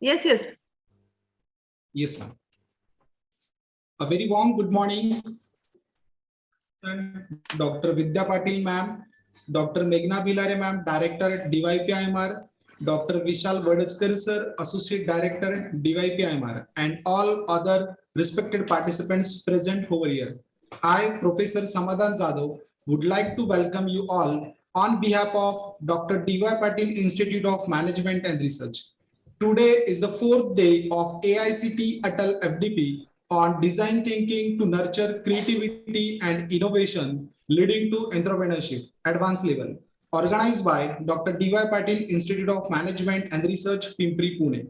Yes, yes. Yes, ma'am. A very warm good morning, Dr. Vidya Patil, ma'am, Dr. Meghna Bilare, ma'am, Director at DYPIMR, Dr. Vishal Vadajkar, sir, Associate Director at DYPIMR, and all other respected participants present over here. I, Professor Samadhan Jadhav, would like to welcome you all on behalf of Dr. D.Y. Patil Institute of Management and Research. Today is the fourth day of AICTE ATAL FDP on design thinking to nurture creativity and innovation leading to entrepreneurship advanced level, organized by Dr. D.Y. Patil Institute of Management and Research, Pimpri, Pune.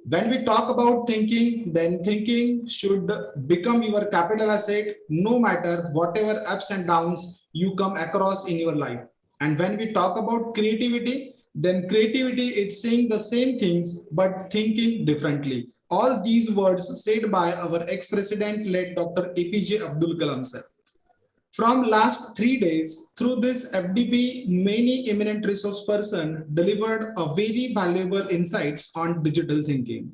When we talk about thinking, then thinking should become your capital asset no matter whatever ups and downs you come across in your life. And when we talk about creativity, then creativity is saying the same things but thinking differently. All these words said by our ex-president led Dr. APJ Abdul Kalam sir. From last 3 days, through this FDP, many eminent resource person delivered a very valuable insights on digital thinking.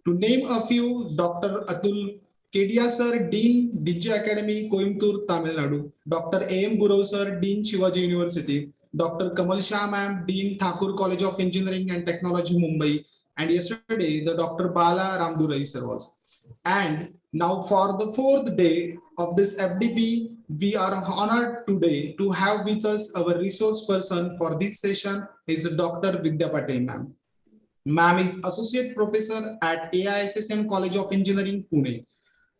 To name a few, Dr. Atul Kedia sir, Dean Digi Academy, Coimbatore, Tamil Nadu, Dr. A.M. Gurov sir, Dean Shivaji University, Dr. Kamal Shah ma'am, Dean Thakur College of Engineering and Technology, Mumbai, and yesterday the Dr. Bala Ramdurai sir was. And now for the fourth day of this FDP, we are honored today to have with us our resource person for this session is Dr. Vidya Patel ma'am. Ma'am is Associate Professor at AISSM College of Engineering, Pune.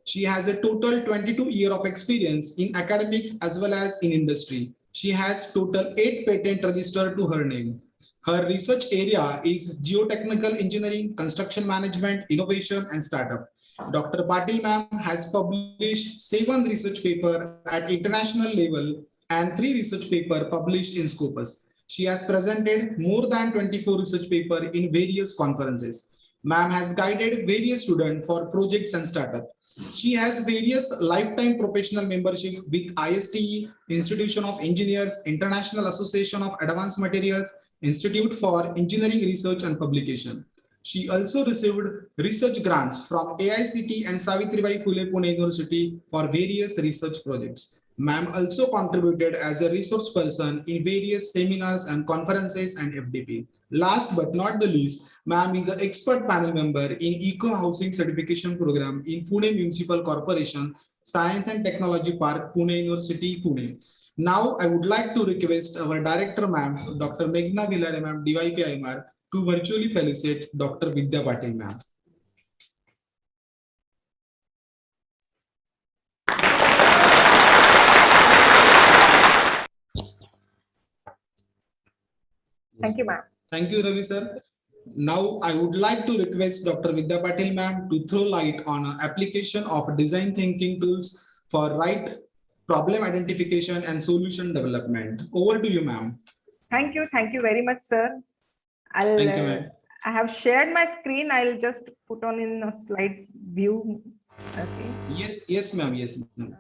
She has a total 22 year of experience in academics as well as in industry. She has total 8 patents registered to her name. Her research area is geotechnical engineering, construction management, innovation, and startup. Dr. Patil ma'am has published 7 research papers at international level and 3 research papers published in Scopus. She has presented more than 24 research papers in various conferences. Ma'am has guided various students for projects and startups. She has various lifetime professional membership with ISTE, Institution of Engineers, International Association of Advanced Materials, Institute for Engineering Research and Publication. She also received research grants from AICTE and Savitribai Phule Pune University for various research projects. Ma'am also contributed as a resource person in various seminars and conferences and FDP. Last but not the least, ma'am is an expert panel member in Eco Housing Certification Program in Pune Municipal Corporation, Science and Technology Park, Pune University, Pune. Now, I would like to request our director, ma'am, Dr. Meghna Vilare, ma'am, DYPIMR, to virtually felicitate Dr. Vidya Patil, ma'am. Thank you, ma'am. Thank you, Ravi sir. Now, I would like to request Dr. Vidya Patil, ma'am, to throw light on application of design thinking tools for right problem identification and solution development. Over to you, ma'am. Thank you. Thank you very much, sir. Thank you, ma'am. I have shared my screen. I'll just put on in a slide view. Okay. Yes, ma'am. Yes, ma'am.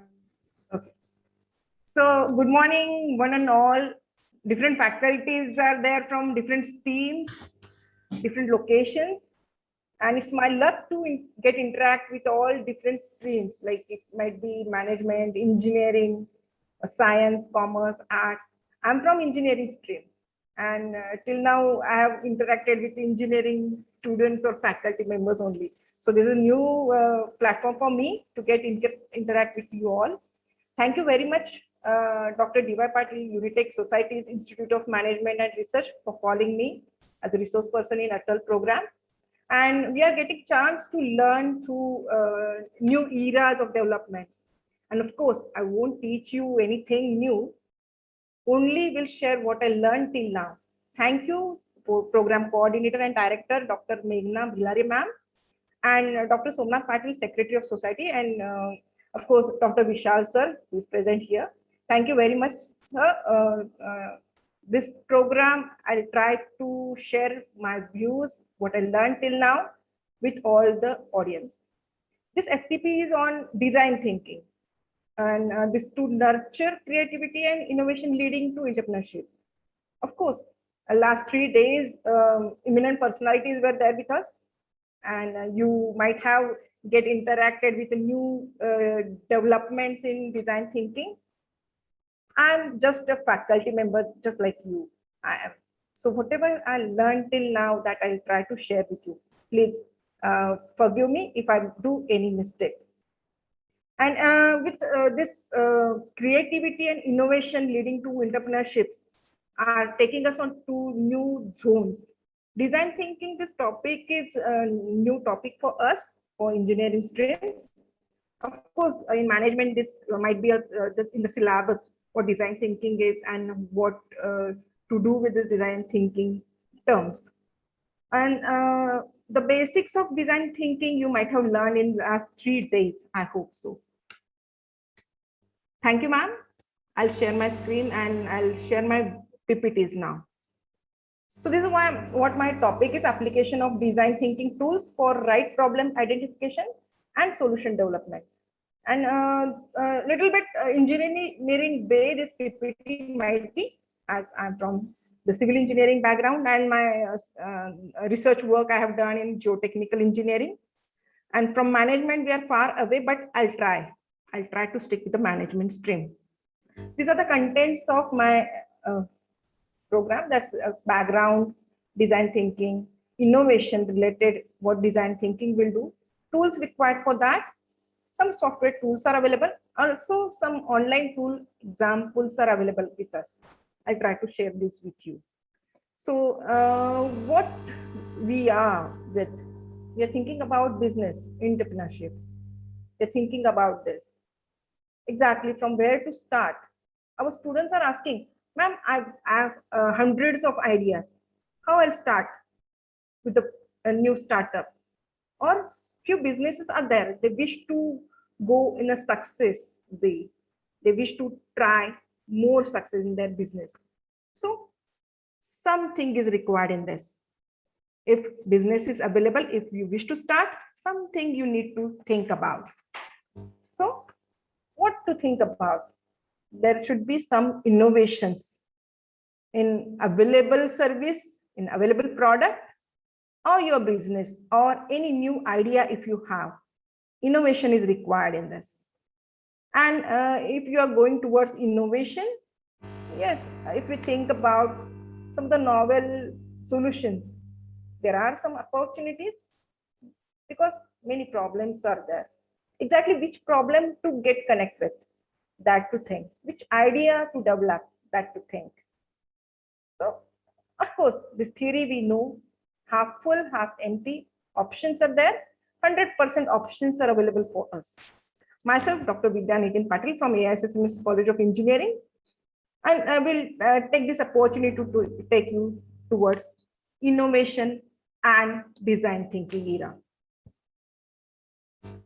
Okay. So, good morning, one and all. Different faculties are there from different streams, different locations. And it's my luck to interact with all different streams, like it might be management, engineering, science, commerce, arts. I'm from engineering stream, and till now I have interacted with engineering students or faculty members only. So this is a new platform for me to interact with you all. Thank you very much, Dr. D.Y. Patil, Unitech Society's Institute of Management and Research, for calling me as a resource person in ATAL program. And we are getting chance to learn through new eras of developments. And of course, I won't teach you anything new, only will share what I learned till now. Thank you, Program Coordinator and Director, Dr. Meghna Bhilare ma'am, and Dr. Somnath Patil, Secretary of Society, and of course, Dr. Vishal sir, who is present here. Thank you very much, sir. This program, I'll try to share my views, what I learned till now, with all the audience. This FTP is on design thinking, and this to nurture creativity and innovation leading to entrepreneurship. Of course, last 3 days, eminent personalities were there with us, and you might have get interacted with the new developments in design thinking. I'm just a faculty member, just like you. I am. So whatever I learned till now, that I'll try to share with you. Please forgive me if I do any mistake. And with this creativity and innovation leading to entrepreneurships are taking us on to new zones. Design thinking, this topic is a new topic for us, for engineering streams. Of course, in management, this might be in the syllabus what design thinking is and what to do with this design thinking terms. And the basics of design thinking you might have learned in the last 3 days. I hope so. Thank you, ma'am. I'll share my screen and I'll share my PPTs now. So this is what my topic is: application of design thinking tools for right problem identification and solution development. And a little bit engineering way this PPT might be, as I'm from the civil engineering background, and my research work I have done in geotechnical engineering. And from management, we are far away, but I'll try to stick with the management stream. These are the contents of my program. That's background, design thinking, innovation related, what design thinking will do, tools required for that. Some software tools are available. Also, some online tool examples are available with us. I try to share this with you. So what we are with, we are thinking about business, entrepreneurship. We're thinking about this. Exactly from where to start. Our students are asking, ma'am, I have hundreds of ideas. How I'll start with a new startup? Or few businesses are there, they wish to go in a success way. They wish to try more success in their business. So something is required in this. If business is available, if you wish to start, something you need to think about. So what to think about? There should be some innovations in available service, in available product, or your business, or any new idea. If you have, innovation is required in this. And if you are going towards innovation, yes, if we think about some of the novel solutions, there are some opportunities because many problems are there. Exactly which problem to get connect with, that to think, which idea to develop, that to think. So of course, this theory we know, half full, half empty, options are there. 100% options are available for us. Myself, Dr. PATIL from AICTE College of Engineering, and I will take this opportunity to take you towards innovation and design thinking era.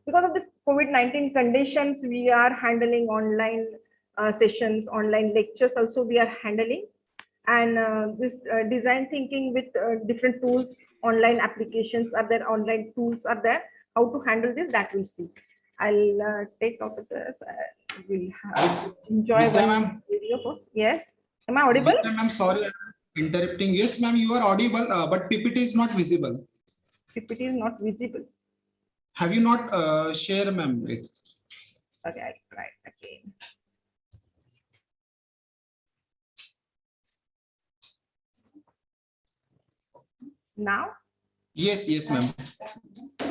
Because of this COVID-19 conditions, we are handling online sessions, online lectures also we are handling. And this design thinking with different tools, online applications are there, online tools are there. How to handle this, that we'll see. I'll take out of this. We'll have enjoy one video first. Yes, am I audible? Yes, I'm sorry, I'm interrupting. Yes, ma'am, you are audible, but PPT is not visible. PPT is not visible. Have you not shared, ma'am? Okay, I'll try again. Now? Yes, yes, ma'am.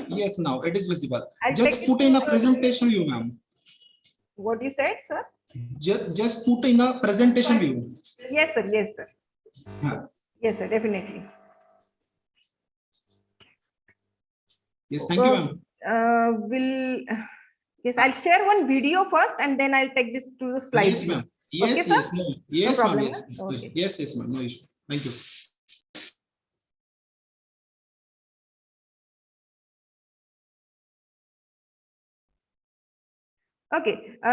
Yes, now it is visible. Just put in a presentation view, ma'am. What you said, sir? Just put in a presentation view. Yes, sir. Yes, sir. Yeah. Yes, sir. Definitely. Yes, thank you, ma'am. Yes, I'll share one video first, and then I'll take this to the slide. Yes, ma'am. Yes, okay, yes, no, yes, no ma'am. problem, Yes, okay. Yes, yes, ma'am. No issue. Thank you. Okay, I'm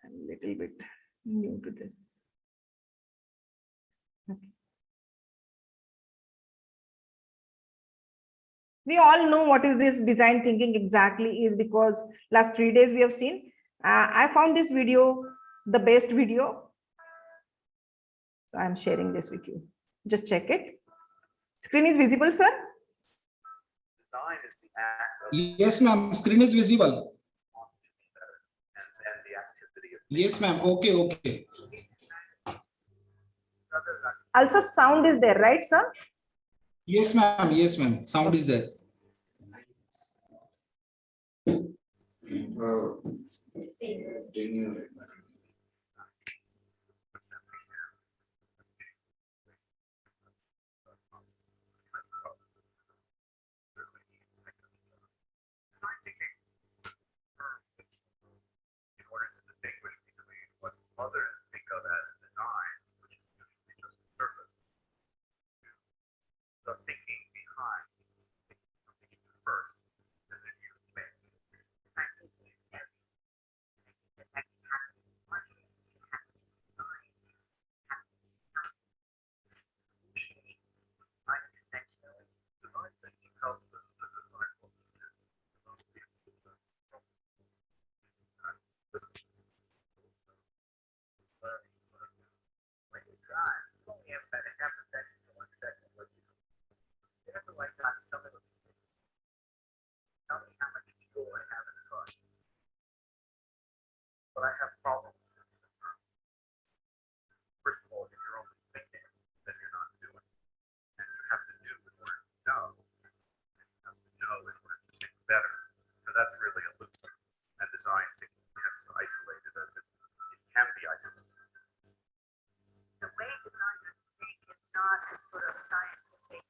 a little bit new to this. Okay. We all know what is this design thinking exactly is, because last 3 days we have seen. I found this video the best video. So I'm sharing this with you. Just check it. Screen is visible, sir? Design is the act of Yes, ma'am. Screen is visible. and the activity of Yes, ma'am. Okay, okay. Also, sound is there, right, sir? Yes, ma'am. Yes, ma'am. Sound is there. in order to distinguish between what others think of as design, which is usually just the surface, the thinking behind something first, and then you make. Design thinking helps us to decide what we do. When you drive, you only have better half a second to understand what you do. You have to like that something. Tell me how much fuel I have in the car. But I have problems. First of all, if you're only thinking, then you're not doing. And you have to do in order to know. And you have to know in order to think better. So that's really a loop. And design thinking gets isolated as it can be isolated. The way designers think is not a sort of scientific,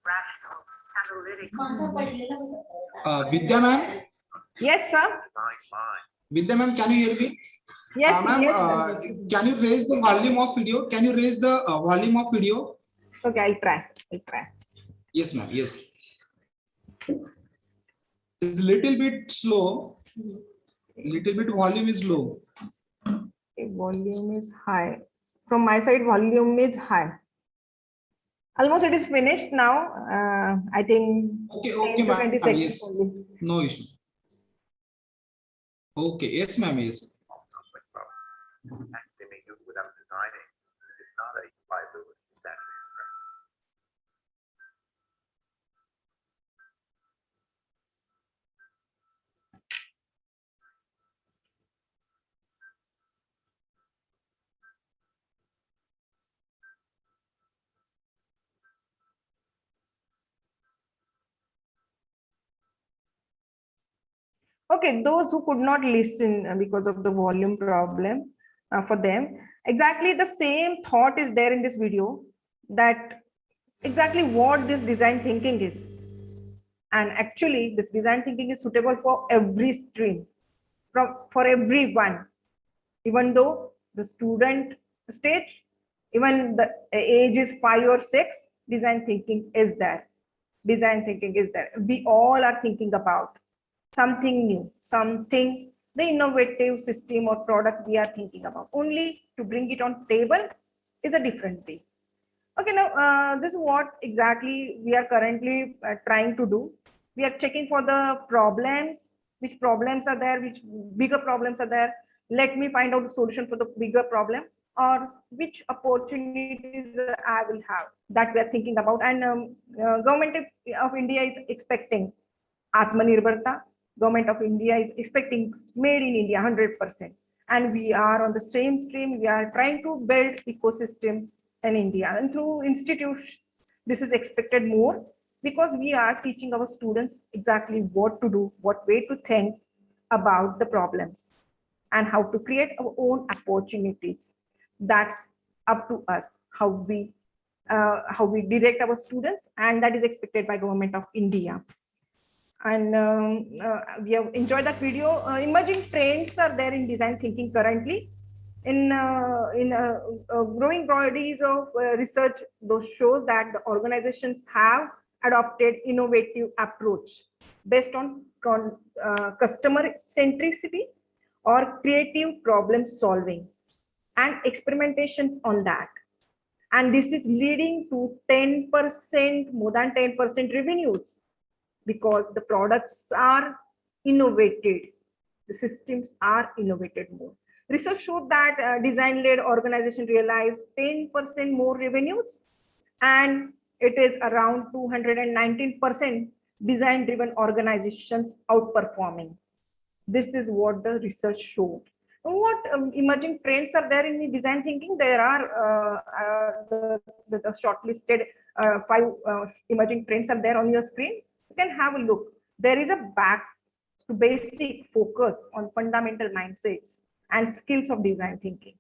rational, analytical. Vidya, ma'am. Yes, sir. Design mind. Vidya, ma'am, can you hear me? Yes, Ma'am, yes. Sir. can you raise the volume of video? Can you raise the volume of video? Okay, I'll try. I'll try. Yes, ma'am. Yes. It's a little bit slow. Little bit volume is low. Okay, volume is high. From my side, volume is high. Almost it is finished now. I think Okay, 10 okay, to ma'am. 20 seconds Yes. only. No issue. Okay. Yes, ma'am. Yes. They may do it without designing. It's not a liability. It's actually a strength. Okay, those who could not listen because of the volume problem, for them, exactly the same thought is there in this video, that exactly what this design thinking is. And actually, this design thinking is suitable for every stream, for everyone, even though the student stage, even the age is 5 or 6, design thinking is there. Design thinking is there. We all are thinking about something new, something, the innovative system or product we are thinking about. Only to bring it on table is a different thing. Okay, now this is what exactly we are currently trying to do. We are checking for the problems, which problems are there, which bigger problems are there. Let me find out the solution for the bigger problem, or which opportunities I will have, that we are thinking about. And government of India is expecting Atmanirbharta. Government of India is expecting made in India 100%. And we are on the same stream. We are trying to build ecosystem in India, and through institutions, this is expected more, because we are teaching our students exactly what to do, what way to think about the problems, and how to create our own opportunities. That's up to us, how we direct our students, and that is expected by Government of India. And we have enjoyed that video. Emerging trends are there in design thinking currently. In growing bodies of research, those shows that the organizations have adopted innovative approach based on customer centricity or creative problem solving and experimentations on that. And this is leading to 10%, more than 10% revenues, because the products are innovated, the systems are innovated more. Research showed that design-led organization realized 10% more revenues, and it is around 219% design-driven organizations outperforming. This is what the research showed. What emerging trends are there in the design thinking? There are the shortlisted 5 emerging trends are there on your screen. You can have a look. There is a back to basic focus on fundamental mindsets and skills of design thinking.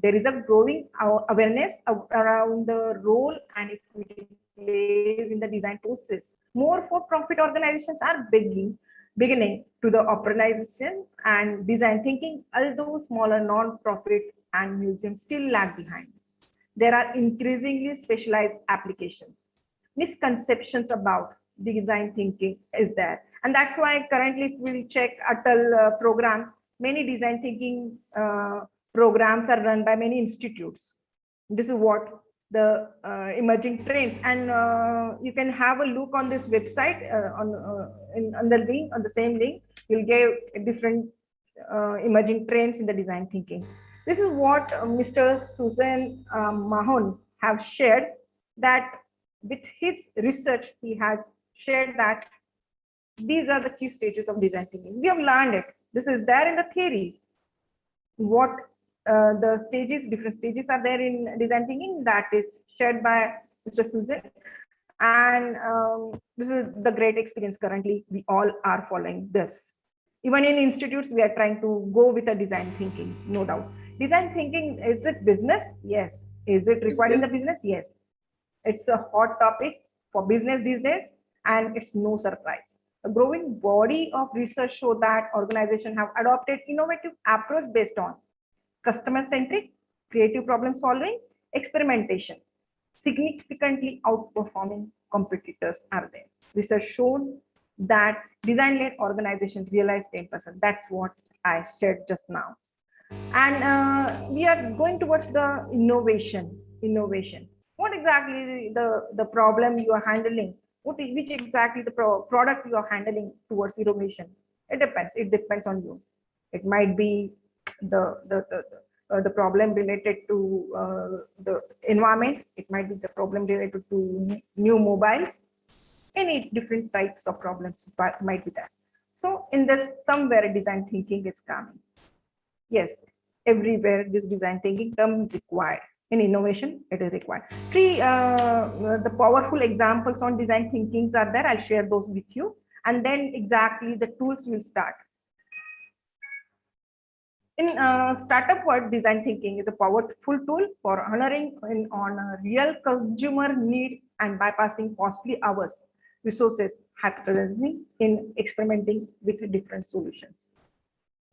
There is a growing awareness around the role and equity plays in the design process. More for-profit organizations are beginning to the operationalization and design thinking, although smaller non-profit and museums still lag behind. There are increasingly specialized applications. Misconceptions about design thinking is there. And that's why currently if we check ATAL program, many design thinking programs are run by many institutes. This is what the emerging trends, and you can have a look on this website on the link, on the same link. You'll get different emerging trends in the design thinking. This is what Mr. Susan Mahon have shared, that with his research he has shared that these are the key stages of design thinking. We have learned it. This is there in the theory. What the stages, different stages are there in design thinking, that is shared by Mr. Susan. And this is the great experience currently. We all are following this. Even in institutes, we are trying to go with a design thinking, no doubt. Design thinking, is it business? Yes. Is it required in the business? Yes. It's a hot topic for business these days, and it's no surprise. A growing body of research show that organizations have adopted innovative approach based on customer-centric, creative problem solving, experimentation, significantly outperforming competitors are there. Research shown that design-led organizations realize 10%. That's what I shared just now. And we are going towards the innovation. What exactly the problem you are handling? Which exactly the product you are handling towards innovation? It depends on you. It might be the problem related to the environment. It might be the problem related to new mobiles. Any different types of problems might be there. So in this, somewhere design thinking is coming. Yes, everywhere this design thinking term is required. In innovation, it is required. 3 the powerful examples on design thinkings are there. I'll share those with you. And then exactly the tools will start. In startup world, design thinking is a powerful tool for honoring on a real consumer need and bypassing costly hours, resources, hypothesizing in experimenting with different solutions.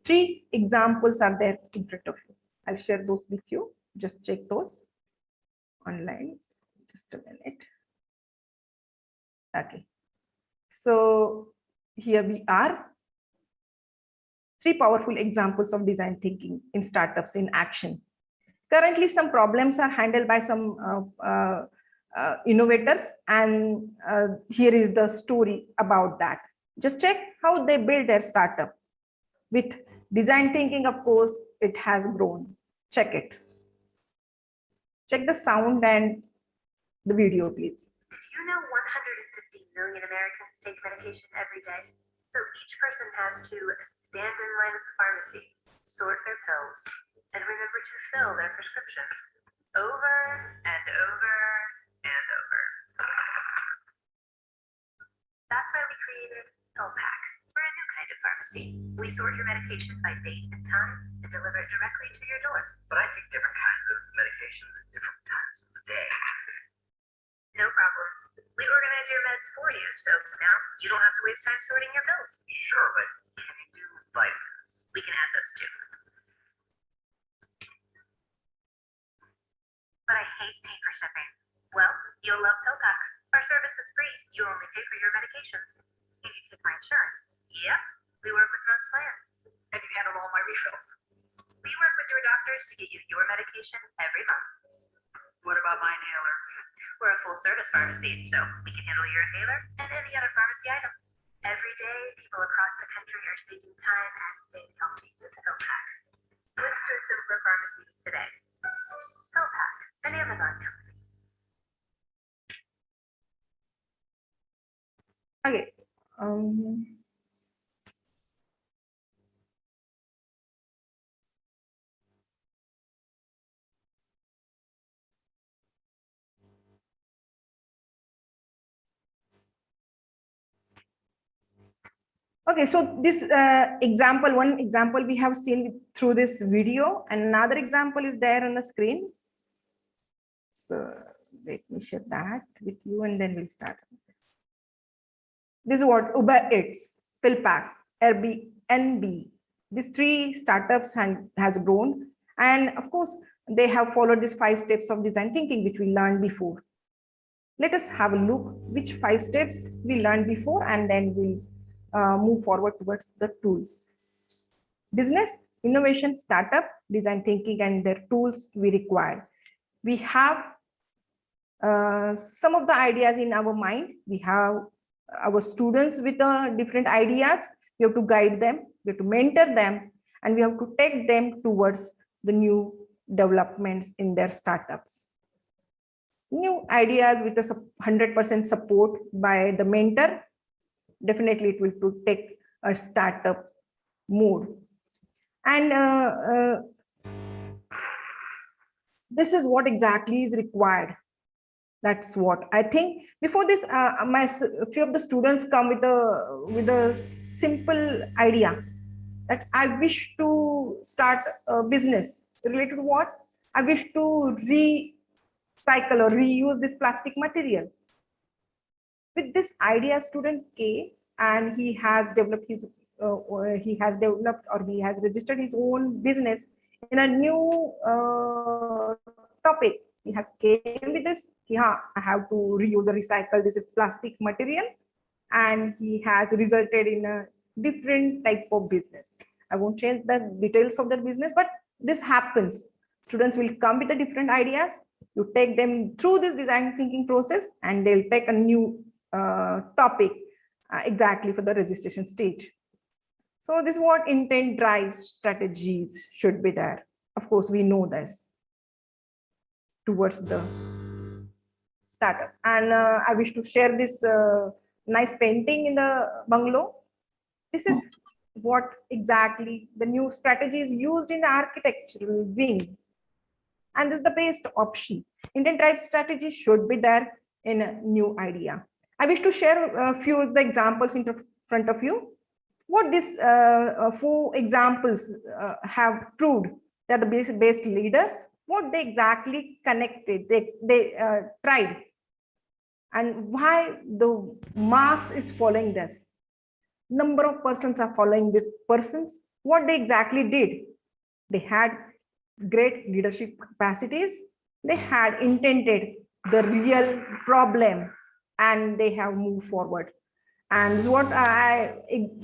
3 examples are there in front of you. I'll share those with you. Just check those online. Just a minute. Okay. So here we are. 3 powerful examples of design thinking in startups in action. Currently, some problems are handled by some innovators, and here is the story about that. Just check how they build their startup. With design thinking, of course, it has grown. Check it. Check the sound and the video, please. Did you know 150 million Americans take medication every day? So each person has to stand in line at the pharmacy, sort their pills, and remember to fill their prescriptions over and over and over. That's why we created PillPack. We're a new kind of pharmacy. We sort your medication by date and time and deliver it directly to your door. But I take different kinds of medications at different times of the day. No problem. We organize your meds for you, so now you don't have to waste time sorting your pills. Sure, but can you do vitamins? We can add those too. But I hate paper shipping. Well, you'll love PillPack. Our service is free. You only pay for your medications. And you take my insurance. Yep, we work with most plans. And you handle all my refills. We work with your doctors to get you your medication every month. What about my inhaler? We're a full service pharmacy, so we can handle your inhaler and any other pharmacy items. Every day, people across the country are saving time and staying healthy with PillPack. So Switch to a simpler pharmacy today. PillPack, an Amazon company. Okay. Okay, so this example, one example we have seen through this video, and another example is there on the screen. So let me share that with you and then we'll start. This is what Uber Eats, PillPack, Airbnb. These three startups has grown. And of course, they have followed these 5 steps of design thinking, which we learned before. Let us have a look which 5 steps we learned before, and then we'll move forward towards the tools. Business, innovation, startup, design thinking, and their tools we require. We have some of the ideas in our mind. We have our students with different ideas. We have to guide them, we have to mentor them, and we have to take them towards the new developments in their startups. New ideas with a 100% support by the mentor, definitely it will take a startup mode. And this is what exactly is required. That's what I think. Before this, a few of the students come with a simple idea that I wish to start a business related to what? I wish to recycle or reuse this plastic material. With this idea, student came and he has developed or he has registered his own business in a new topic. He has came with this, yeah, I have to reuse or recycle this plastic material, and he has resulted in a different type of business. I won't change the details of the business, but this happens. Students will come with the different ideas. You take them through this design thinking process, and they'll take a new topic exactly for the registration stage. So this is what intent drives strategies should be there. Of course, we know this towards the startup. And I wish to share this nice painting in the bungalow. This is what exactly the new strategy is used in the architectural wing. And this is the best option. Intent drive strategy should be there in a new idea. I wish to share a few of the examples in front of you. What these 4 examples have proved that the best leaders, what they exactly connected, they tried, and why the mass is following this. Number of persons are following these persons. What they exactly did, they had great leadership capacities. They had intended the real problem, and they have moved forward. And this is what I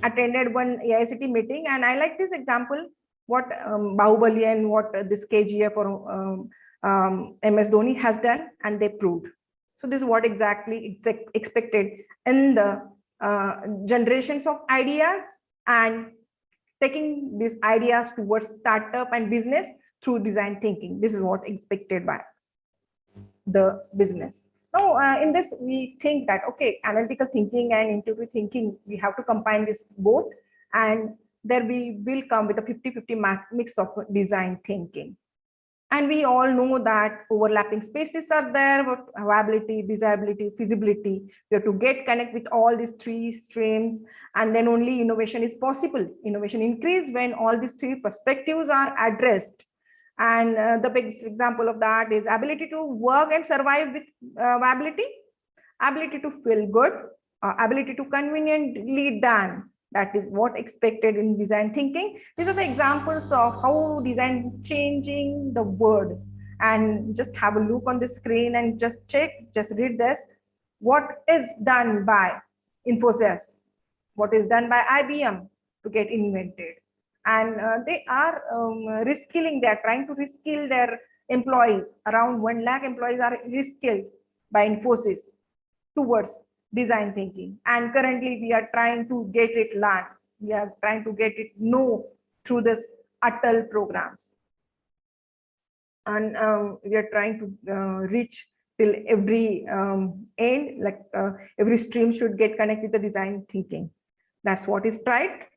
attended one AICTE meeting, and I like this example, what Bahubali and what this KGF or MS Dhoni has done, and they proved. So this is what exactly expected in the generations of ideas and taking these ideas towards startup and business through design thinking. This is what expected by the business. Now, in this, we think that, okay, analytical thinking and intuitive thinking, we have to combine this both, and there we will come with a 50-50 mix of design thinking. And we all know that overlapping spaces are there, but viability, desirability, feasibility. We have to connect with all these 3 streams, and then only innovation is possible. Innovation increase when all these 3 perspectives are addressed. And the big example of that is ability to work and survive with viability, ability to feel good, ability to conveniently done. That is what expected in design thinking. These are the examples of how design changing the world. And just have a look on the screen and just check, just read this. What is done by Infosys? What is done by IBM to get invented? And they are reskilling, they are trying to reskill their employees. Around 1 lakh employees are reskilled by Infosys towards design thinking. And currently we are trying to get it learned. We are trying to get it know through this ATAL programs. And we are trying to reach till every end, like every stream should get connected with the design thinking. That's what is tried.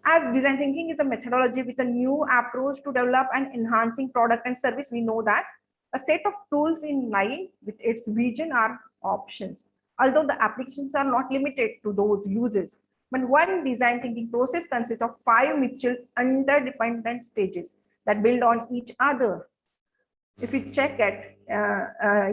As design thinking is a methodology with a new approach to develop and enhancing product and service, we know that a set of tools in line with its vision are options, although the applications are not limited to those uses. But one design thinking process consists of 5 mutual interdependent stages that build on each other. If you check it,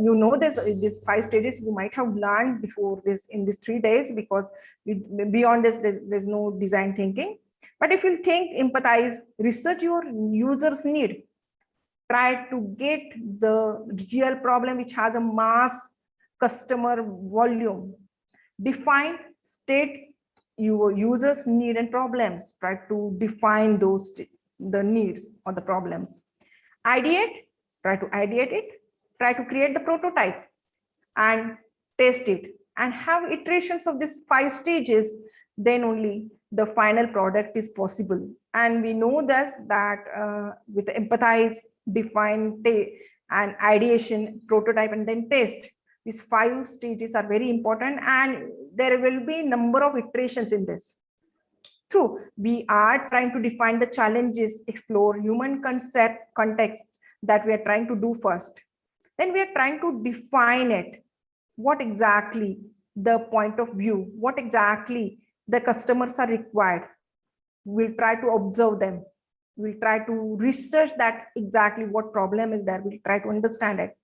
you know these 5 stages you might have learned before this in these 3 days, because beyond this there's no design thinking. But if you think, empathize, research your users' need, try to get the real problem which has a mass customer volume, define, state your users' need and problems, try to define those the needs or the problems, ideate, try to ideate it, try to create the prototype and test it, and have iterations of these 5 stages, then only the final product is possible. And we know that with empathize, define, and ideation, prototype, and then test, these 5 stages are very important, and there will be number of iterations in this. True, we are trying to define the challenges, explore human context that we are trying to do first. Then we are trying to define it. What exactly the point of view, what exactly the customers are required. We'll try to observe them. We'll try to research that exactly what problem is there. We'll try to understand it.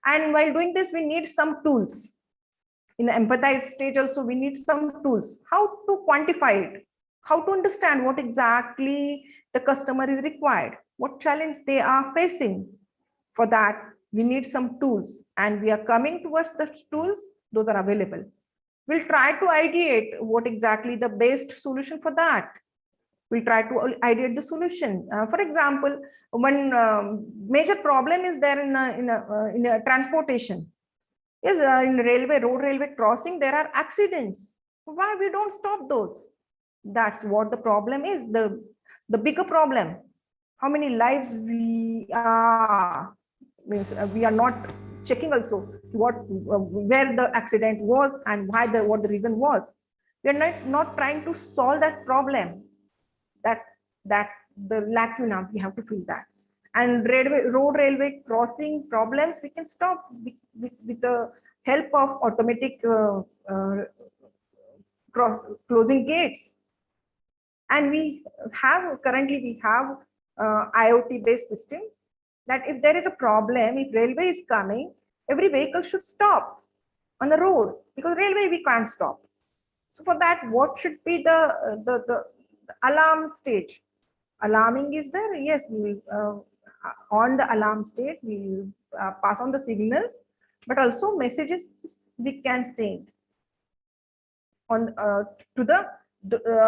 And while doing this, we need some tools. In the empathize stage also, we need some tools. How to quantify it, how to understand what exactly the customer is required, what challenge they are facing. For that, we need some tools, and we are coming towards the tools. Those are available. We'll try to ideate what exactly the best solution for that. We'll try to ideate the solution. For example, one major problem is there in a transportation. Is in road railway crossing, there are accidents. Why we don't stop those? That's what the problem is. The bigger problem. How many lives we are, means we are not checking also where the accident was and what the reason was. We are not trying to solve that problem. That's the lacuna. We have to fill that. And road railway crossing problems we can stop with the help of automatic closing gates. And currently we have IoT based system that if there is a problem, if railway is coming, every vehicle should stop on the road, because railway we can't stop. So for that, what should be the alarm stage? Alarming is there? Yes, we will on the alarm state we will pass on the signals, but also messages we can send on to the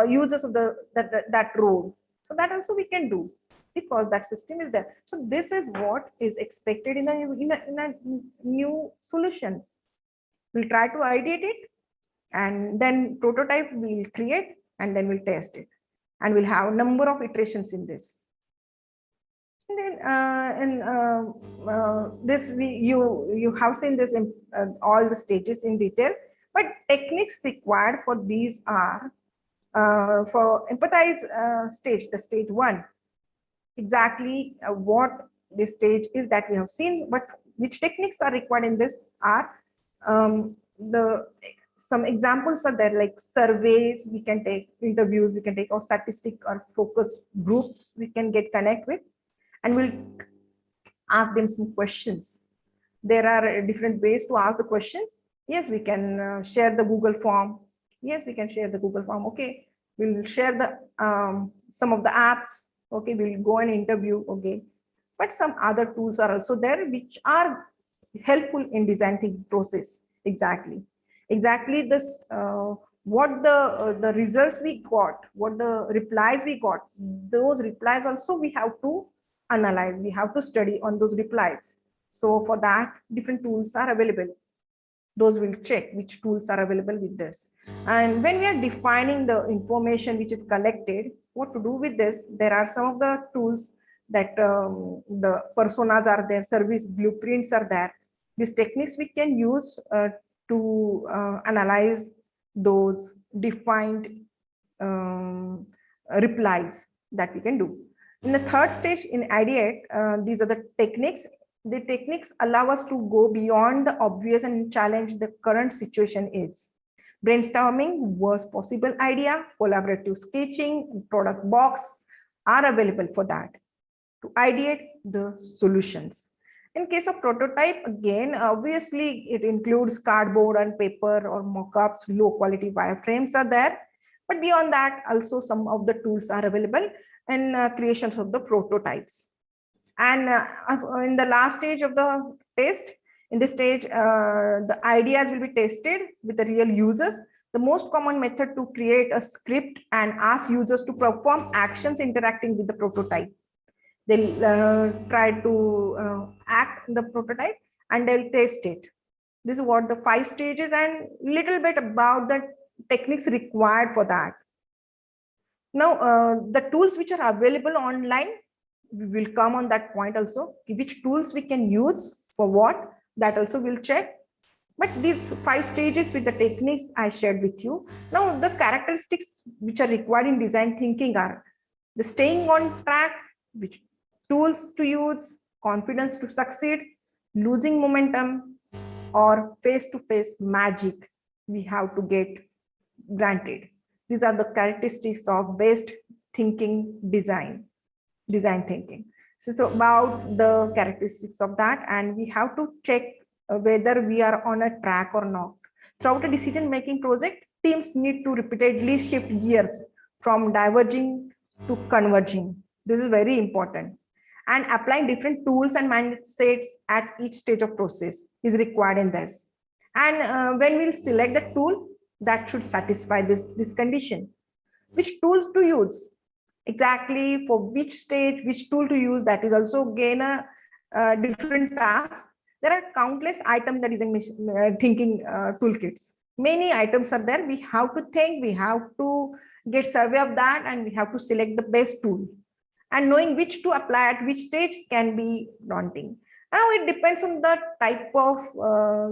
users of that road. So that also we can do, because that system is there. So this is what is expected in a new solutions. We'll try to ideate it, and then prototype we'll create, and then we'll test it, and we'll have a number of iterations in this. And then you have seen this in all the stages in detail, but techniques required for these are for empathize stage, the stage 1, exactly what this stage is that we have seen, but which techniques are required in this are some examples are there, like surveys we can take, interviews we can take, or statistic or focus groups we can connect with, and we'll ask them some questions. There are different ways to ask the questions. Yes, we can share the Google form. Yes, we can share the Google form. Okay, we'll share the some of the apps. Okay, we'll go and interview. Okay, but some other tools are also there which are helpful in design thinking process. Exactly this what the results we got, what the replies we got, those replies also we have to analyze, we have to study on those replies. So for that, different tools are available. Those will check which tools are available with this. And when we are defining the information which is collected, what to do with this, there are some of the tools that the personas are there, service blueprints are there. These techniques we can use to analyze those defined replies that we can do. In the third stage in ideate, these are the techniques. The techniques allow us to go beyond the obvious and challenge the current situation is. Brainstorming, worst possible idea, collaborative sketching, product box are available for that to ideate the solutions. In case of prototype, again, obviously it includes cardboard and paper or mock-ups, low quality wireframes are there. But beyond that, also some of the tools are available in creations of the prototypes. And in the last stage of the test, in this stage, the ideas will be tested with the real users. The most common method to create a script and ask users to perform actions interacting with the prototype. They'll try to act in the prototype and they'll test it. This is what the 5 stages and little bit about the techniques required for that. Now, the tools which are available online, we will come on that point also. Which tools we can use for what, that also we'll check. But these 5 stages with the techniques I shared with you. Now, the characteristics which are required in design thinking are the staying on track, which tools to use, confidence to succeed, losing momentum, or face-to-face magic we have to get granted. These are the characteristics of best thinking design thinking. So about the characteristics of that, and we have to check whether we are on a track or not. Throughout a decision-making project, teams need to repeatedly shift gears from diverging to converging. This is very important. And applying different tools and mindsets at each stage of process is required in this. And when we'll select the tool, that should satisfy this condition. Which tools to use? Exactly for which stage, which tool to use, that is also again a different task. There are countless items that is in thinking toolkits. Many items are there. We have to think, we have to get survey of that, and we have to select the best tool. And knowing which to apply at which stage can be daunting. Now it depends on the type of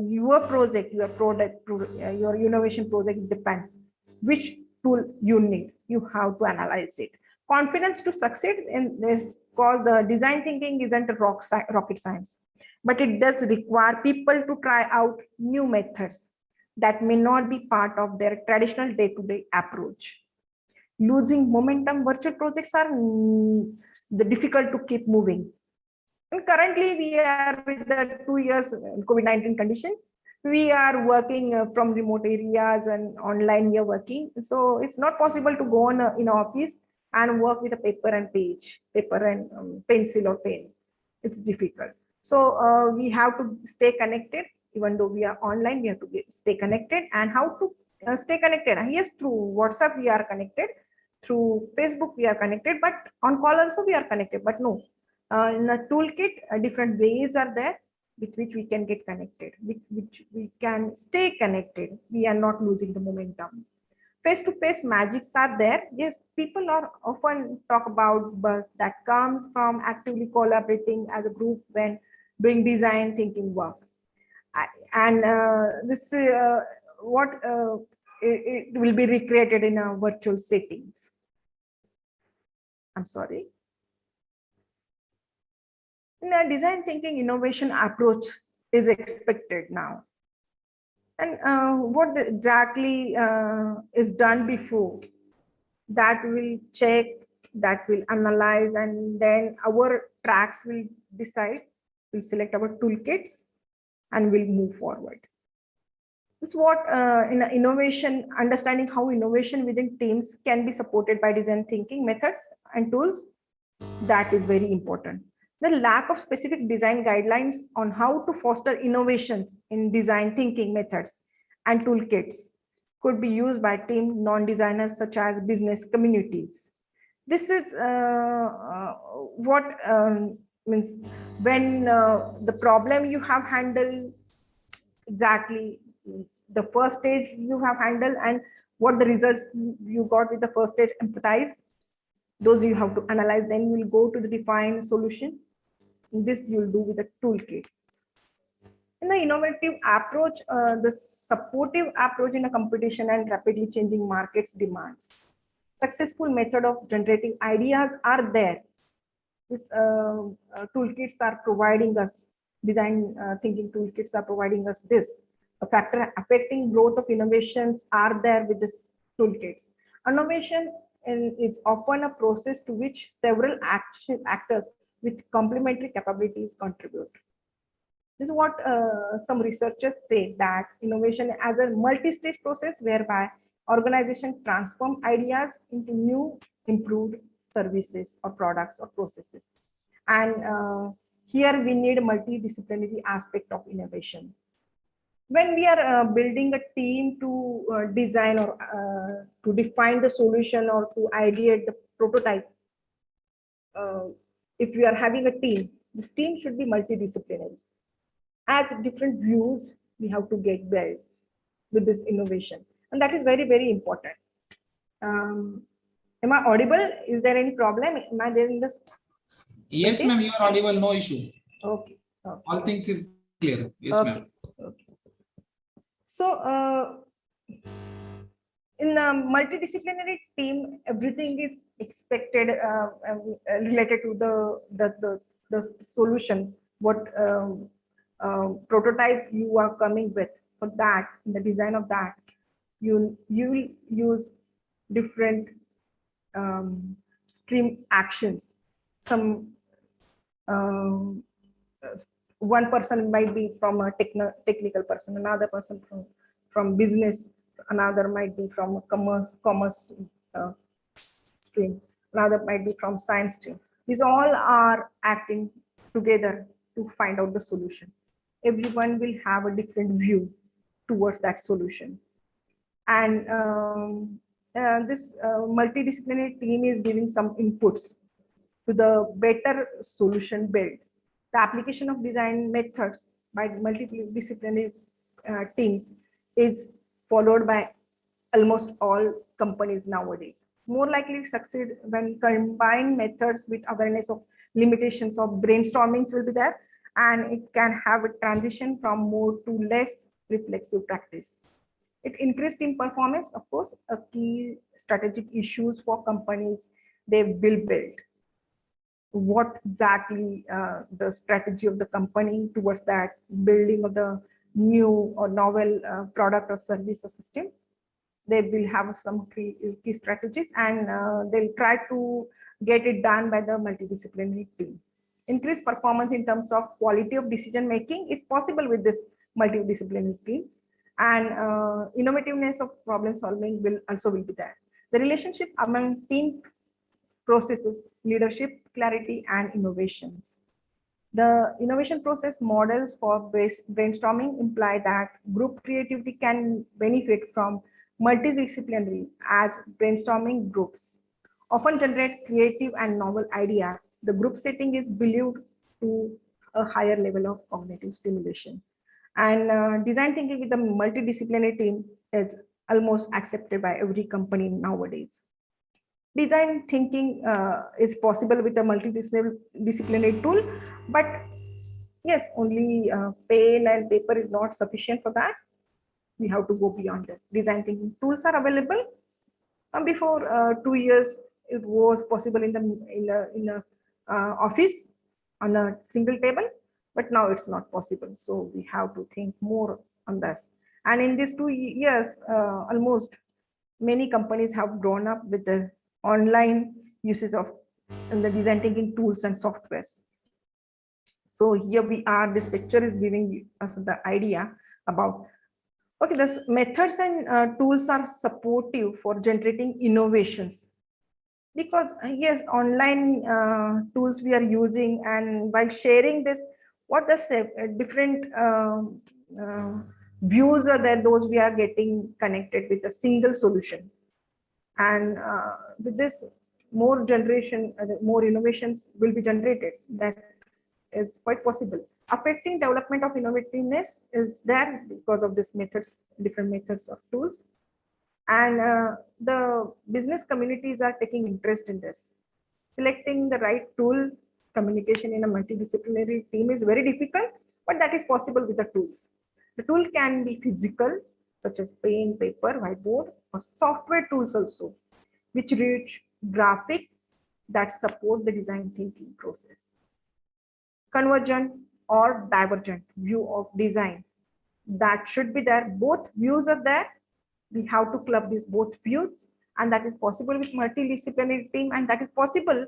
your project, your product, your innovation project depends which tool you need. You have to analyze it. Confidence to succeed in this, because the design thinking isn't a rocket science, but it does require people to try out new methods that may not be part of their traditional day-to-day approach. Losing momentum, virtual projects are difficult to keep moving. And currently we are with the 2 years COVID-19 condition. We are working from remote areas and online we are working. So it's not possible to go on in office and work with a paper and pencil or pen. It's difficult. So we have to stay connected. Even though we are online, we have to stay connected. And how to stay connected? Yes, through WhatsApp we are connected. Through Facebook we are connected, but on call also we are connected. But no, in the toolkit, different ways are there with which we can get connected, with which we can stay connected. We are not losing the momentum. Face-to-face magics are there. Yes, people are often talk about buzz that comes from actively collaborating as a group when doing design thinking work. And this what it will be recreated in a virtual settings. I'm sorry. In a design thinking, innovation approach is expected now. And what exactly is done before, that will check, that will analyze, and then our tracks will decide. We'll select our toolkits and we'll move forward. This is what in innovation, understanding how innovation within teams can be supported by design thinking methods and tools. That is very important. The lack of specific design guidelines on how to foster innovations in design thinking methods and toolkits could be used by team non-designers such as business communities. This is what means when the problem you have handled, exactly the first stage you have handled, and what the results you got with the first stage, empathize, Those you have to analyze, then you will go to the defined solution. This you'll do with the toolkits. In the innovative approach, the supportive approach in a competition and rapidly changing markets demands. Successful method of generating ideas are there. This toolkits are providing us, design thinking toolkits are providing us this. A factor affecting growth of innovations are there with this toolkits. Innovation is often a process to which several actors with complementary capabilities contribute. This is what some researchers say, that innovation as a multi-stage process whereby organization transform ideas into new improved services or products or processes. And here we need a multidisciplinary aspect of innovation. When we are building a team to design or to define the solution or to ideate the prototype, if we are having a team, this team should be multidisciplinary. As different views we have to get built with this innovation, and that is very, very important. Am I audible? Is there any problem? Am I there in this? Yes, Okay. ma'am, you are audible, no issue. Okay. Okay. All things is clear. Yes, Okay. ma'am. Okay. So in a multidisciplinary team, everything is expected related to the solution, what prototype you are coming with. For that, in the design of that, you will use different stream actions. Some one person might be from a technical person, another person from business, another might be from a commerce stream, another might be from science stream. These all are acting together to find out the solution. Everyone will have a different view towards that solution. And this multidisciplinary team is giving some inputs to the better solution build. The application of design methods by multidisciplinary teams is followed by almost all companies nowadays. More likely to succeed when combined methods with awareness of limitations of brainstorming will be there, and it can have a transition from more to less reflexive practice. It increased team performance, of course, a key strategic issues for companies they will build. What exactly the strategy of the company towards that building of the new or novel product or service or system. They will have some key strategies, and they'll try to get it done by the multidisciplinary team. Increased performance in terms of quality of decision making is possible with this multidisciplinary team, and innovativeness of problem solving will be there. The relationship among team processes, leadership, clarity, and innovations. The innovation process models for brainstorming imply that group creativity can benefit from multidisciplinary as brainstorming groups often generate creative and novel ideas. The group setting is believed to a higher level of cognitive stimulation. And design thinking with a multidisciplinary team is almost accepted by every company nowadays. Design thinking is possible with a multidisciplinary tool, but yes, only pen and paper is not sufficient for that. We have to go beyond that. Design thinking tools are available. Before 2 years, it was possible in the office on a single table, but now it's not possible. So we have to think more on this. And in these 2 years, almost many companies have grown up with the online uses of the design thinking tools and softwares. So here we are, this picture is giving us the idea about, okay, this methods and tools are supportive for generating innovations. Because yes, online tools we are using, and while sharing this, what the different views are there, those we are getting connected with a single solution. And with this, more generation, more innovations will be generated. That is quite possible. Affecting development of innovativeness is there because of this methods, different methods of tools. And the business communities are taking interest in this. Selecting the right tool, communication in a multidisciplinary team is very difficult, but that is possible with the tools. The tool can be physical, such as pen, paper, whiteboard, or software tools also, which reach graphics that support the design thinking process. Convergent or divergent view of design, that should be there. Both views are there. We have to club these both views, and that is possible with multidisciplinary team, and that is possible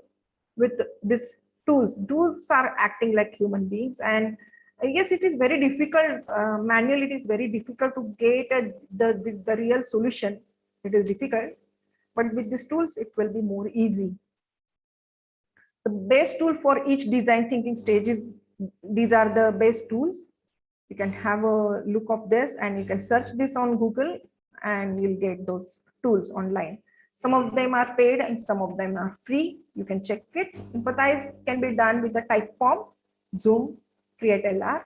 with these tools. Tools are acting like human beings, and yes, it is very difficult. Manually, it is very difficult to get the real solution. It is difficult, but with these tools, it will be more easy. The best tool for each design thinking stage is, these are the best tools. You can have a look of this, and you can search this on Google, and you'll get those tools online. Some of them are paid and some of them are free. You can check it. Empathize can be done with the Typeform, Zoom, Create LR.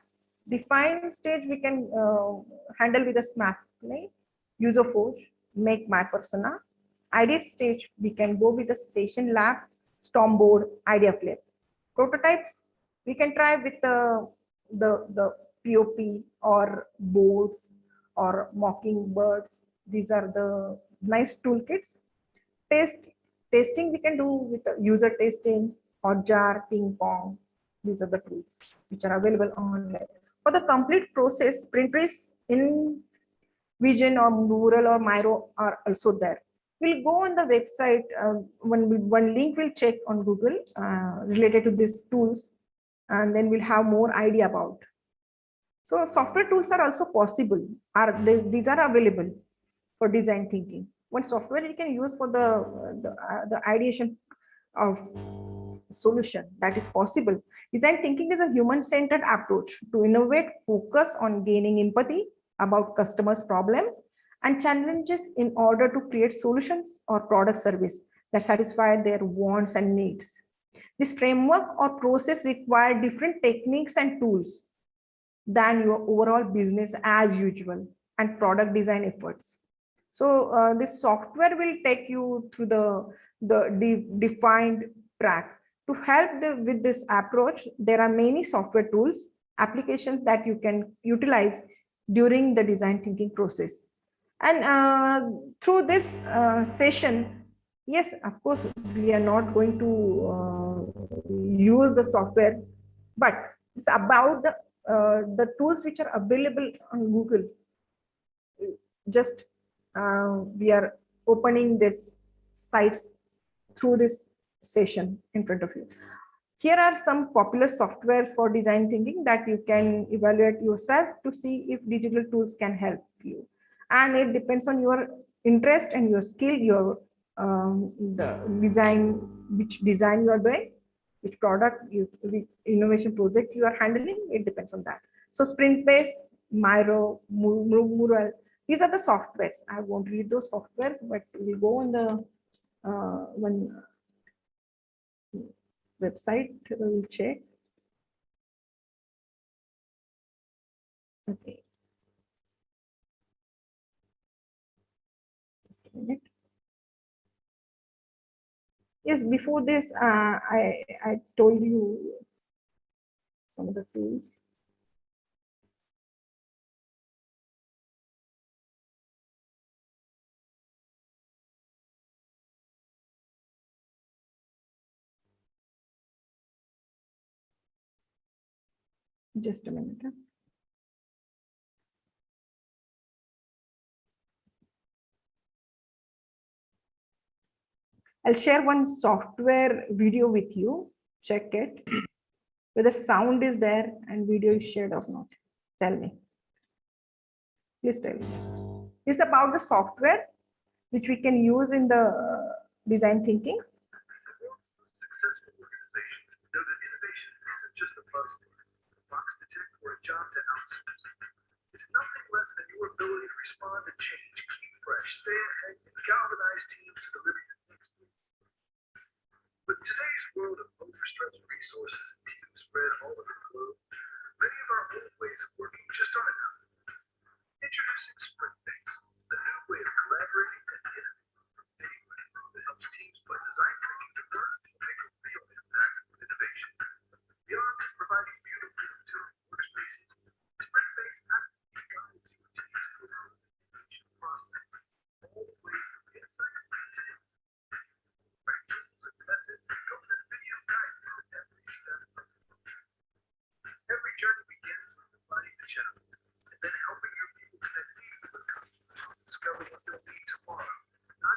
Define stage we can handle with a Smart Play, User Forge, Make My Persona. Idea stage we can go with a Session Lab, Stormboard, Idea Flip. Prototypes we can try with the POP or boards or mockingbirds. These are the nice toolkits. Testing we can do with user testing or jar, ping pong. These are the tools which are available online. For the complete process, printers in Vision or Mural or Miro are also there. We'll go on the website. One link we'll check on Google related to these tools, and then we'll have more idea about. So software tools are also possible. These are available for design thinking. One software you can use for the ideation of solution, that is possible. Design thinking is a human-centered approach to innovate, focus on gaining empathy about customers' problem and challenges in order to create solutions or product service that satisfy their wants and needs. This framework or process require different techniques and tools than your overall business as usual and product design efforts. So this software will take you through the defined track. To help with this approach, there are many software tools, applications that you can utilize during the design thinking process. And through this session, yes, of course, we are not going to use the software, but it's about the tools which are available on Google. Just we are opening this sites through this session in front of you. Here are some popular softwares for design thinking that you can evaluate yourself to see if digital tools can help you. And it depends on your interest and your skill, your the design, which design you are doing, which product, which innovation project you are handling. It depends on that. So Sprintbase, Miro, Mural, these are the softwares. I won't read those softwares, but we'll go on the one website, we'll check. Okay. Just a minute. Yes, before this, I told you some of the tools. Just a minute. I'll share one software video with you. Check it. Whether sound is there and video is shared or not. Tell me. Please tell me. It's about the software which we can use in the design thinking. Successful organizations know that innovation isn't just a buzzword, a box to check, or a job to outsource. It's nothing less than your ability to respond to change, keep fresh, stay ahead, and galvanize teams to deliver your next move. With today's world of overstretched resources and teams spread all over the globe, many of our old ways of working just aren't enough. Introducing Sprintbase, the new way of collaborating and innovating from anywhere that helps teams put design thinking to work and pick a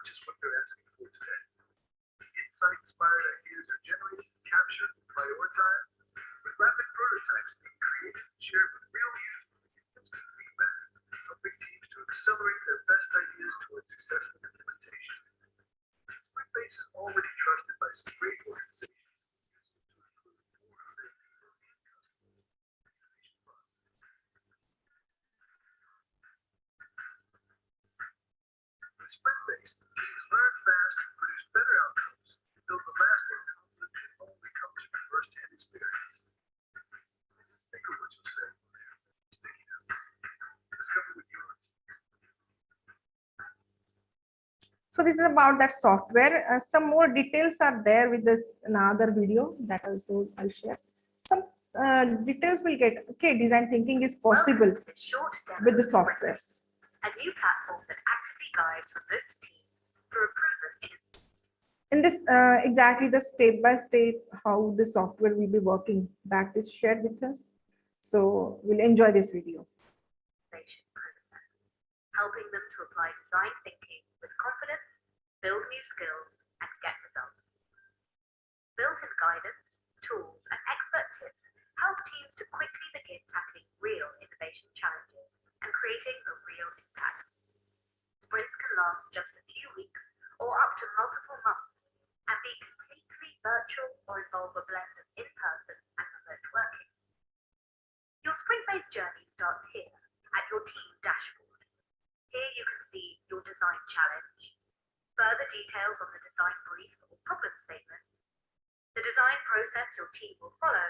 which is what they're asking for today. Insight-inspired ideas are generated, captured, and prioritized, with rapid prototypes being created and shared with real users with instant feedback, helping teams to accelerate their best ideas towards successful implementation. Sprint-Base is already trusted by some great organizations to include more of their people and customers in the innovation process. With Sprint-Based, teams learn fast, produce better outcomes, and build the lasting confidence that only comes from first-hand experience. Just think of what you said. Sticky notes. Discover with yours. So this is about that software. Some more details are there with this another video that also I'll share. Some details will get. Okay, design thinking is possible Welcome to this short demo with the of Sprint, softwares. a new platform that actively guides remote teams through a proven In this exactly the step by step how the software will be working, that is shared with us. So we'll enjoy this video. innovation process, helping them to apply design thinking with confidence, build new skills, and get results. Built-in guidance, tools, and expert tips help teams to quickly begin tackling real innovation challenges and creating a real impact. Sprints can last just a few weeks or up to multiple months and be completely virtual or involve a blend of in-person and remote working. Your sprint-based journey starts here at your team dashboard. Here you can see your design challenge, further details on the design brief or problem statement, the design process your team will follow,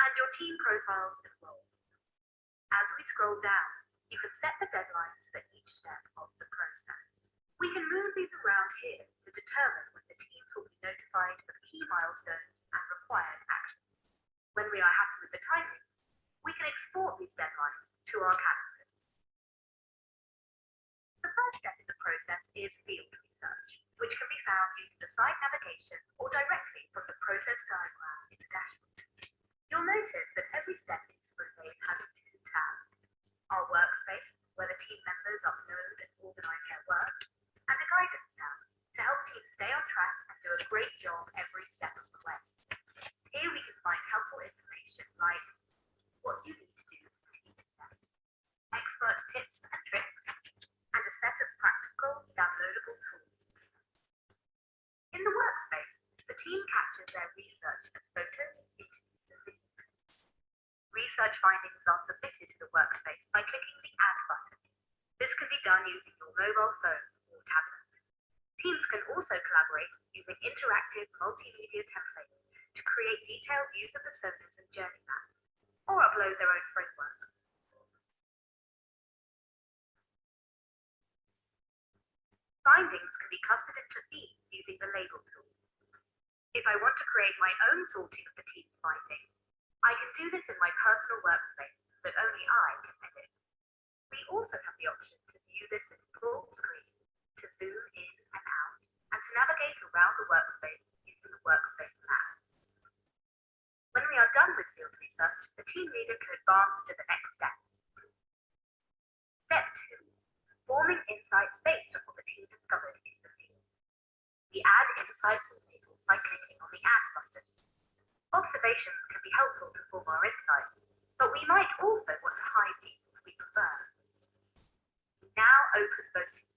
and your team profiles and roles. As we scroll down, you can set the deadlines for each step of the process. We can move these around here to determine when the teams will be notified of key milestones and required actions. When we are happy with the timings, we can export these deadlines to our calendars. The first step in the process is field research, which can be found using the site navigation or directly from the process diagram in the dashboard. You'll notice that every step in Sprint-Base has two tabs: our workspace, where the team members upload and organize their work, and the guidance tab to help teams stay on track and do a great job every step of the way. Here we can find helpful information like what you need to do to keep it done, expert tips and tricks, and a set of practical downloadable tools. In the workspace, the team captures their research as photos, interviews, and videos. Research findings are submitted to the workspace by clicking the Add button. This can be done using your mobile phone or tablet. Teams can also collaborate using interactive multimedia templates to create detailed views of personas and journey maps, or upload their own frameworks. Findings can be clustered into themes using the label tool. If I want to create my own sorting of the team's findings, I can do this in my personal workspace that only I can edit. We also have the option to view this in full screen, to zoom in and out, and to navigate around the workspace using the workspace map. When we are done with field research, the team leader can advance to the next step. Step 2. Forming insights based on what the team discovered in the field. We add insights to the table by clicking on the Add button. Observations can be helpful to form our insights, but we might also want to hide these if we prefer. We now open voting.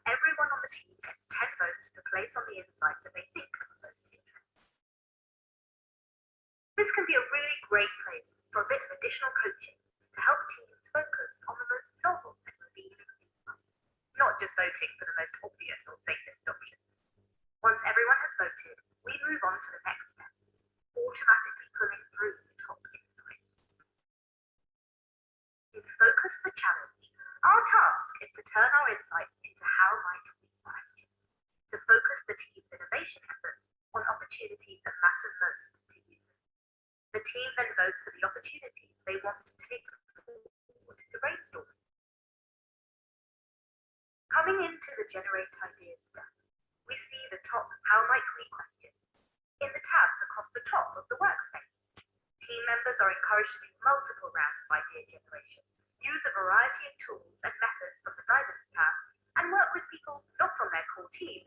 Everyone on the team gets 10 votes to place on the insights that they think are the most interesting. This can be a really great place for a bit of additional coaching to help teams focus on the most novel and revealing insights, not just voting for the most obvious or safest options. Once everyone has voted, we move on to the next step, automatically pulling through the top insights. In Focus the Challenge, our task is to turn our insights into how might we questions, to focus the team's innovation efforts on opportunities that matter most to users. The team then votes for the opportunities they want to take forward to brainstorm. Coming into the Generate Ideas step, we see the top How Might We questions in the tabs across the top of the workspace. Team members are encouraged to do multiple rounds of idea generation, use a variety of tools and methods from the Guidance tab, and work with people not from their core team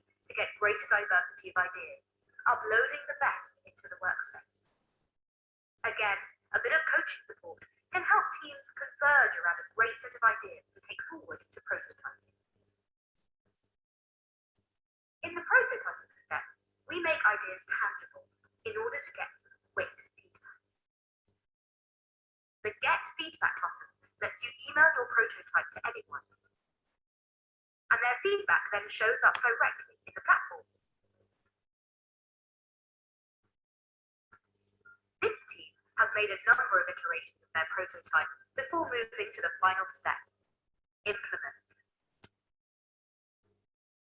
We make ideas tangible in order to get some quick feedback. The Get Feedback button lets you email your prototype to anyone, and their feedback then shows up directly in the platform. This team has made a number of iterations of their prototype before moving to the final step, implement.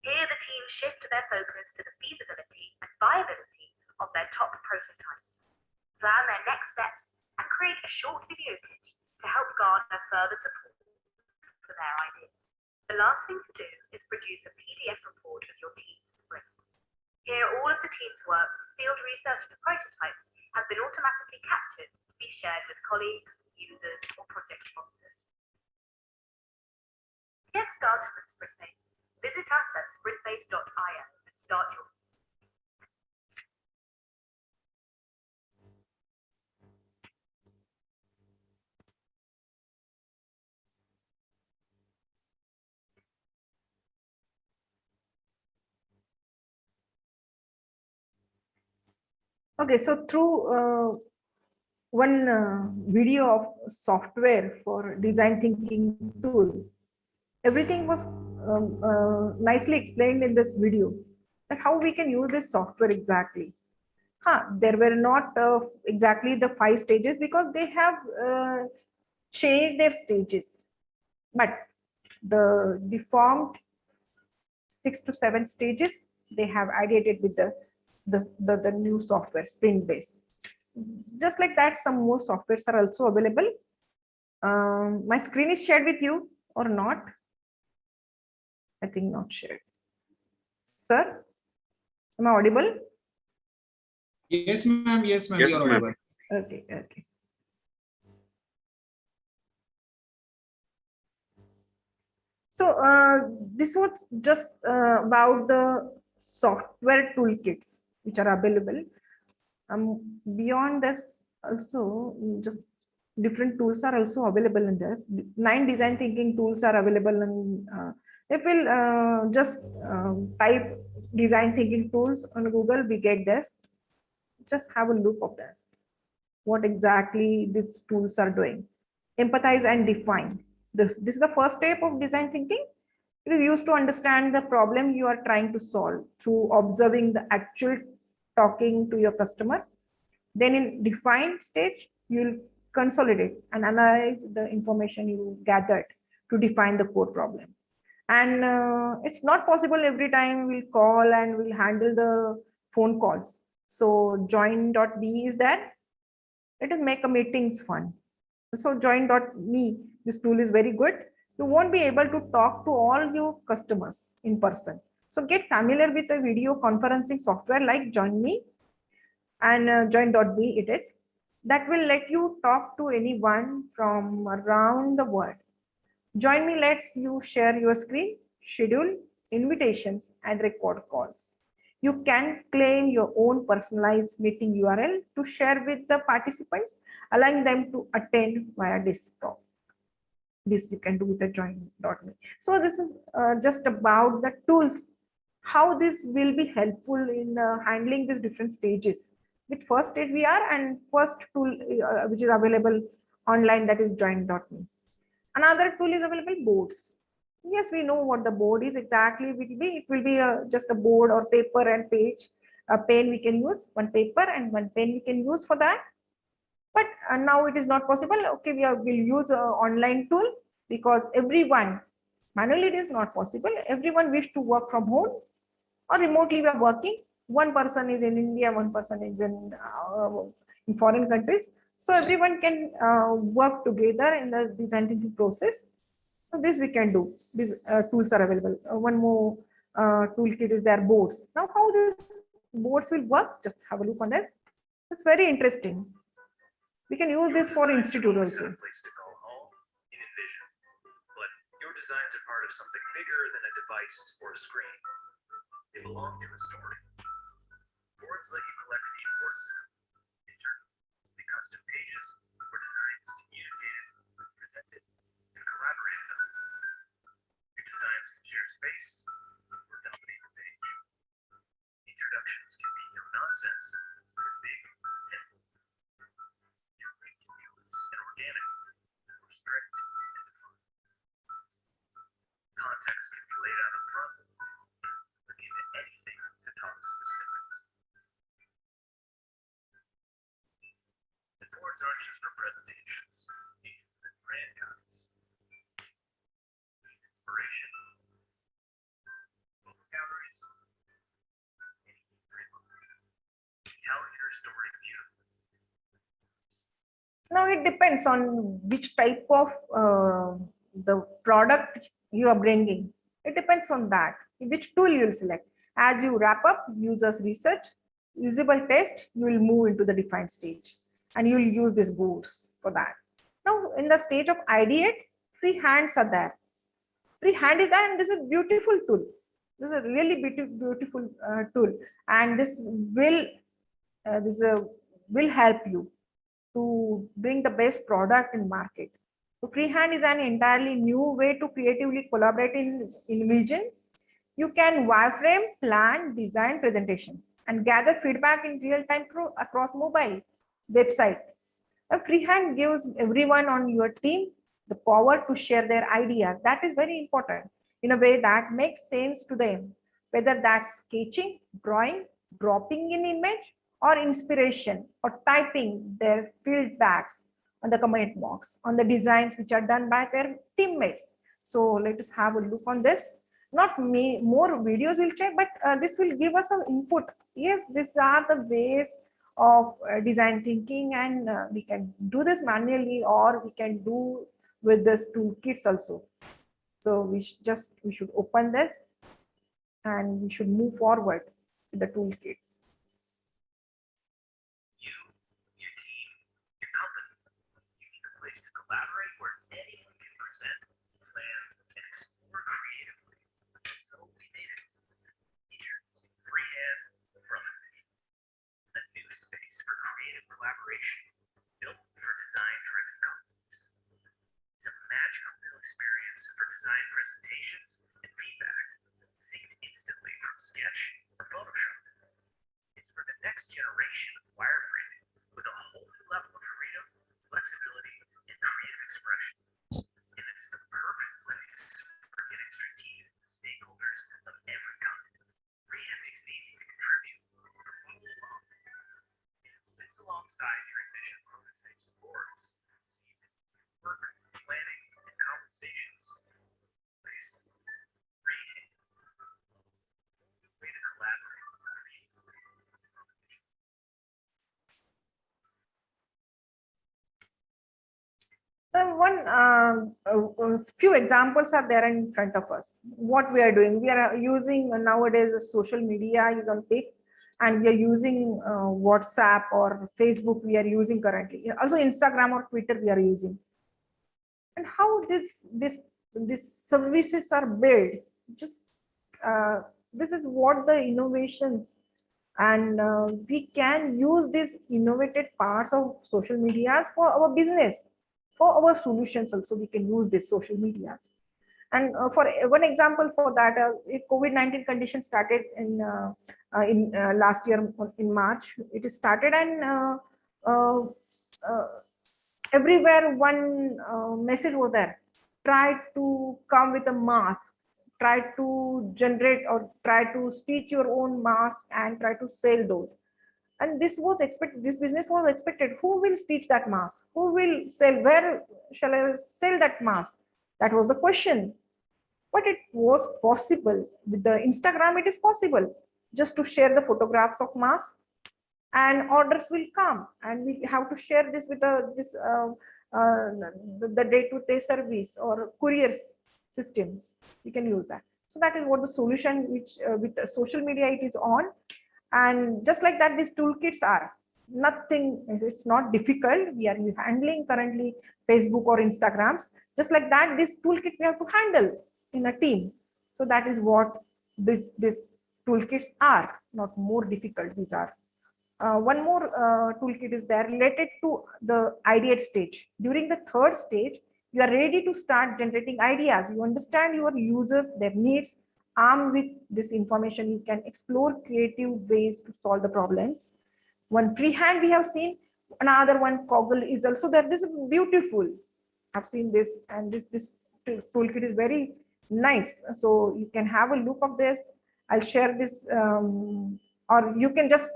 Here the team shift their focus to the feasibility and viability of their top prototypes, plan their next steps, and create a short video pitch to help garner further support for their ideas. The last thing to do is produce a PDF report of your team's sprint. Here all of the team's work, field research to prototypes, has been automatically captured to be shared with colleagues, users, or project sponsors. To get started with Sprintbase, visit us at sprintbase.io and start your. Okay, so through one video of software for design thinking tool, everything was nicely explained in this video, that how we can use this software exactly. There were not exactly the 5 stages because they have changed their stages, but the deformed 6 to 7 stages they have added it with the new software Sprintbase. Just like that, some more softwares are also available. My screen is shared with you or not? I think not shared. Sir, am I audible? Yes, ma'am. Yes, ma'am. Yes, You're ma'am. audible. Okay, okay. So this was just about the software toolkits which are available. Beyond this, also just different tools are also available in this. 9 design thinking tools are available, and if we'll just type design thinking tools on Google, we get this. Just have a look of that. What exactly these tools are doing. Empathize and define. This is the first step of design thinking. It is used to understand the problem you are trying to solve through observing the actual talking to your customer. Then in define stage, you'll consolidate and analyze the information you gathered to define the core problem. And it's not possible every time we'll call and we'll handle the phone calls. So join.me is there. Let us make a meetings fun. So join.me, this tool is very good. You won't be able to talk to all your customers in person. So get familiar with a video conferencing software like JoinMe and join.me it is. That will let you talk to anyone from around the world. JoinMe lets you share your screen, schedule invitations, and record calls. You can claim your own personalized meeting URL to share with the participants, allowing them to attend via desktop. This you can do with the join.me. So this is just about the tools, how this will be helpful in handling these different stages. With first stage we are, and first tool which is available online, that is join.me. Another tool is available, boards. Yes, we know what the board is exactly. It will be just a board or paper and page. A pen we can use, one paper and one pen we can use for that. But now it is not possible. Okay, we'll use an online tool because everyone, manually it is not possible. Everyone wish to work from home or remotely we are working. One person is in India, one person is in foreign countries. So everyone can work together in the design thinking process. So this we can do. These tools are available. One more toolkit is there, boards. Now how these boards will work, just have a look on this. It's very interesting. We can use this for institute also. Place to call home in Envision, but your designs are part of something bigger than a device or a screen. They belong to a story. Boards let you collect the important stuff. The custom pages or designs communicated, presented, and collaborated on. Your designs can share space or dominate the page. Introductions can be resources for presentations, and grant guides, inspiration, book galleries, anything very much. Tell your story beautifully. Now it depends on which type of the product you are bringing. It depends on that, which tool you will select. As you wrap up users research, usable test, you will move into the defined stage and you will use these boards for that. Now in the stage of ideate, free hands are there. Free hand is there and this is a beautiful tool. This is a really beautiful tool, and this will help you to bring the best product in market. So freehand is an entirely new way to creatively collaborate in vision. You can wireframe, plan, design presentations, and gather feedback in real time across mobile, website. A freehand gives everyone on your team the power to share their ideas. That is very important in a way that makes sense to them, whether that's sketching, drawing, dropping in image, or inspiration, or typing their feedbacks on the comment box, on the designs which are done by their teammates. So let us have a look on this. Not more videos will check, but this will give us some input. Yes, these are the ways of design thinking, and we can do this manually or we can do with this toolkits also. So we should open this and we should move forward with the toolkits. You, your team, your company, you need a place to collaborate where anyone can present, plan, and explore creatively. So we made it. Features freehand from a new space for creative collaboration, built for design-driven companies. It's a magical new experience for design presentations and feedback, synced instantly from Sketch or Photoshop. It's for the next generation of wireframing with a whole new level of freedom, flexibility, and creative expression. And it's the perfect place for getting strategic with stakeholders of every kind. Freehand makes it easy to contribute or follow along. It's alongside your envision prototypes and boards, so you can work, planning, and conversations. Place, reading, way to collaborate creatively. Few examples are there in front of us. What we are doing, we are using nowadays social media is on peak, and we are using WhatsApp or Facebook. We are using currently also Instagram or Twitter. We are using, and how these services are built. Just this is what the innovations, and we can use these innovated parts of social medias for our business, for our solutions also. We can use these social medias. And for one example for that, COVID-19 condition started in last year in March. It is started, and uh, uh, everywhere one message was there: try to come with a mask, try to generate or try to stitch your own mask and try to sell those. And this was expected, this business was expected. Who will stitch that mask? Who will sell? Where shall I sell that mask? That was the question. But it was possible with the Instagram. It is possible just to share the photographs of masks, and orders will come, and we have to share this with the day-to-day service or courier systems. We can use that. So that is what the solution which with the social media it is on. And just like that, these toolkits are nothing, it's not difficult. We are handling currently Facebook or Instagrams. Just like that, this toolkit we have to handle in a team. So that is what this toolkits are, not more difficult. These are. One more toolkit is there related to the ideate stage. During the third stage, you are ready to start generating ideas. You understand your users, their needs. Armed with this information, you can explore creative ways to solve the problems. One freehand we have seen, another one Coggle is also there. This is beautiful. I've seen this, and this toolkit is very nice. So you can have a look of this. I'll share this, or you can just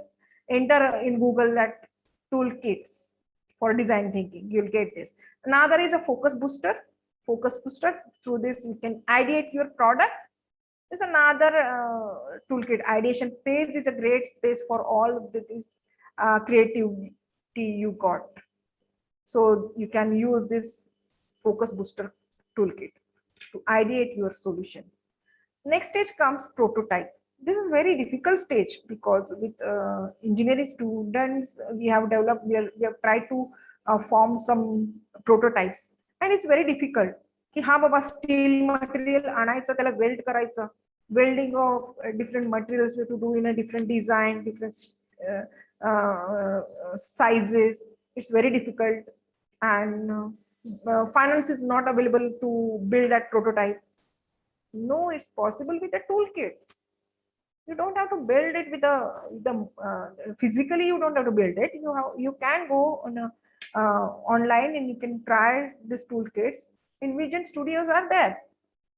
enter in Google that toolkits. for design thinking. You'll get this. Another is a focus booster. Focus booster. Through this, you can ideate your product. There's another toolkit. Ideation phase is a great space for all of this creativity you got. So you can use this focus booster toolkit to ideate your solution. Next stage comes prototype. This is very difficult stage because with engineering students, we have developed, we have tried to form some prototypes, and it's very difficult. की हाँ बाबा steel material आणायचं त्याला weld करायचं, welding of different materials we have to do in a different design, different sizes. It's very difficult, and finance is not available to build that prototype. No, it's possible with a toolkit. You don't have to build it with physically. You don't have to build it. You can go on a, online and you can try this toolkits. InVision studios are there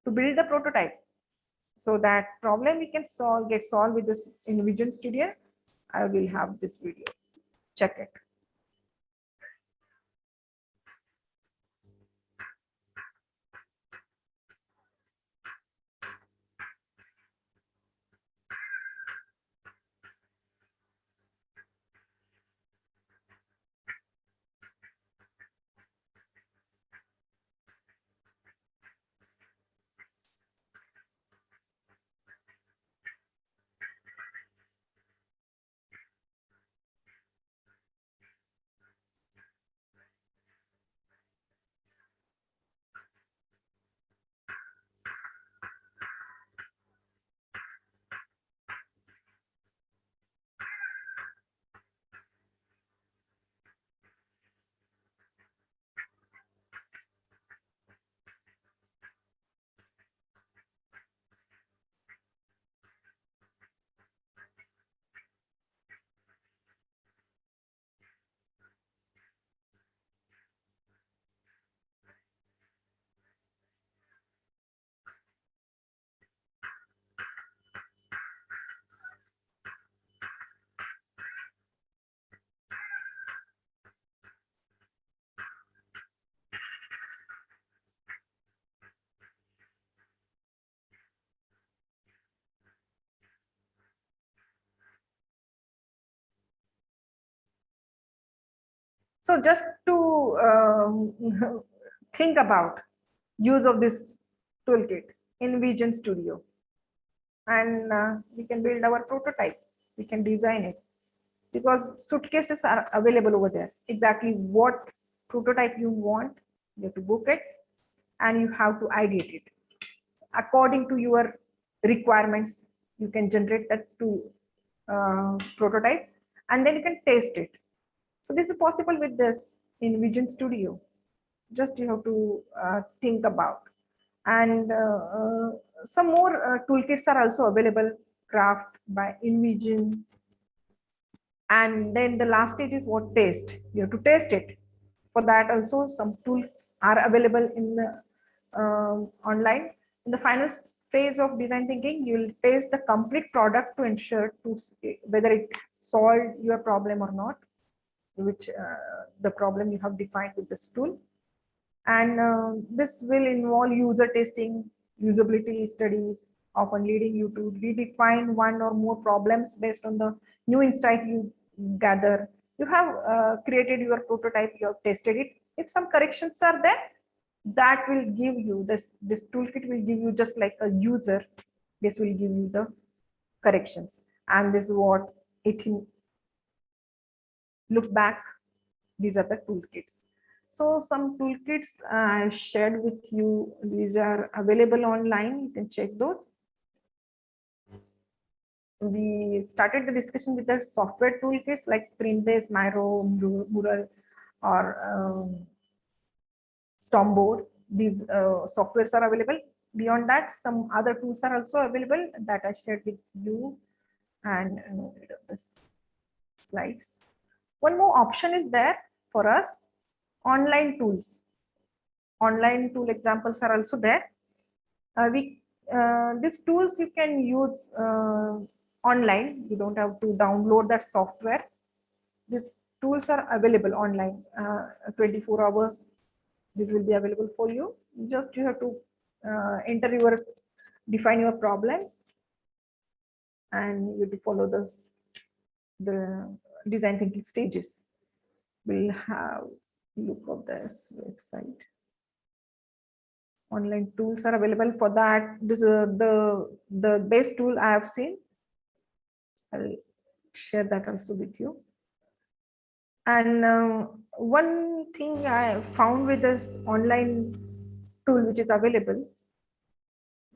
to build the prototype. So that problem we can get solved with this InVision studio. I will have this video. Check it. So just to think about use of this toolkit in Vision Studio, and we can build our prototype. We can design it because suitcases are available over there. Exactly what prototype you want, you have to book it, and you have to ideate it according to your requirements. You can generate that to prototype, and then you can test it. So this is possible with this in Vision Studio. Just you have to think about. And some more toolkits are also available, craft by InVision. And then the last stage is what? Test. You have to test it. For that also some tools are available in the online. In the final phase of design thinking, you will test the complete product to ensure whether it solved your problem or not, which the problem you have defined with this tool. And this will involve user testing, usability studies, often leading you to redefine one or more problems based on the new insight you gather. You have created your prototype, you have tested it. If some corrections are there, that will give you this toolkit will give you, just like a user, this will give you the corrections. And this is what it look back. These are the toolkits. So some toolkits I shared with you. These are available online. You can check those. We started the discussion with the software toolkits like Spring-based, Miro, Mural, or Stormboard. These softwares are available. Beyond that, some other tools are also available that I shared with you. And this slides. One more option is there for us: online tools. Online tool examples are also there. These tools you can use online. You don't have to download that software. This tools are available online, 24 hours. This will be available for you. Just you have to define your problems, and you have to follow the design thinking stages. We'll have look of this website. Online tools are available for that. This is the best tool I have seen. I'll share that also with you. And one thing I found with this online tool which is available,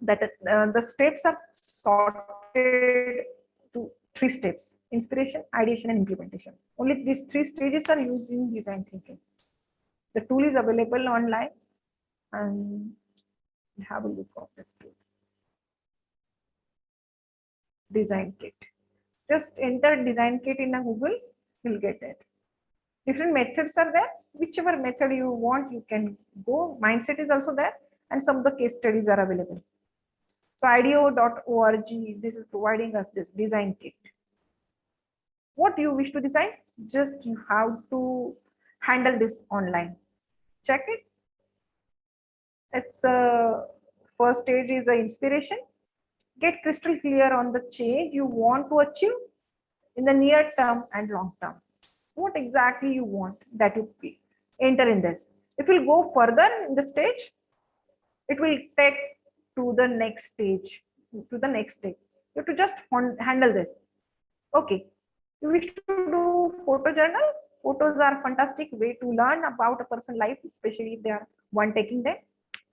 that the steps are sorted to 3 steps: inspiration, ideation, and implementation. Only these 3 stages are used in design thinking. The tool is available online, and have a look of this tool. Design kit. Just enter design kit in a Google, you'll get it. Different methods are there. Whichever method you want, you can go. Mindset is also there, and some of the case studies are available. So IDEO.org, this is providing us this design kit. What you wish to design, just you have to handle this online. Check it. It's first stage is the inspiration. Get crystal clear on the change you want to achieve in the near term and long term. What exactly you want that you enter in this. If you go further in the stage, it will take to the next stage, to the next stage. You have to just handle this. Okay, you wish to do photo journal. Photos are fantastic way to learn about a person's life, especially if they are one taking them.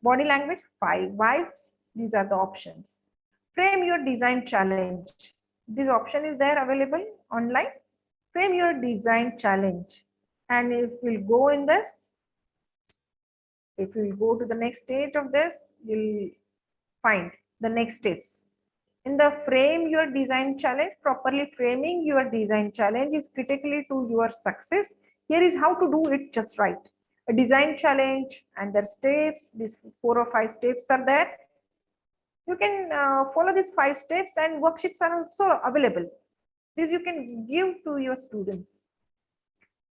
Body language, 5 vibes. These are the options. Frame your design challenge. This option is there available online. Frame your design challenge. And if we'll go in this, if we go to the next stage of this, you'll find the next steps. In the frame your design challenge, properly framing your design challenge is critically to your success. Here is how to do it just right. A design challenge and their steps, these 4 or 5 steps are there. You can follow these 5 steps, and worksheets are also available. This you can give to your students.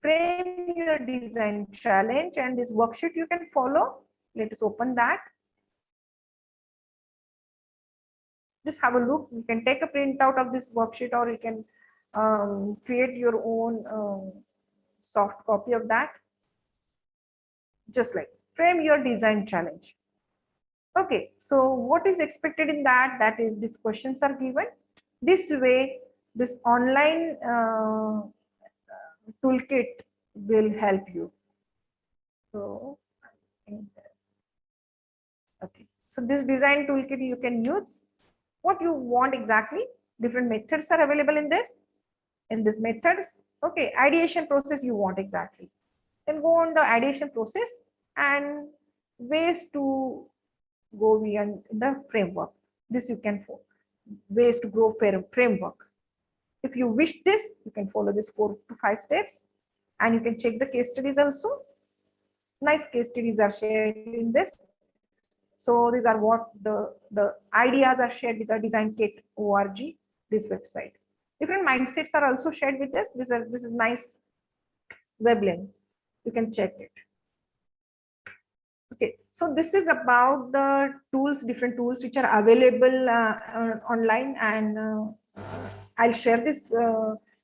Frame your design challenge, and this worksheet you can follow. Let us open that. Just have a look. You can take a printout of this worksheet, or you can create your own soft copy of that. Just like frame your design challenge. Okay, so what is expected in that? That is, these questions are given. This way, this online toolkit will help you. So, okay, so this design toolkit you can use what you want exactly. Different methods are available in this. In these methods, okay, ideation process you want exactly. Then go on the ideation process and ways to go beyond the framework. This you can follow. Ways to grow framework. If you wish this, you can follow this 4 to 5 steps, and you can check the case studies also. Nice case studies are shared in this. So these are what the ideas are shared with the design kit org, this website. Different mindsets are also shared with this. This is nice web link. You can check it. Okay, so this is about the tools, different tools which are available online, and I'll share this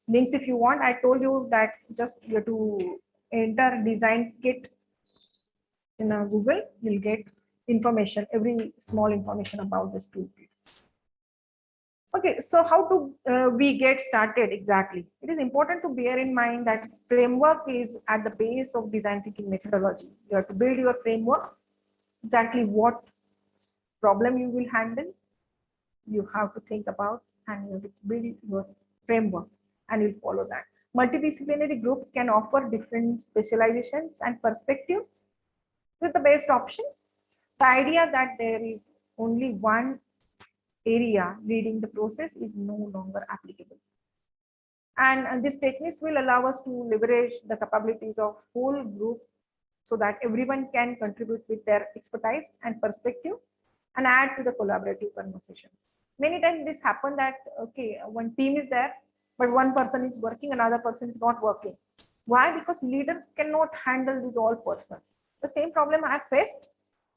links if you want. I told you that just you have to enter design kit in Google, you'll get information, every small information about this toolkits. Okay, so how to we get started exactly? It is important to bear in mind that framework is at the base of design thinking methodology. You have to build your framework, exactly what problem you will handle. You have to think about, and you have to build your framework, and you'll follow that. Multidisciplinary group can offer different specializations and perspectives with the best option. The idea that there is only one area leading the process is no longer applicable. And these techniques will allow us to leverage the capabilities of whole group so that everyone can contribute with their expertise and perspective and add to the collaborative conversations. Many times this happens that, okay, one team is there, but one person is working, another person is not working. Why? Because leaders cannot handle these all persons. The same problem I faced,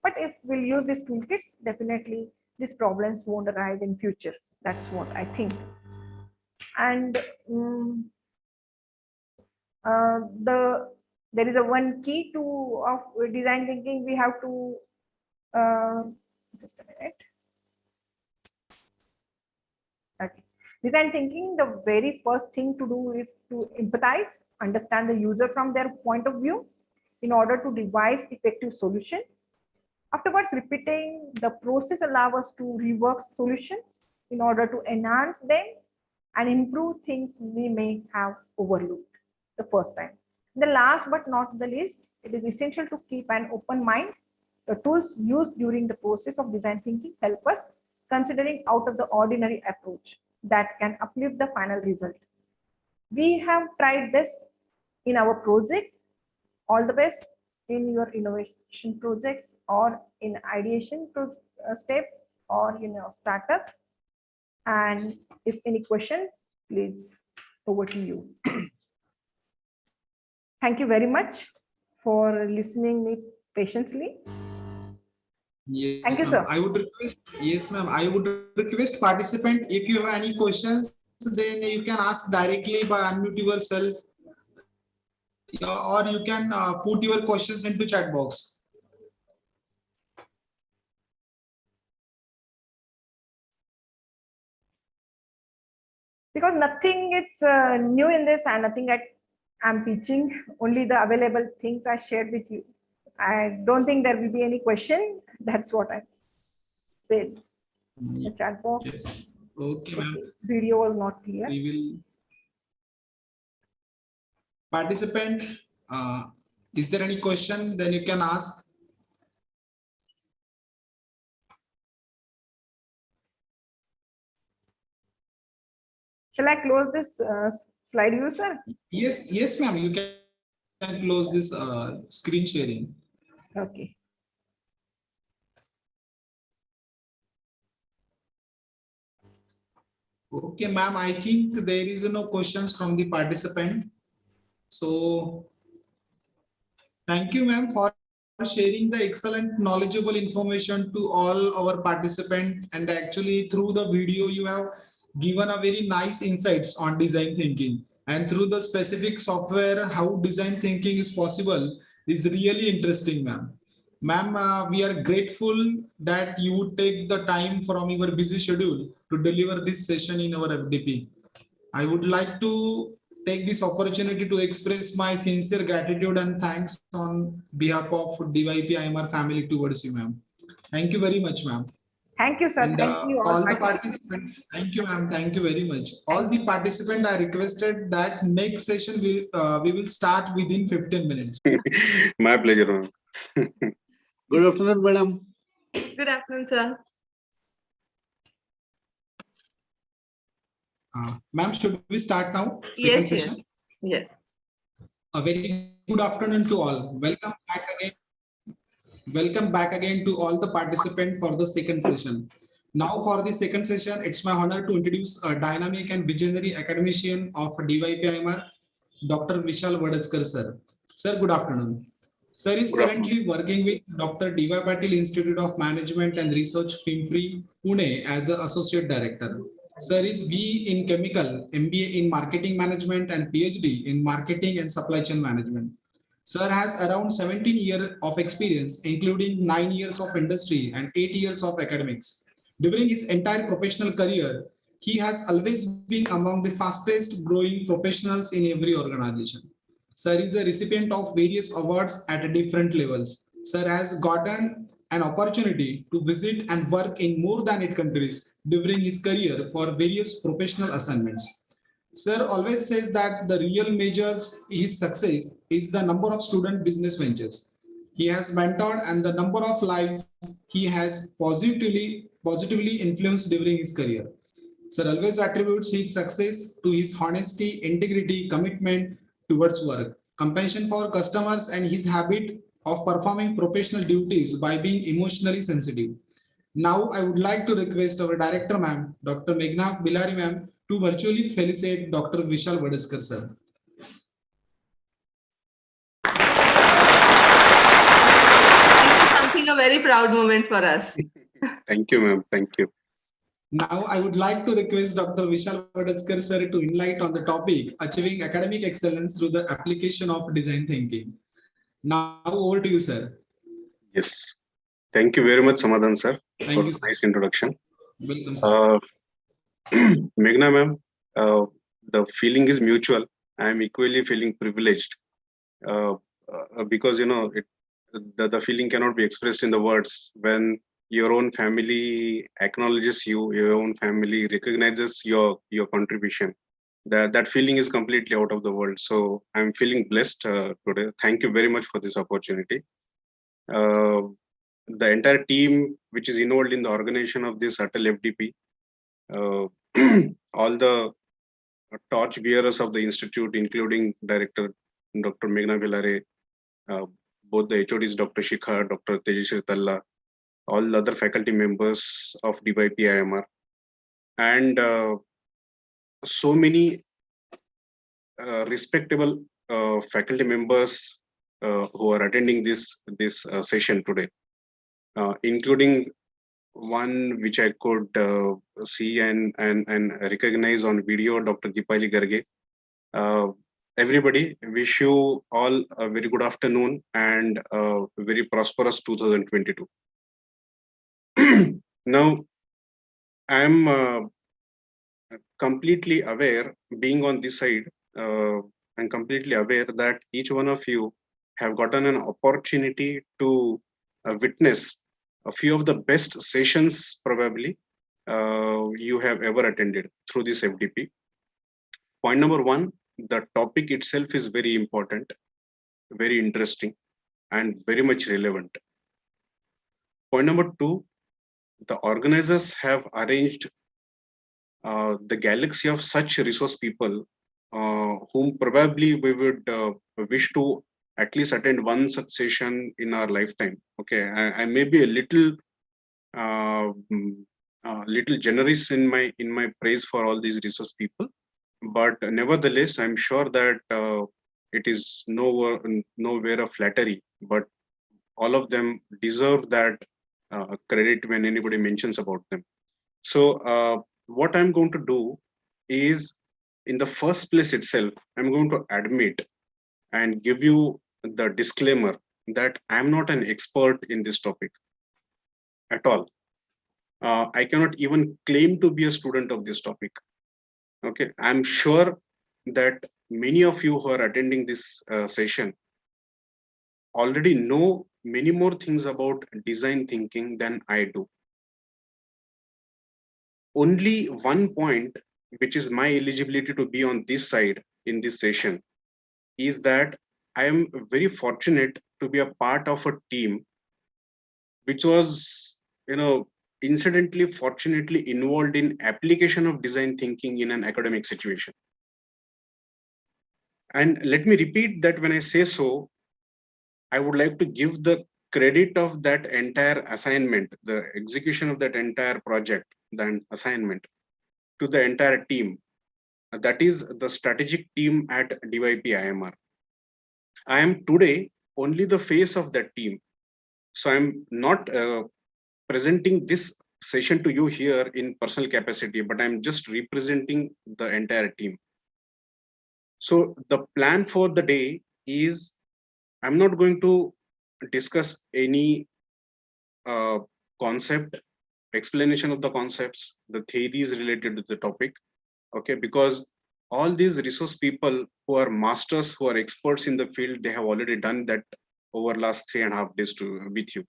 but if we'll use these toolkits, definitely these problems won't arise in future. That's what I think. And there is a one key to of design thinking. We have to just a minute. Okay. Design thinking, the very first thing to do is to empathize, understand the user from their point of view in order to devise effective solution. Afterwards, repeating the process allows us to rework solutions in order to enhance them and improve things we may have overlooked the first time. The last but not the least, it is essential to keep an open mind. The tools used during the process of design thinking help us considering out of the ordinary approach that can uplift the final result. We have tried this in our projects. All the best in your innovation projects or in ideation steps or startups. And if any question, please over to you. Thank you very much for listening me patiently. Yes, Thank you, sir. I would request, yes, ma'am. I would request participant, if you have any questions, then you can ask directly by unmute yourself, or you can put your questions into chat box. Because nothing is new in this and nothing that I'm teaching, only the available things I shared with you. I don't think there will be any question. That's what I said. The chat box. Yes. Okay, ma'am. Video was not clear. We will. Participant, is there any question? Then you can ask. Shall I close this slide view, sir? Yes, ma'am. You can close this screen sharing. Okay. Okay, ma'am. I think there is no questions from the participant. So, thank you, ma'am, for sharing the excellent knowledgeable information to all our participants. And actually, through the video, you have given a very nice insights on design thinking. And through the specific software, how design thinking is possible is really interesting, ma'am. Ma'am, we are grateful that you would take the time from your busy schedule to deliver this session in our FDP. I would like to take this opportunity to express my sincere gratitude and thanks on behalf of DYP IMR family towards you, ma'am. Thank you very much, ma'am. Thank you, sir. And Thank you all the participants, thank you, ma'am. Thank you very much. All the participants, I requested that next session we will start within 15 minutes. My pleasure, ma'am. Good afternoon, madam. Good afternoon, sir. Ma'am, should we start now? Yes, Session? yes. A very good afternoon to all. Welcome back again. Welcome back again to all the participants for the second session. Now for the second session, it's my honor to introduce a dynamic and visionary academician of DYPIMR, Dr. Vishal Vadajkar, sir. Sir, good afternoon. Sir is currently working with Dr. D.Y. Patil Institute of Management and Research, Pimpri, Pune as an associate director. Sir is B in chemical, MBA in marketing management and PhD in marketing and supply chain management. Sir has around 17 years of experience, including 9 years of industry and 8 years of academics. During his entire professional career, he has always been among the fastest growing professionals in every organization. Sir is a recipient of various awards at different levels. Sir has gotten an opportunity to visit and work in more than 8 countries during his career for various professional assignments. Sir always says that the real measures his success is the number of student business ventures he has mentored and the number of lives he has positively influenced during his career. Sir always attributes his success to his honesty, integrity, commitment towards work, compassion for customers, and his habit of performing professional duties by being emotionally sensitive. Now, I would like to request our director, ma'am, Dr. Meghna Bilari, ma'am, to virtually felicitate Dr. Vishal Vadajkar, sir. being a very proud moment for us. Thank you, ma'am. Thank you. Now, I would like to request Dr. Vishal Vadadkar sir to enlighten on the topic achieving academic excellence through the application of design thinking. Now, over to you, sir. Yes. Thank you very much, Samadhan sir, Thank for you, the sir. nice introduction. Welcome, sir. Meghna ma'am, the feeling is mutual. I am equally feeling privileged because the feeling cannot be expressed in the words. When your own family acknowledges you, your own family recognizes your contribution, that feeling is completely out of the world. So I'm feeling blessed today. Thank you very much for this opportunity. Uh, the entire team which is involved in the organization of this ATAL FDP, all the torch bearers of the institute, including Director Dr. Meghna Villare, both the HODs, Dr. Shikha, Dr. Tejashri Talla, all other faculty members of DYP-IMR, and so many respectable faculty members who are attending this session today, including one which I could see and recognize on video, Dr. Deepali Garge. Everybody, wish you all a very good afternoon and a very prosperous 2022. Now, I'm completely aware, being on this side, I'm completely aware that each one of you have gotten an opportunity to witness a few of the best sessions probably you have ever attended through this FDP. Point number one, the topic itself is very important, very interesting, and very much relevant. Point number two, the organizers have arranged the galaxy of such resource people whom probably we would wish to at least attend one such session in our lifetime. Okay, I may be a little generous in my praise for all these resource people, but nevertheless, I'm sure that it is nowhere a flattery, but all of them deserve that credit when anybody mentions about them. So what I'm going to do is, in the first place itself, I'm going to admit and give you the disclaimer that I'm not an expert in this topic at all. I cannot even claim to be a student of this topic. Okay, I'm sure that many of you who are attending this session already know many more things about design thinking than I do. Only one point, which is my eligibility to be on this side in this session, is that I am very fortunate to be a part of a team which was, incidentally, fortunately involved in application of design thinking in an academic situation. And let me repeat that when I say so, I would like to give the credit of that entire assignment, the execution of that entire project, the assignment, to the entire team. That is the strategic team at DYP-IMR. I am today only the face of that team. So I'm not presenting this session to you here in personal capacity, but I'm just representing the entire team. So the plan for the day is, I'm not going to discuss any concept, explanation of the concepts, the theories related to the topic, okay, because all these resource people who are masters, who are experts in the field, they have already done that over last 3.5 days with you.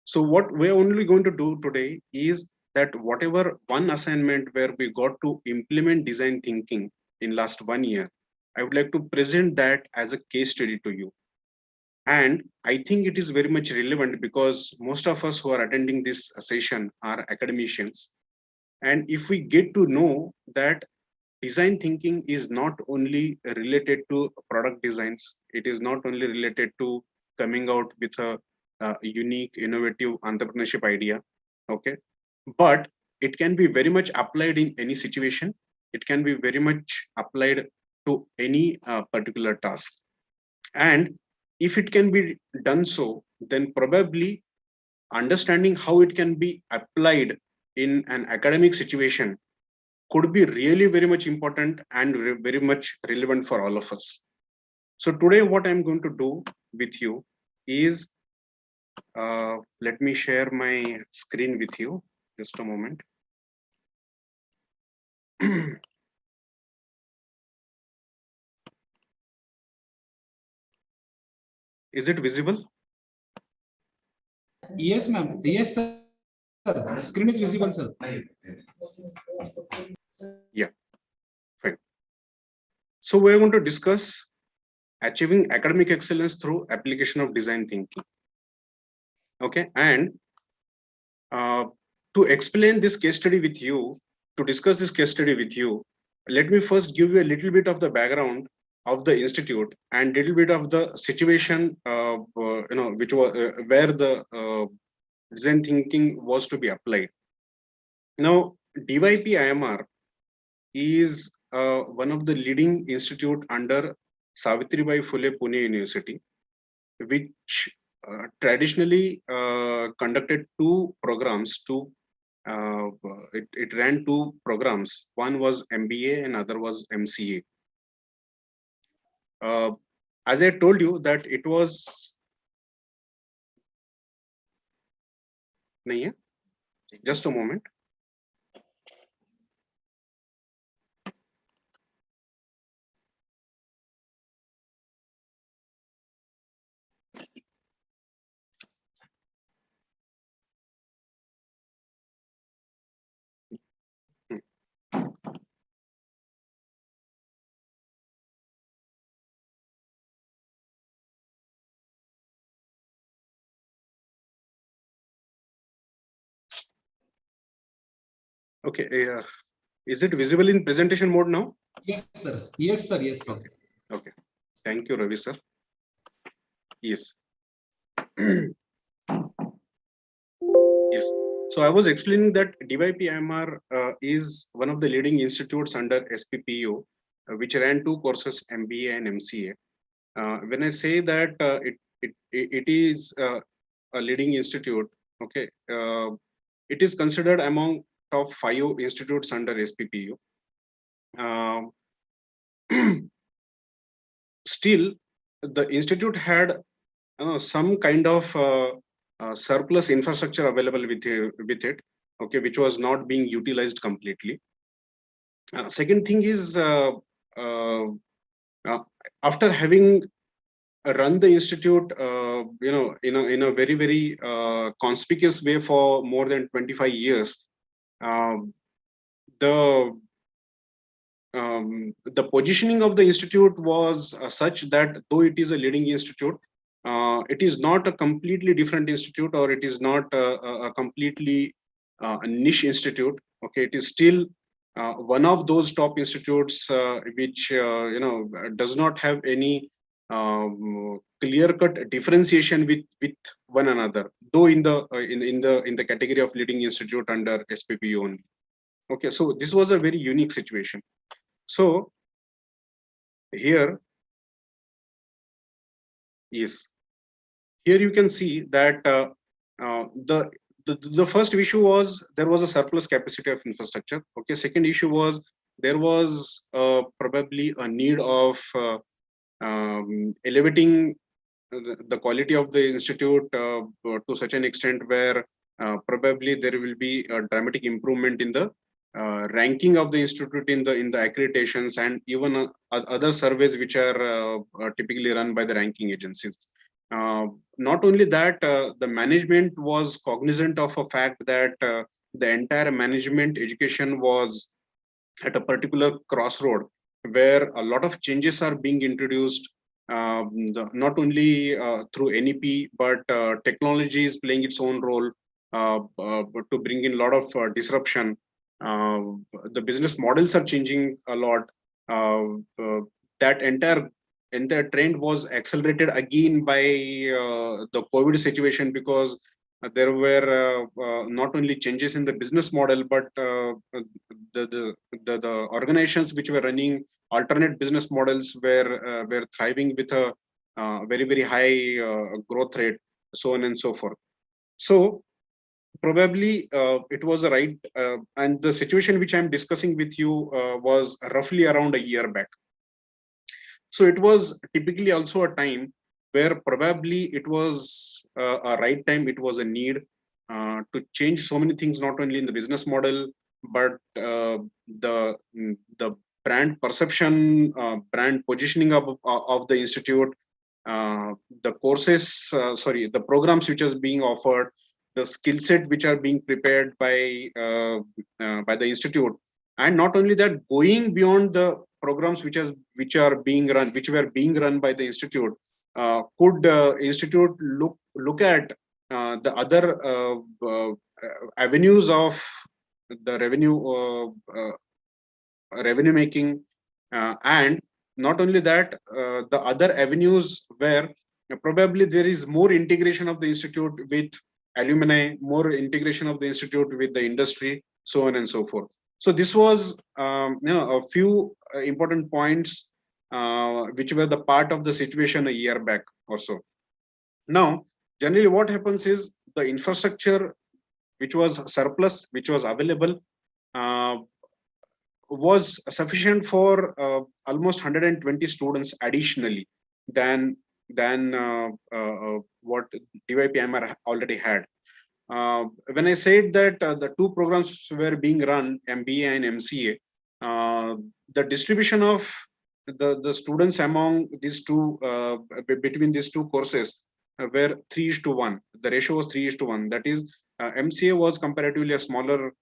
So what we're only going to do today is that whatever one assignment where we got to implement design thinking in last 1 year, I would like to present that as a case study to you. And I think it is very much relevant because most of us who are attending this session are academicians. And if we get to know that design thinking is not only related to product designs, it is not only related to coming out with a unique, innovative entrepreneurship idea, okay, but it can be very much applied in any situation. It can be very much applied to any particular task. And if it can be done so, then probably understanding how it can be applied in an academic situation could be really very much important and very much relevant for all of us. So today what I'm going to do with you is, let me share my screen with you, just a moment. Is it visible? Yes, ma'am. Yes, sir. Screen is visible, sir. Yeah, fine. So we're going to discuss achieving academic excellence through application of design thinking. Okay, and to explain this case study with you, to discuss this case study with you, let me first give you a little bit of the background of the institute and little bit of the situation, which was where the design thinking was to be applied. Now, DYP-IMR is one of the leading institute under Savitribai Phule Pune University, which traditionally conducted two programs. It ran two programs. One was MBA and other was MCA. As I told you that it was. Just a moment. Okay, is it visible in presentation mode now? Yes, sir. Yes, sir. Yes, sir. Okay. Okay. Thank you, Ravi sir. Yes. Yes. So I was explaining that DYP-IMR is one of the leading institutes under SPPU, which ran two courses, MBA and MCA. When I say that it is a leading institute, okay, it is considered among top 5 institutes under SPPU. Still, the institute had some kind of surplus infrastructure available with it, okay, which was not being utilized completely. Second thing is, after having run the institute, in a very very conspicuous way for more than 25 years, the positioning of the institute was such that though it is a leading institute, it is not a completely different institute, or it is not a completely niche institute. Okay, it is still one of those top institutes which does not have any clear-cut differentiation with one another, though in the category of leading institute under SPPU only. Okay, so this was a very unique situation. So here, yes, here you can see that the first issue was there was a surplus capacity of infrastructure. Okay, second issue was there was probably a need of elevating the quality of the institute to such an extent where probably there will be a dramatic improvement in the ranking of the institute in the accreditations and even other surveys which are typically run by the ranking agencies. Not only that, the management was cognizant of a fact that the entire management education was at a particular crossroad where a lot of changes are being introduced, not only through NEP, but technology is playing its own role to bring in a lot of disruption. The business models are changing a lot. That entire trend was accelerated again by the COVID situation, because there were not only changes in the business model, but the organizations which were running alternate business models were thriving with a very very high growth rate, so on and so forth. So probably it was a right, and the situation which I'm discussing with you was roughly around a year back. So it was typically also a time where probably it was a right time, it was a need to change so many things, not only in the business model, but the brand perception, brand positioning of the institute, the courses, the programs which are being offered, the skill set which are being prepared by the institute, and not only that, going beyond the programs which were being run by the institute. Could institute look at the other avenues of the revenue making, and not only that, the other avenues where probably there is more integration of the institute with alumni, more integration of the institute with the industry, so on and so forth. So this was a few important points which were the part of the situation a year back or so. Now, generally what happens is the infrastructure which was surplus, which was available, was sufficient for almost 120 students additionally than what DYPMR already had. When I said that the two programs were being run, MBA and MCA, the distribution of the students among these two, between these two courses, were 3:1. The ratio was 3:1. That is, MCA was comparatively a smaller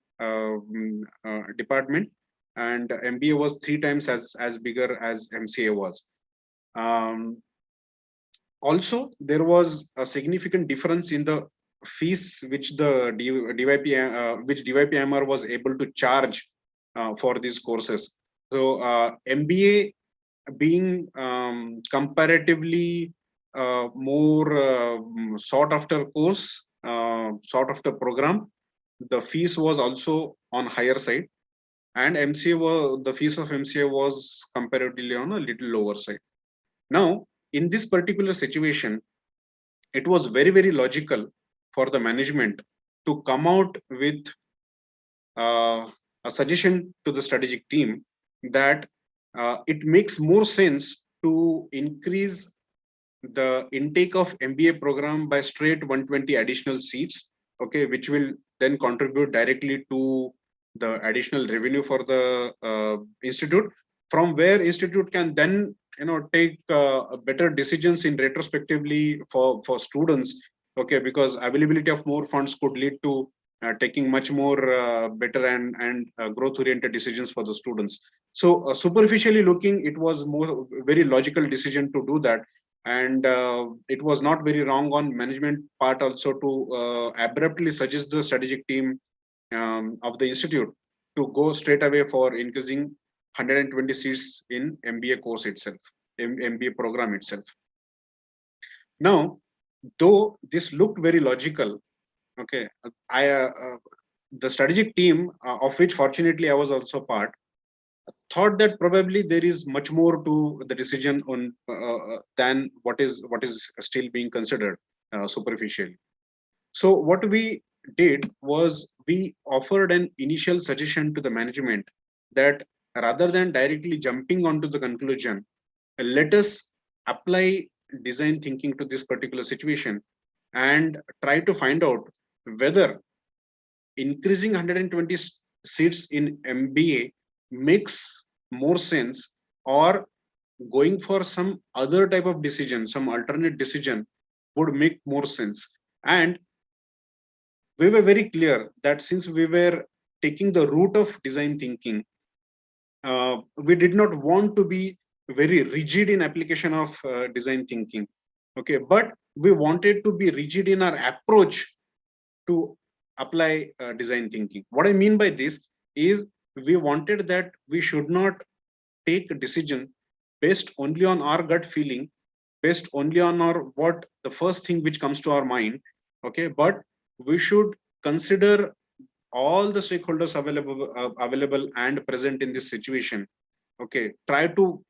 department, and MBA was 3 times as bigger as MCA was. Also, there was a significant difference in the fees which the DYPMR was able to charge for these courses. So MBA being comparatively more sought after course, sought after program, the fees was also on higher side, and the fees of MCA was comparatively on a little lower side. Now, in this particular situation, it was very, very logical for the management to come out with a suggestion to the strategic team that it makes more sense to increase the intake of MBA program by straight 120 additional seats, okay, which will then contribute directly to the additional revenue for the institute, from where institute can then take better decisions in retrospectively for students, okay, because availability of more funds could lead to taking much more better and growth oriented decisions for the students. So superficially looking, it was more very logical decision to do that, and it was not very wrong on management part also to abruptly suggest the strategic team of the institute to go straight away for increasing 120 seats in MBA course itself, MBA program itself. Now, though this looked very logical, okay, the strategic team, of which fortunately I was also part, thought that probably there is much more to the decision on than what is still being considered superficially. So what we did was we offered an initial suggestion to the management that rather than directly jumping onto the conclusion, let us apply design thinking to this particular situation and try to find out whether increasing 120 seats in MBA makes more sense, or going for some other type of decision, some alternate decision would make more sense. And we were very clear that since we were taking the route of design thinking, we did not want to be very rigid in application of design thinking, okay, but we wanted to be rigid in our approach to apply design thinking. What I mean by this is we wanted that we should not take a decision based only on our gut feeling, based only on our what the first thing which comes to our mind, okay, but we should consider all the stakeholders available and present in this situation, okay, try to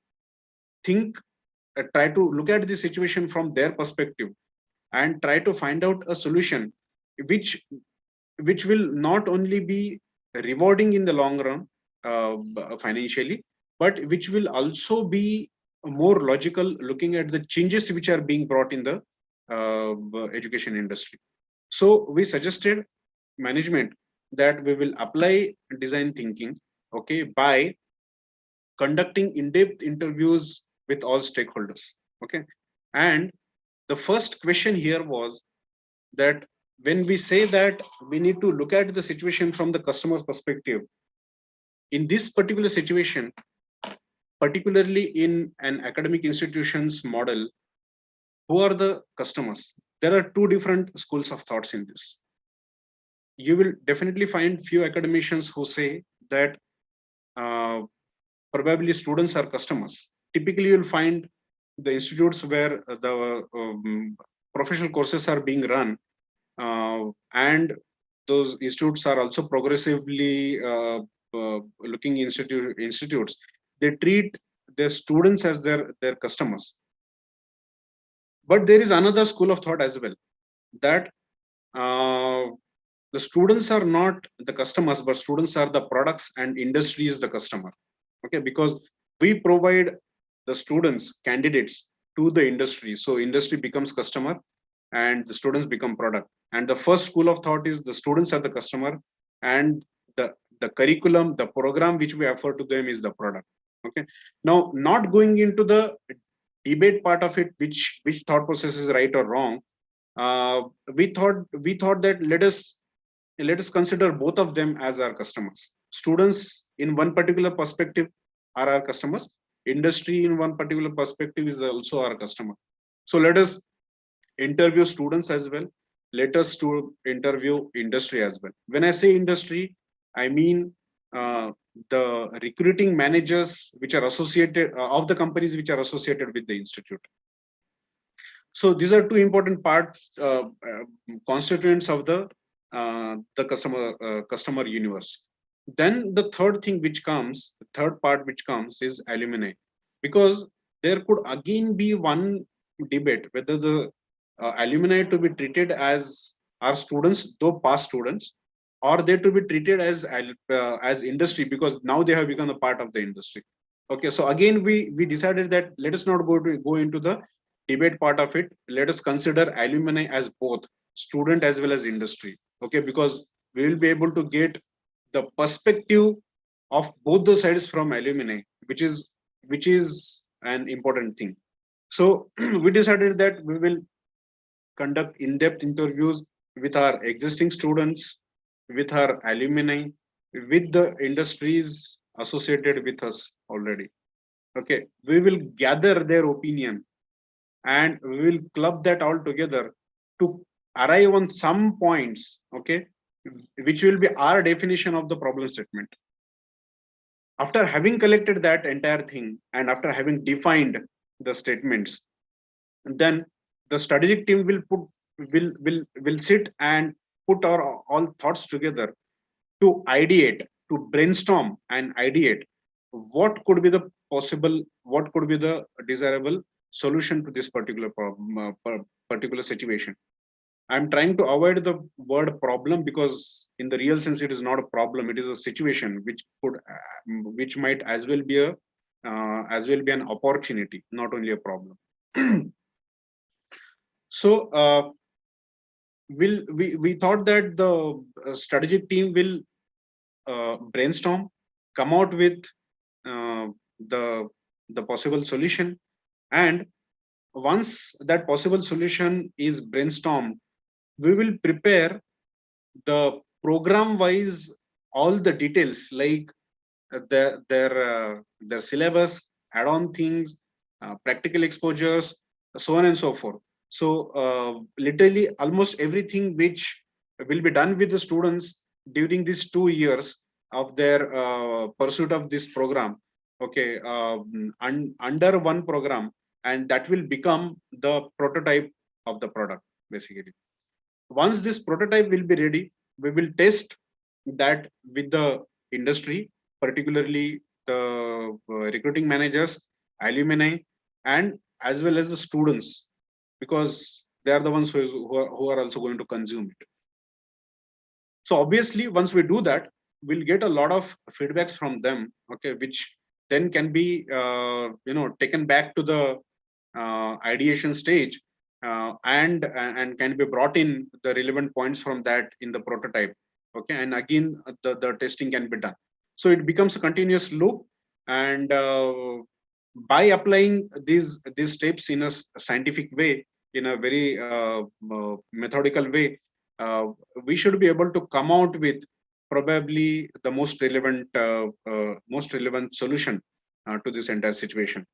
think, try to look at the situation from their perspective and try to find out a solution which will not only be rewarding in the long run financially, but which will also be more logical, looking at the changes which are being brought in the education industry. So we suggested management that we will apply design thinking, okay, by conducting in-depth interviews with all stakeholders, okay. And the first question here was that when we say that we need to look at the situation from the customer's perspective, in this particular situation, particularly in an academic institution's model, who are the customers? There are two different schools of thoughts in this. You will definitely find few academicians who say that probably students are customers. Typically, you'll find the institutes where the professional courses are being run, and those institutes are also progressively looking institutes. They treat their students as their customers. But there is another school of thought as well, that the students are not the customers, but students are the products and industry is the customer. Okay, because we provide the students, candidates to the industry. So industry becomes customer and the students become product. And the first school of thought is the students are the customer and the curriculum, the program which we offer to them is the product. Okay. Now, not going into the debate part of it, which thought process is right or wrong. We thought that let us consider both of them as our customers. Students in one particular perspective are our customers. Industry in one particular perspective is also our customer. So let us interview students as well. Let us to interview industry as well. When I say industry, I mean the recruiting managers which are associated of the companies which are associated with the institute. So these are two important parts, constituents of the customer universe. Then the third thing which comes, the third part which comes is alumni, because there could again be one debate whether the alumni to be treated as our students, though past students, or they to be treated as industry, because now they have become a part of the industry. Okay, so again we decided that let us not go into the debate part of it. Let us consider alumni as both student as well as industry. Okay, because we will be able to get the perspective of both the sides from alumni, which is an important thing. So we decided that we will conduct in-depth interviews with our existing students, with our alumni, with the industries associated with us already. Okay, we will gather their opinion and we will club that all together to arrive on some points, okay, which will be our definition of the problem statement. After having collected that entire thing and after having defined the statements, then the strategic team will sit and put our all thoughts together to ideate, to brainstorm and ideate what could be the possible, what could be the desirable solution to this particular problem, particular situation. I'm trying to avoid the word problem because in the real sense it is not a problem, it is a situation which might as well be an opportunity, not only a problem. So we thought that the strategic team will brainstorm, come out with the possible solution, and once that possible solution is brainstormed, we will prepare the program wise all the details, like their syllabus, add-on things, practical exposures, so on and so forth. So literally almost everything which will be done with the students during these 2 years of their pursuit of this program, okay, under one program, and that will become the prototype of the product basically. Once this prototype will be ready, we will test that with the industry, particularly the recruiting managers, alumni, and as well as the students, because they are the ones who are also going to consume it. So obviously, once we do that, we'll get a lot of feedbacks from them, okay, which then can be taken back to the ideation stage, and can be brought in the relevant points from that in the prototype, okay, and again the testing can be done. So it becomes a continuous loop, and by applying these steps in a scientific way, in a very methodical way, we should be able to come out with probably the most relevant solution to this entire situation.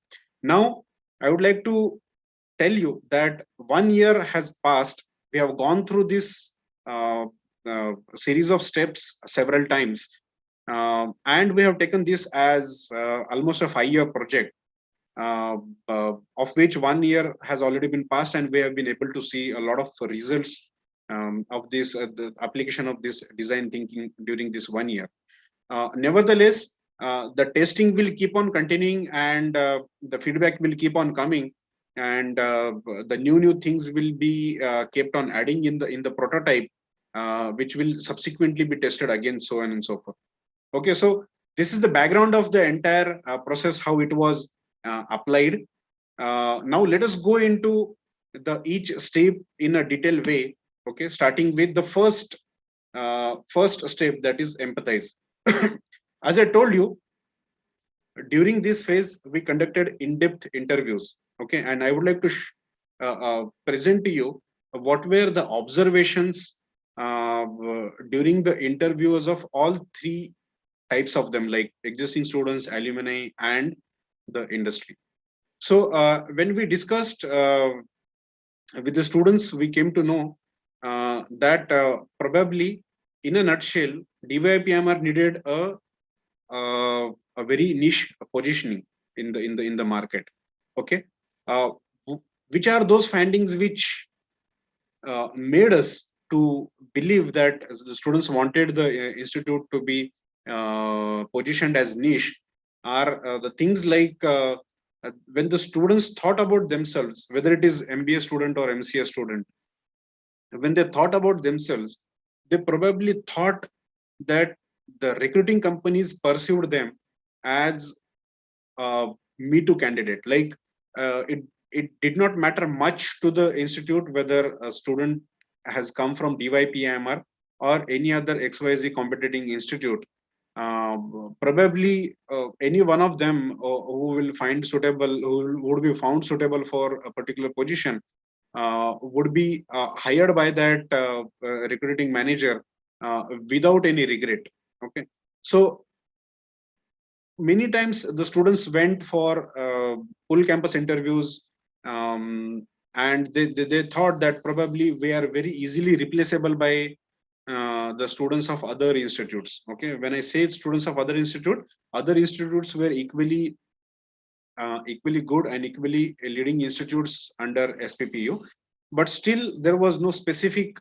Now, I would like to tell you that 1 year has passed. We have gone through this series of steps several times, and we have taken this as almost a 5-year project, of which 1 year has already been passed, and we have been able to see a lot of results of this the application of this design thinking during this 1 year. Nevertheless, the testing will keep on continuing, and the feedback will keep on coming, and the new things will be kept on adding in the prototype, which will subsequently be tested again, so on and so forth. Okay, so this is the background of the entire process, how it was applied. Now let us go into the each step in a detailed way. Okay, starting with the first step, that is empathize. As I told you, during this phase, we conducted in-depth interviews. Okay, and I would like to present to you what were the observations during the interviews of all three types of them, like existing students, alumni, and the industry. So when we discussed with the students, we came to know that probably, in a nutshell, DYPMR needed a very niche positioning in the market. Okay, which are those findings which made us to believe that the students wanted the institute to be positioned as niche? Are the things like when the students thought about themselves, whether it is MBA student or MCA student, when they thought about themselves, they probably thought that the recruiting companies perceived them as a Me Too candidate. Like it did not matter much to the institute whether a student has come from DYPIMR or any other XYZ competing institute. Probably any one of them who will find suitable, who would be found suitable for a particular position, would be hired by that recruiting manager without any regret. Okay, so many times the students went for full campus interviews, and they thought that probably we are very easily replaceable by the students of other institutes. Okay, when I say students of other institutes were equally good and equally leading institutes under SPPU, but still there was no specific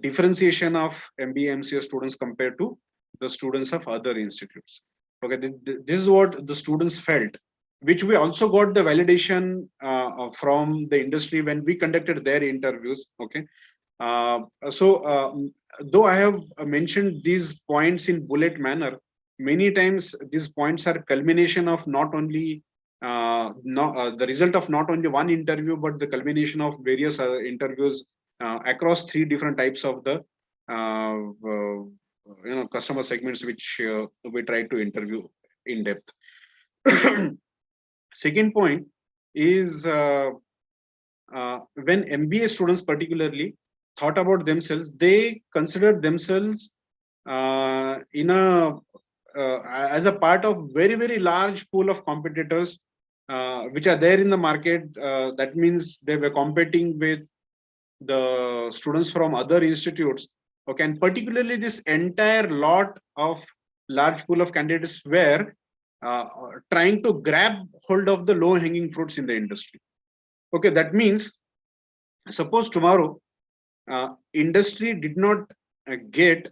differentiation of MBA MCA students compared to the students of other institutes. Okay, this is what the students felt, which we also got the validation from the industry when we conducted their interviews. Okay, so though I have mentioned these points in bullet manner, many times these points are culmination of not only the result of not only one interview, but the culmination of various interviews across three different types of the customer segments which we try to interview in depth. Second point is when MBA students particularly thought about themselves, they considered themselves in a as a part of very large pool of competitors which are there in the market. That means they were competing with the students from other institutes. Okay, and particularly this entire lot of large pool of candidates were trying to grab hold of the low hanging fruits in the industry. Okay, that means suppose tomorrow industry did not get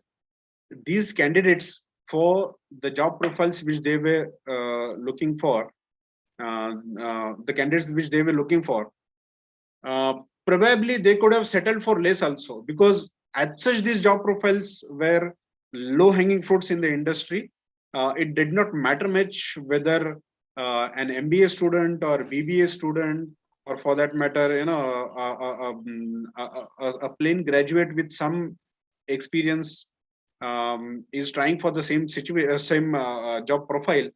these candidates for the job profiles which they were looking for, the candidates which they were looking for, probably they could have settled for less also, because as such, these job profiles were low hanging fruits in the industry. It did not matter much whether an MBA student or BBA student, or for that matter, a plain graduate with some experience is trying for the same situation, same job profile.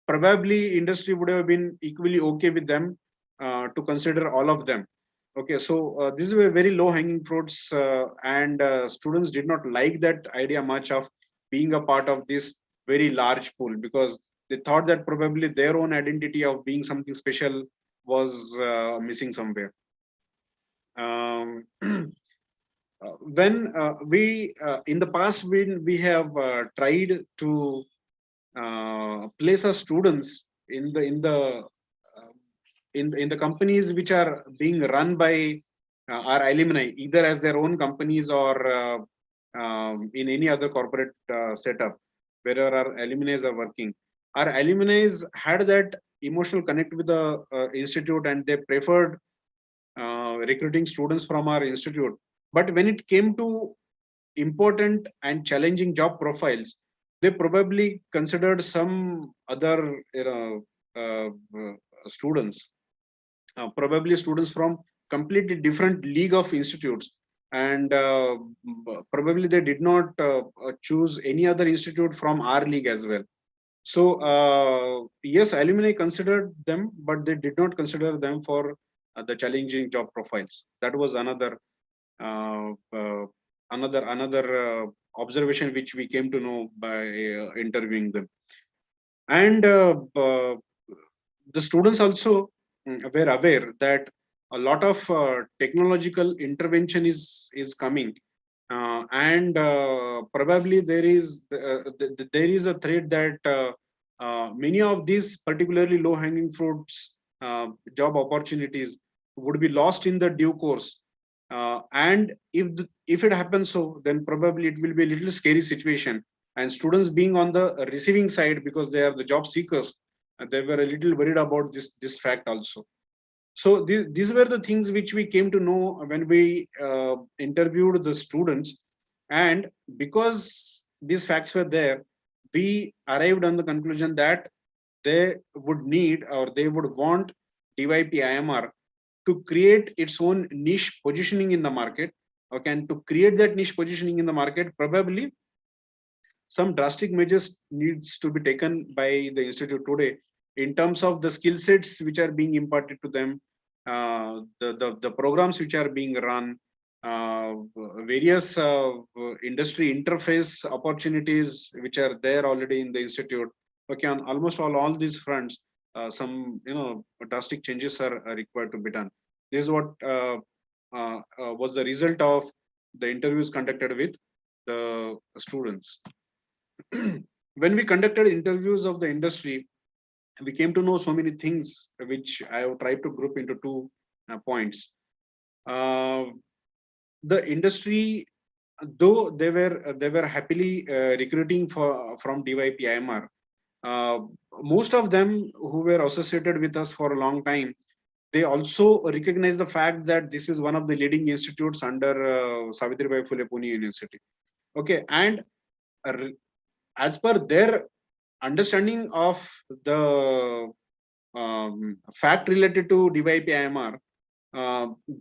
Probably industry would have been equally okay with them to consider all of them. Okay, so these were very low hanging fruits, and students did not like that idea much of being a part of this very large pool, because they thought that probably their own identity of being something special was missing somewhere. When we in the past, when we have tried to place our students uh, in the companies which are being run by our alumni, either as their own companies or in any other corporate setup where our alumni are working. Our alumni had that emotional connect with the institute, and they preferred recruiting students from our institute. But when it came to important and challenging job profiles, they probably considered some other students, probably students from completely different league of institutes, and probably they did not choose any other institute from our league as well. So yes, alumni considered them, but they did not consider them for the challenging job profiles. That was uh, uh, another observation which we came to know by interviewing them. And the students also were aware that a lot of technological intervention is coming, and probably there is a threat that many of these particularly low hanging fruits job opportunities would be lost in the due course. And if it happens so, then probably it will be a little scary situation, and students being on the receiving side, because they are the job seekers, they were a little worried about this fact also. So these were the things which we came to know when we interviewed the students. And because these facts were there, we arrived on the conclusion that they would need, or they would want, DYP-IMR to create its own niche positioning in the market. Okay, and to create that niche positioning in the market, probably some drastic measures needs to be taken by the institute today in terms of the skill sets which are being imparted to them, the programs which are being run, various industry interface opportunities which are there already in the institute. Okay, on almost all these fronts, some drastic changes are required to be done. This is what was the result of the interviews conducted with the students. When we conducted interviews of the industry, we came to know so many things, which I have tried to group into two points. Uh, the industry, though they were happily recruiting from DYP-IMR, uh, most of them who were associated with us for a long time, they also recognize the fact that this is one of the leading institutes under Savitribai Phule Pune University. Okay, and as per their understanding of the fact related to DYP-IMR,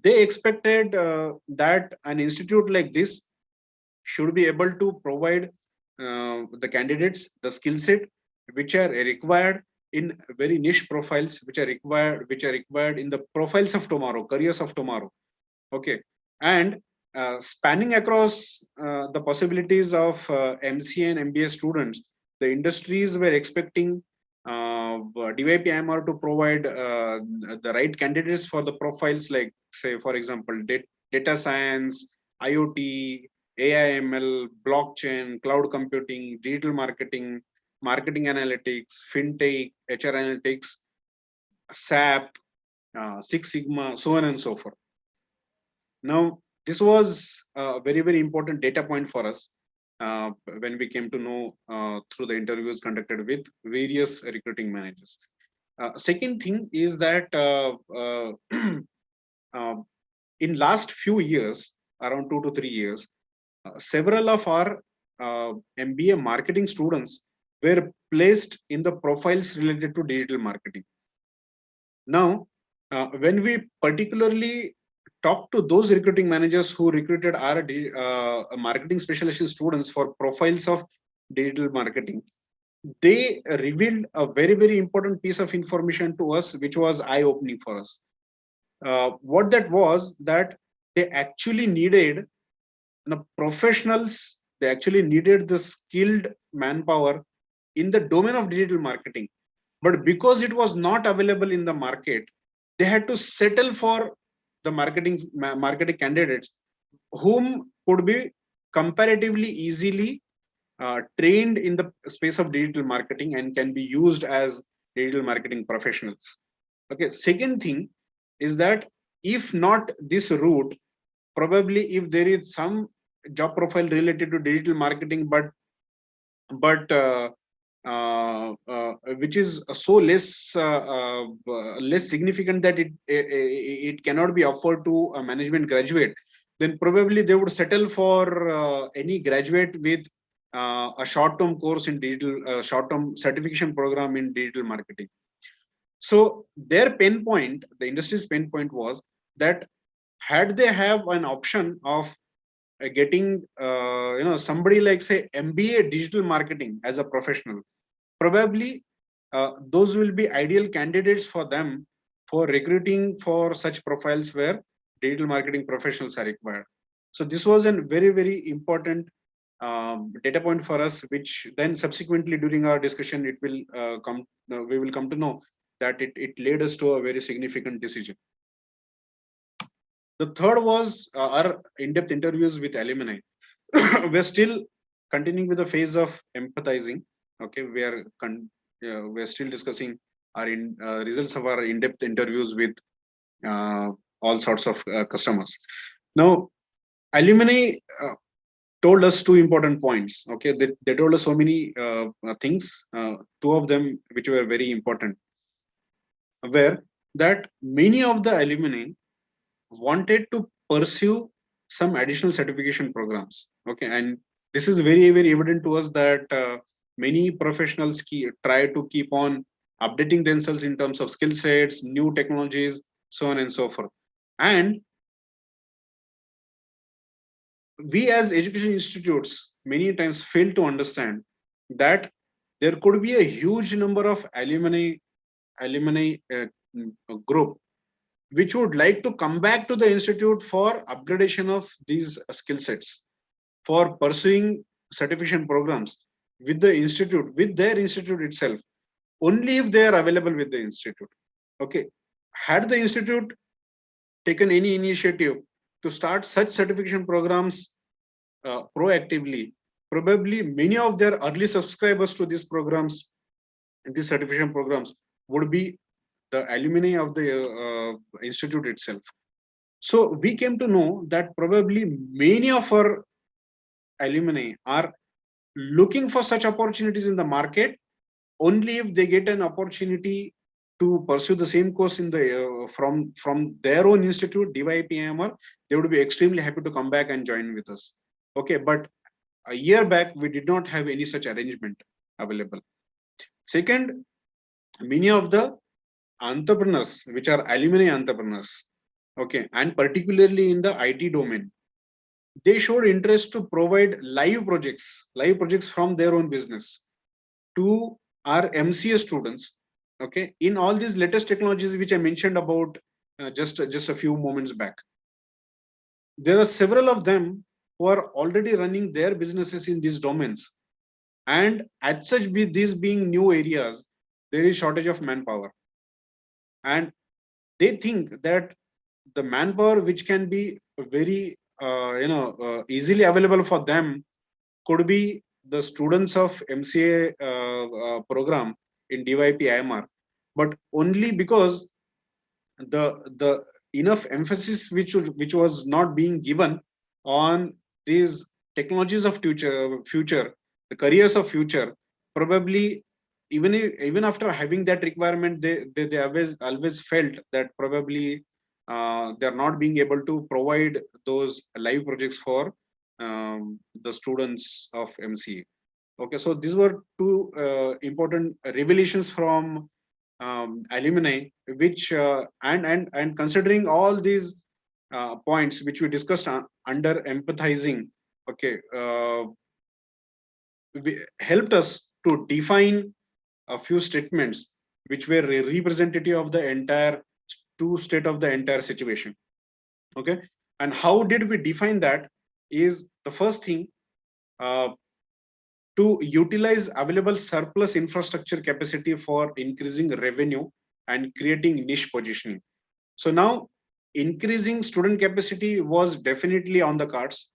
they expected that an institute like this should be able to provide the candidates the skill set which are required in very niche profiles, which are required in the profiles of tomorrow, careers of tomorrow. Okay, and spanning across the possibilities of MCA and MBA students, the industries were expecting DYP-IMR to provide the right candidates for the profiles, like, say, for example, data science, IoT, AI/ML, blockchain, cloud computing, digital marketing, marketing analytics, fintech, HR analytics, SAP, Six Sigma, so on and so forth. Now, this was a very, very important data point for us when we came to know through the interviews conducted with various recruiting managers. Second thing is that in last few years, around 2 to 3 years, several of our MBA marketing students were placed in the profiles related to digital marketing. Now, when we particularly talk to those recruiting managers who recruited our marketing specialization students for profiles of digital marketing, they revealed a very, very important piece of information to us, which was eye-opening for us. What that was, that they actually needed professionals, they actually needed the skilled manpower in the domain of digital marketing. But because it was not available in the market, they had to settle for the marketing candidates whom could be comparatively easily trained in the space of digital marketing and can be used as digital marketing professionals. Okay, second thing is that if not this route, probably if there is some job profile related to digital marketing, but which is so less significant that it cannot be offered to a management graduate, then probably they would settle for any graduate with a short-term course in digital, short-term certification program in digital marketing. So their pain point, the industry's pain point, was that had they have an option of getting somebody like, say, MBA digital marketing as a professional, probably those will be ideal candidates for them for recruiting for such profiles where digital marketing professionals are required. So this was a very, very important data point for us, which then subsequently during our discussion it will we will come to know that it led us to a very significant decision. The third was our in-depth interviews with alumni. We're still continuing with the phase of empathizing. Okay, we're still discussing our results of our in-depth interviews with all sorts of customers. Now, alumni told us two important points. Okay, they told us so many things. Two of them which were very important were that many of the alumni wanted to pursue some additional certification programs. Okay, and this is very, very evident to us that many professionals try to keep on updating themselves in terms of skill sets, new technologies, so on and so forth. And we as education institutes many times fail to understand that there could be a huge number of alumni group which would like to come back to the institute for upgradation of these skill sets, for pursuing certification programs with the institute, with their institute itself, only if they are available with the institute. Okay, had the institute taken any initiative to start such certification programs proactively, probably many of their early subscribers to these programs, these certification programs, would be the alumni of the institute itself. So we came to know that probably many of our alumni are looking for such opportunities in the market only if they get an opportunity to pursue the same course in the from their own institute, DYPMR. They would be extremely happy to come back and join with us. Okay, but a year back we did not have any such arrangement available. Second, many of the entrepreneurs, which are alumni entrepreneurs, okay, and particularly in the IT domain, they showed interest to provide live projects from their own business to our MCA students, okay, in all these latest technologies which I mentioned about just a few moments back. There are several of them who are already running their businesses in these domains, and as such, these being new areas, there is shortage of manpower, and they think that the manpower which can be very easily available for them could be the students of MCA program in DYP IMR, but only because the enough emphasis which was not being given on these technologies of future, the careers of future, probably even after having that requirement, they always felt that probably they are not being able to provide those live projects for the students of MCA. Okay, so these were two important revelations from alumni, which and considering all these points which we discussed under empathizing, okay, helped us to define a few statements which were representative of the entire state of the entire situation. Okay, and how did we define that? Is the first thing, to utilize available surplus infrastructure capacity for increasing revenue and creating niche positioning. So now increasing student capacity was definitely on the cards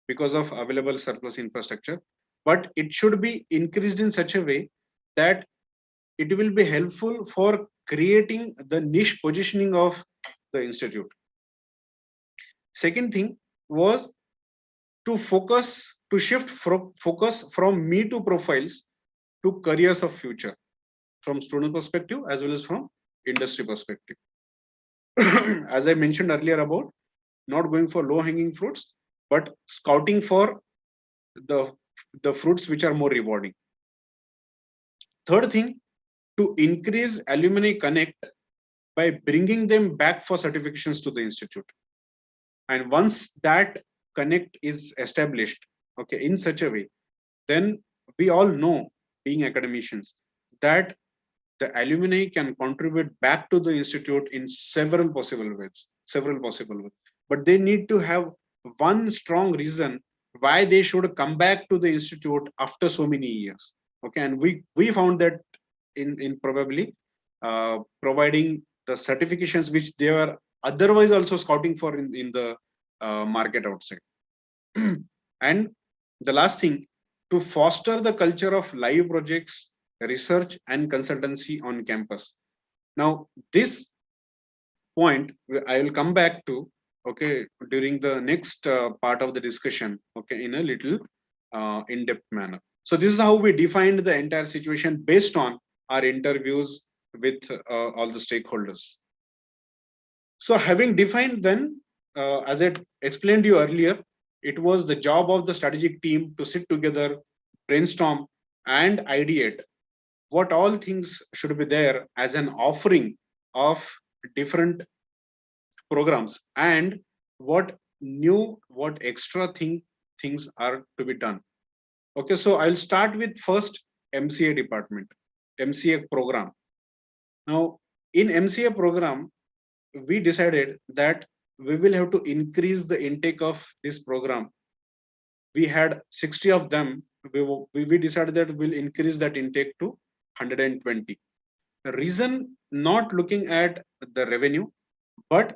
because of available surplus infrastructure, but it should be increased in such a way that it will be helpful for creating the niche positioning of the institute. Second thing was to shift focus from me to profiles to careers of future, from student perspective as well as from industry perspective. As I mentioned earlier about not going for low hanging fruits, but scouting for the fruits which are more rewarding. Third thing, to increase alumni connect by bringing them back for certifications to the institute. And once that connect is established, okay, in such a way, then we all know, being academicians, that the alumni can contribute back to the institute in several possible ways, but they need to have one strong reason why they should come back to the institute after so many years. Okay, and we found that in probably providing the certifications which they are otherwise also scouting for in the market outside. And the last thing, to foster the culture of live projects, research and consultancy on campus. Now this point I will come back to, okay, during the next part of the discussion, okay, in a little in-depth manner. So this is how we defined the entire situation based on our interviews with all the stakeholders. So having defined, then as I explained to you earlier, it was the job of the strategic team to sit together, brainstorm and ideate what all things should be there as an offering of different programs, and what extra things are to be done. Okay, so I'll start with first MCA department, MCA program. Now in MCA program, we decided that we will have to increase the intake of this program. We had 60 of them. We decided that we'll increase that intake to 120. The reason, not looking at the revenue, but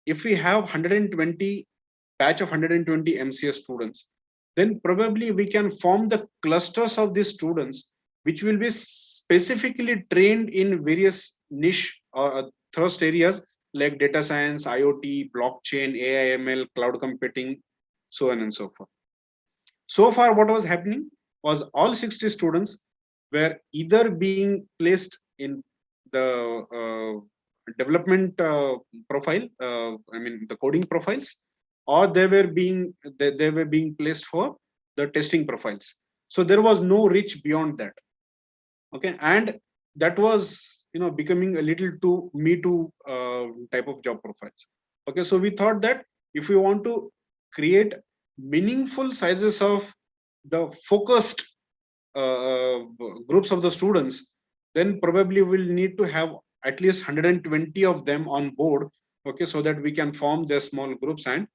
if we have 120 batch of 120 MCA students, then probably we can form the clusters of these students which will be specifically trained in various niche or thrust areas like data science, IoT, blockchain, AI, ML, cloud computing, so on and so forth. So far, what was happening was all 60 students were either being placed in the development profile, I mean the coding profiles, or they were being placed for the testing profiles. So there was no reach beyond that. Okay, and that was becoming a little too me too type of job profiles. Okay, so we thought that if we want to create meaningful sizes of the focused groups of the students, then probably we'll need to have at least 120 of them on board. Okay, so that we can form their small groups and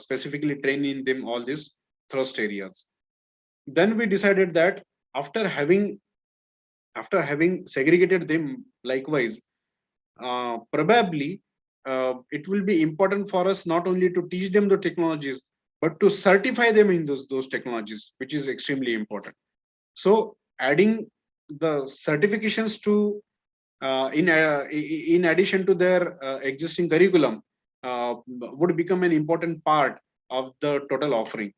specifically train in them all these thrust areas. Then we decided that after having segregated them likewise, probably it will be important for us not only to teach them the technologies, but to certify them in those technologies, which is extremely important. So adding the certifications to in addition to their existing curriculum would become an important part of the total offering.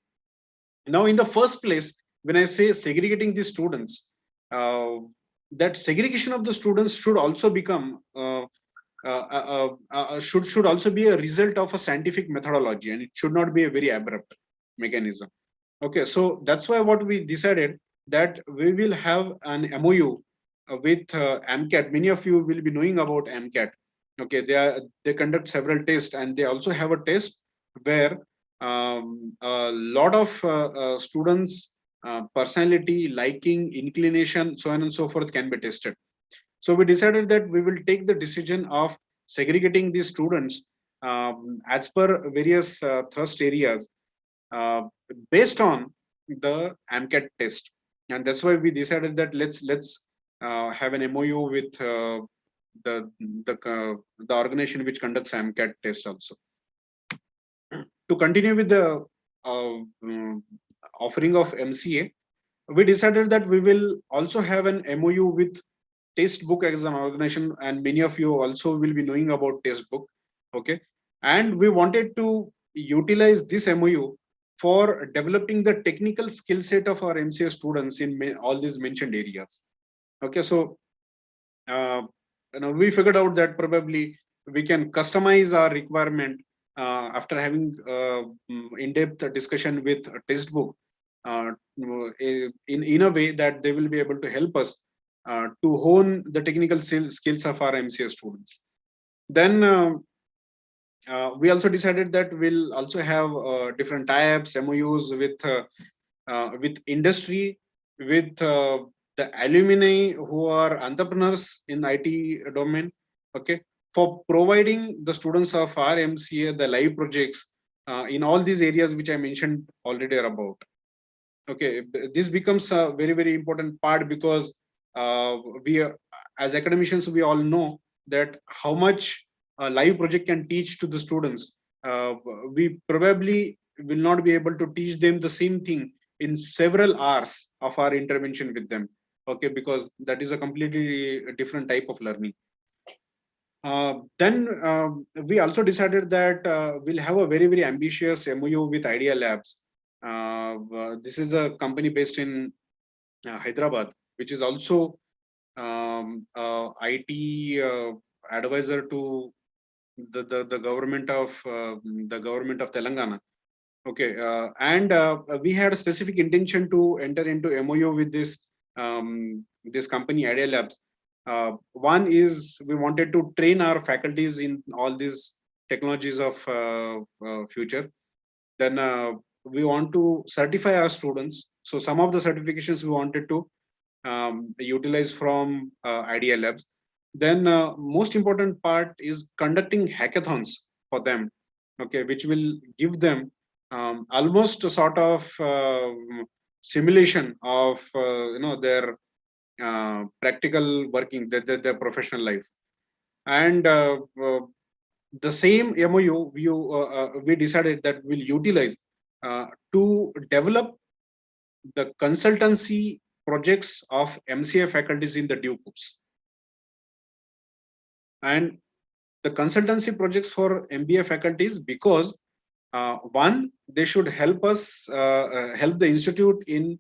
Now, in the first place, when I say segregating the students, that segregation of the students should also become should also be a result of a scientific methodology, and it should not be a very abrupt mechanism. Okay, so that's why what we decided that we will have an MOU with AMCAT. Many of you will be knowing about AMCAT. Okay, they conduct several tests, and they also have a test where a lot of students' personality, liking, inclination, so on and so forth can be tested. So we decided that we will take the decision of segregating these students as per various thrust areas uh, based on the AMCAT test, and that's why we decided that let's have an MOU with the organization which conducts AMCAT test also. To continue with the um, offering of MCA, we decided that we will also have an MOU with Testbook as an organization, and many of you also will be knowing about Testbook. Okay, and we wanted to utilize this MOU for developing the technical skill set of our MCA students in all these mentioned areas. Okay, so uh, we figured out that probably we can customize our requirement after having in-depth discussion with a Testbook in a way that they will be able to help us to hone the technical skills of our MCA students. Then we also decided that we'll also have different tie-ups, MOUs with industry, with the alumni who are entrepreneurs in IT domain. Okay, for providing the students of our MCA the live projects in all these areas which I mentioned already about. Okay, this becomes a very important part, because we as academicians we all know that how much a live project can teach to the students. We probably will not be able to teach them the same thing in several hours of our intervention with them. Okay, because that is a completely different type of learning. Then we also decided that we'll have a very ambitious MOU with Idea Labs. This is a company based in Hyderabad, which is also IT advisor to the government of Telangana. Okay, and we had a specific intention to enter into MOU with this company Idea Labs. One is we wanted to train our faculties in all these technologies of future. Then we want to certify our students. So some of the certifications we wanted to utilize from Idea Labs. Then most important part is conducting hackathons for them. Okay, which will give them almost a sort of simulation of their practical working, their professional life. And the same MOU we decided that we'll utilize to develop the consultancy projects of MCA faculties in the due course. And the consultancy projects for MBA faculties, because one, they should help us help the institute in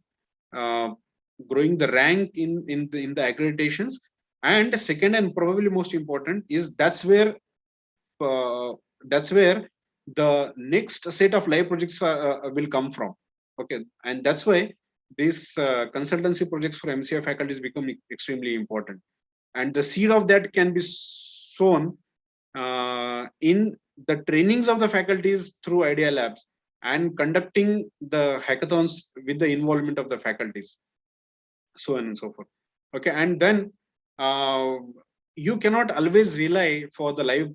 growing the rank in the accreditations. And second, and probably most important, is that's where the next set of live projects will come from. Okay, and that's why these consultancy projects for MCA faculties become extremely important, and the seed of that can be sown in the trainings of the faculties through Idea Labs and conducting the hackathons with the involvement of the faculties, so on and so forth. Okay, and then you cannot always rely for the live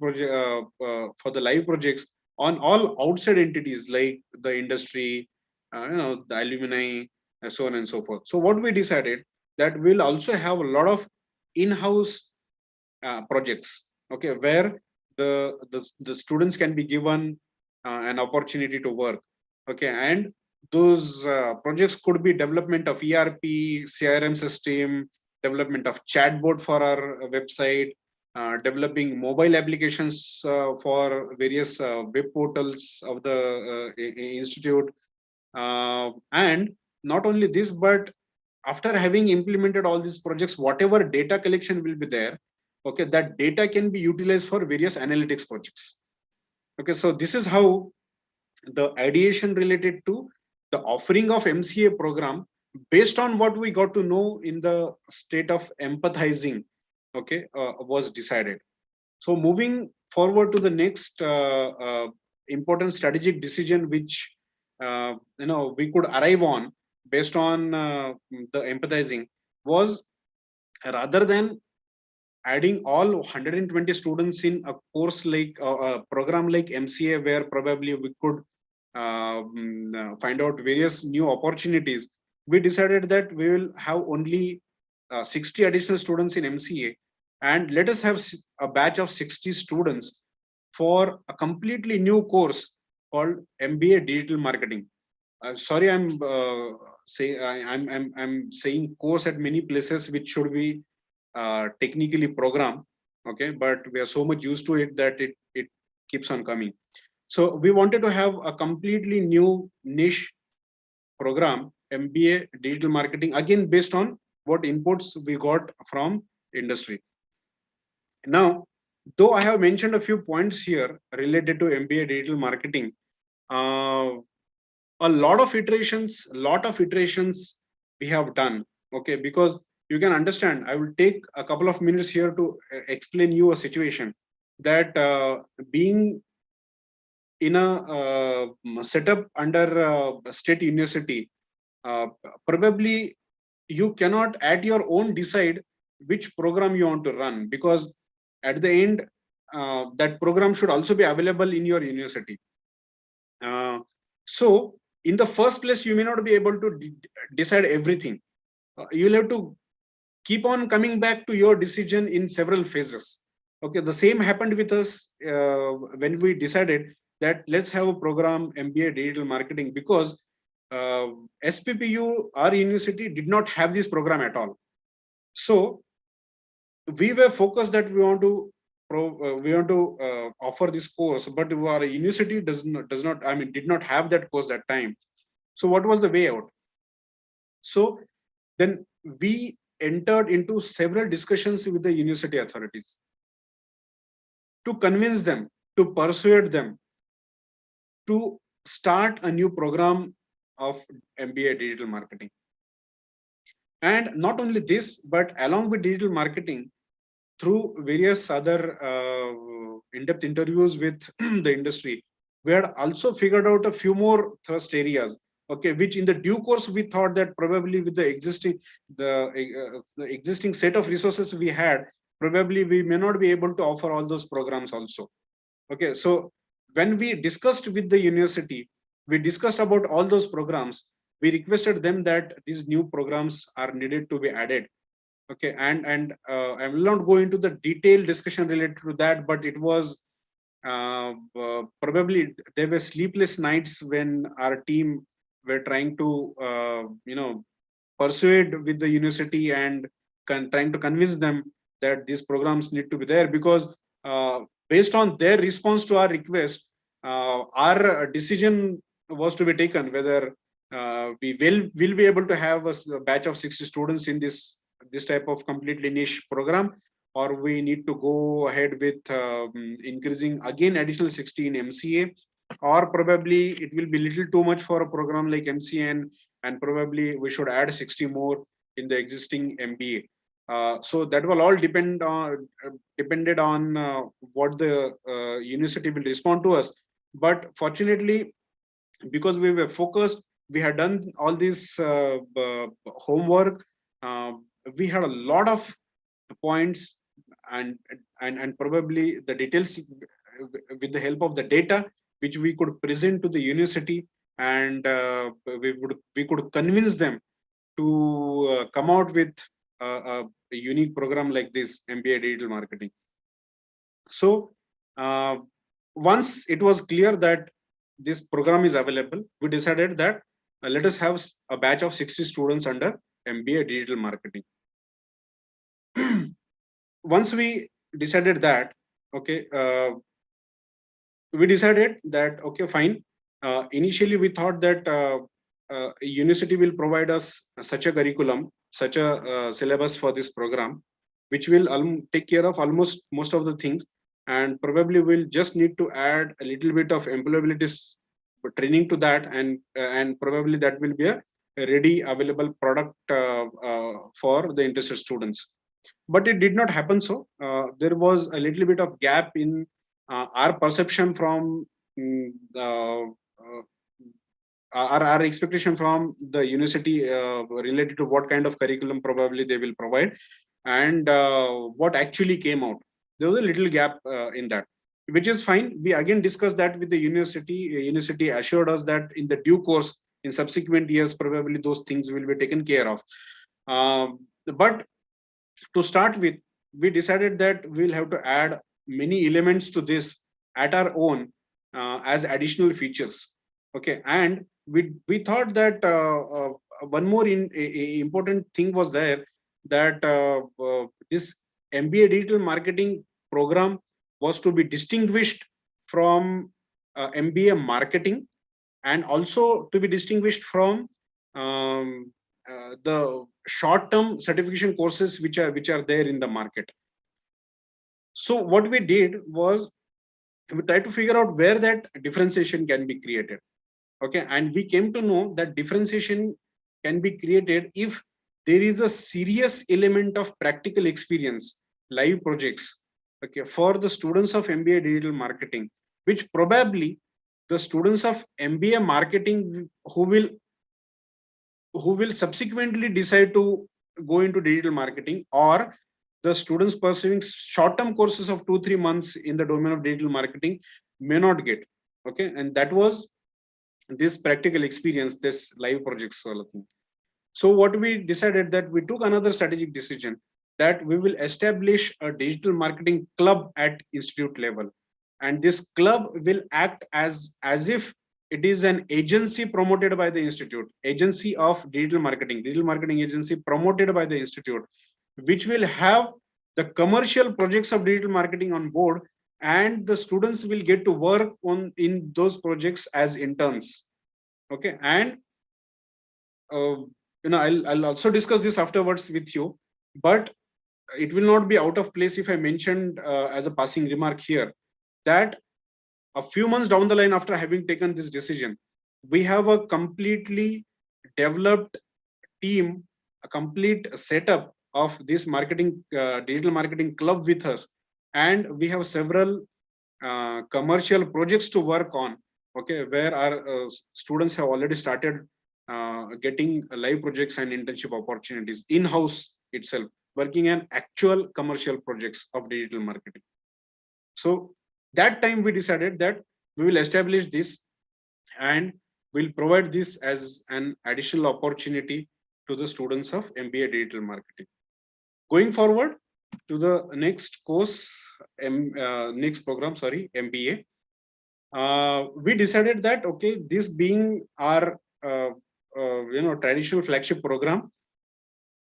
projects on all outside entities like the industry, the alumni, and so on and so forth. So what we decided that we'll also have a lot of in-house projects. Okay, where the students can be given an opportunity to work. Okay, and those projects could be development of ERP, CRM system, development of chatbot for our website, developing mobile applications for various web portals of the institute. And not only this, but after having implemented all these projects, whatever data collection will be there, okay, that data can be utilized for various analytics projects. Okay, so this is how the ideation related to the offering of MCA program based on what we got to know in the state of empathizing, okay, was decided. So moving forward to the next important strategic decision which we could arrive on based on the empathizing was, rather than adding all 120 students in a course like a program like MCA, where probably we could find out various new opportunities, we decided that we will have only 60 additional students in MCA, and let us have a batch of 60 students for a completely new course called MBA Digital Marketing. Sorry, I'm saying course at many places which should be technically programmed, okay, but we are so much used to it that it keeps on coming. So we wanted to have a completely new niche program, MBA Digital Marketing, again based on what inputs we got from industry. Now, though I have mentioned a few points here related to MBA Digital Marketing, a lot of iterations we have done, okay, because you can understand, I will take a couple of minutes here to explain you a situation that being in a setup under a state university, probably you cannot at your own decide which program you want to run, because at the end that program should also be available in your university. So in the first place, you may not be able to decide everything. You'll have to keep on coming back to your decision in several phases. Okay, the same happened with us when we decided that let's have a program MBA Digital Marketing, because SPPU, our university, did not have this program at all. So we were focused that we want to offer this course, but our university does not, I mean, did not have that course that time. So what was the way out? So then we entered into several discussions with the university authorities to convince them, to persuade them to start a new program of MBA Digital Marketing. And not only this, but along with digital marketing, through various other in-depth interviews with the industry, we had also figured out a few more thrust areas, okay, which in the due course we thought that probably with the existing set of resources we had, probably we may not be able to offer all those programs also. Okay, so when we discussed with the university, we discussed about all those programs. We requested them that these new programs are needed to be added. Okay, and I will not go into the detailed discussion related to that, but it was probably there were sleepless nights when our team were trying to persuade with the university and trying to convince them that these programs need to be there, because based on their response to our request, our decision was to be taken whether we will be able to have a batch of 60 students in this type of completely niche program, or we need to go ahead with increasing again additional 60 in MCA, or probably it will be little too much for a program like MCN, and probably we should add 60 more in the existing MBA. So that will all depended on what the university will respond to us. But fortunately, because we were focused, we had done all this homework. We had a lot of points and probably the details with the help of the data which we could present to the university, and we could convince them to come out with a unique program like this MBA Digital Marketing. So once it was clear that this program is available, we decided that let us have a batch of 60 students under MBA Digital Marketing. Once we decided that, okay, we decided that, okay, fine. Initially, we thought that a university will provide us such a curriculum, such a syllabus for this program. which will take care of almost most of the things, and probably we'll just need to add a little bit of employability training to that, and probably that will be a ready available product for the interested students. But it did not happen so. There was a little bit of gap in our perception from our expectation from the university related to what kind of curriculum probably they will provide, and what actually came out. There was a little gap in that, which is fine. We again discussed that with the university. University assured us that in the due course, in subsequent years, probably those things will be taken care of. But to start with, we decided that we'll have to add many elements to this at our own as additional features. Okay, and we thought that one more important thing was there, that this MBA digital marketing program was to be distinguished from MBA marketing, and also to be distinguished from the short-term certification courses which are there in the market. So what we did was we tried to figure out where that differentiation can be created. Okay, and we came to know that differentiation can be created if there is a serious element of practical experience, live projects, okay, for the students of MBA digital marketing, which probably the students of MBA marketing who will subsequently decide to go into digital marketing, or the students pursuing short-term courses of 2-3 months in the domain of digital marketing may not get. Okay, and that was this practical experience, this live projects sort of thing. So what we decided, that we took another strategic decision, that we will establish a digital marketing club at institute level, and this club will act as if it is an agency promoted by the institute, agency of digital marketing agency promoted by the institute, which will have the commercial projects of digital marketing on board, and the students will get to work on in those projects as interns. Okay, and I'll also discuss this afterwards with you, but it will not be out of place if I mentioned as a passing remark here that a few months down the line, after having taken this decision, we have a completely developed team, a complete setup of this digital marketing club with us, and we have several commercial projects to work on. Okay, where our students have already started getting live projects and internship opportunities in-house itself, working on actual commercial projects of digital marketing. So that time we decided that we will establish this, and we'll provide this as an additional opportunity to the students of MBA digital marketing. Going forward to the next course, next program, sorry, MBA, we decided that, okay, this being our traditional flagship program,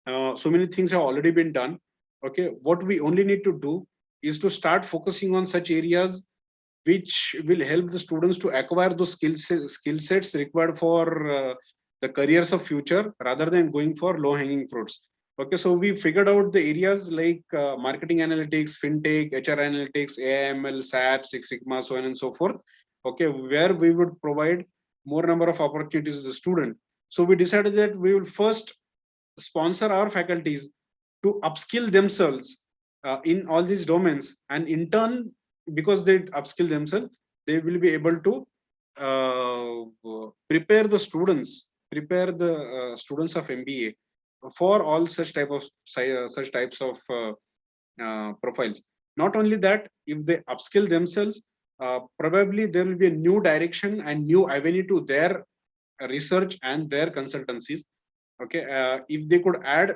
so many things have already been done. Okay, what we only need to do is to start focusing on such areas which will help the students to acquire those skill sets required for the careers of future, rather than going for low hanging fruits. Okay, so we figured out the areas like marketing analytics, fintech, HR analytics, AIML, SAP, Six Sigma, so on and so forth. Okay, where we would provide more number of opportunities to the student. So we decided that we will first sponsor our faculties to upskill themselves in all these domains, and in turn, because they upskill themselves, they will be able to prepare the students of MBA for all such types of profiles. Not only that, if they upskill themselves, probably there will be a new direction and new avenue to their research and their consultancies. Okay, if they could add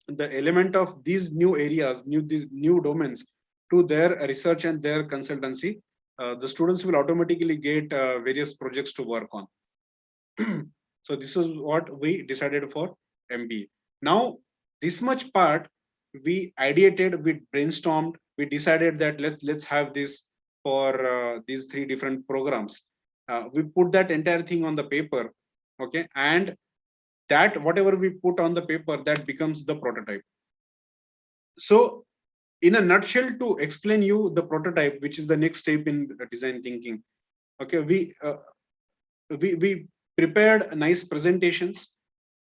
the element of these new areas, new domains to their research and their consultancy, the students will automatically get various projects to work on. So this is what we decided for MBA. Now, this much part we ideated, we brainstormed, we decided that let's have this for these 3 different programs. We put that entire thing on the paper. Okay, and that whatever we put on the paper, that becomes the prototype. So in a nutshell, to explain you the prototype, which is the next step in design thinking. Okay, we prepared nice presentations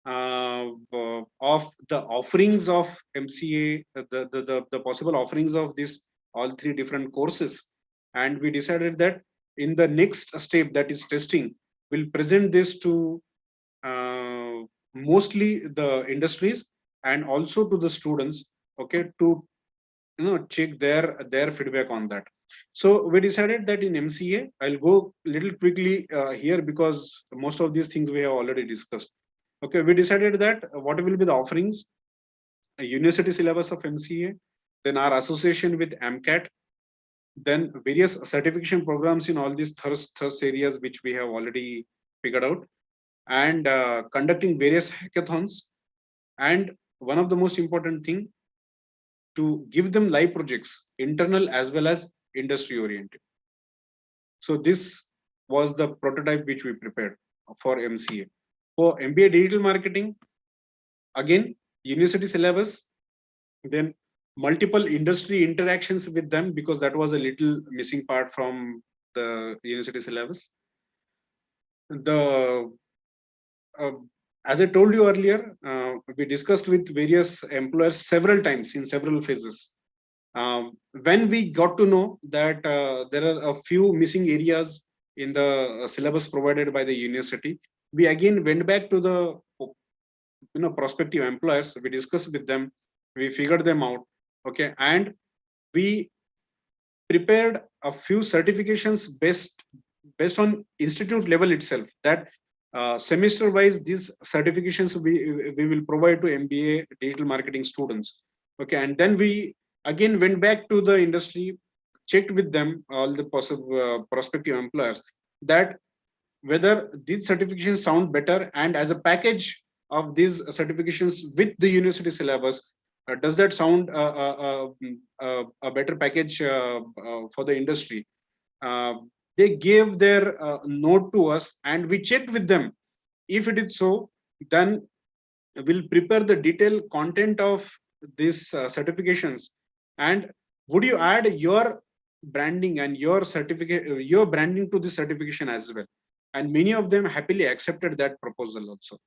of the offerings of MCA, the possible offerings of this all three different courses, and we decided that in the next step, that is testing, we'll present this to mostly the industries and also to the students, okay, to check their feedback on that. So we decided that in MCA, I'll go little quickly here because most of these things we have already discussed. Okay, we decided that what will be the offerings, a university syllabus of MCA, then our association with AMCAT, then various certification programs in all these thirst areas which we have already figured out, and conducting various hackathons, and one of the most important thing, to give them live projects, internal as well as industry oriented. So this was the prototype which we prepared for MCA. For MBA digital marketing, again, university syllabus, then multiple industry interactions with them, because that was a little missing part from the university syllabus. The as I told you earlier, we discussed with various employers several times in several phases. When we got to know that there are a few missing areas in the syllabus provided by the university, we again went back to the prospective employers. We discussed with them, we figured them out, okay, and we prepared a few certifications based on institute level itself, that semester wise these certifications we will provide to MBA digital marketing students, okay, and then we again went back to the industry, checked with them, all the possible prospective employers, that whether these certifications sound better, and as a package of these certifications with the university syllabus, does that sound a better package for the industry? They gave their note to us, and we checked with them. If it is so, then we'll prepare the detailed content of these certifications, and would you add your branding and your certificate, your branding to the certification as well? And many of them happily accepted that proposal also.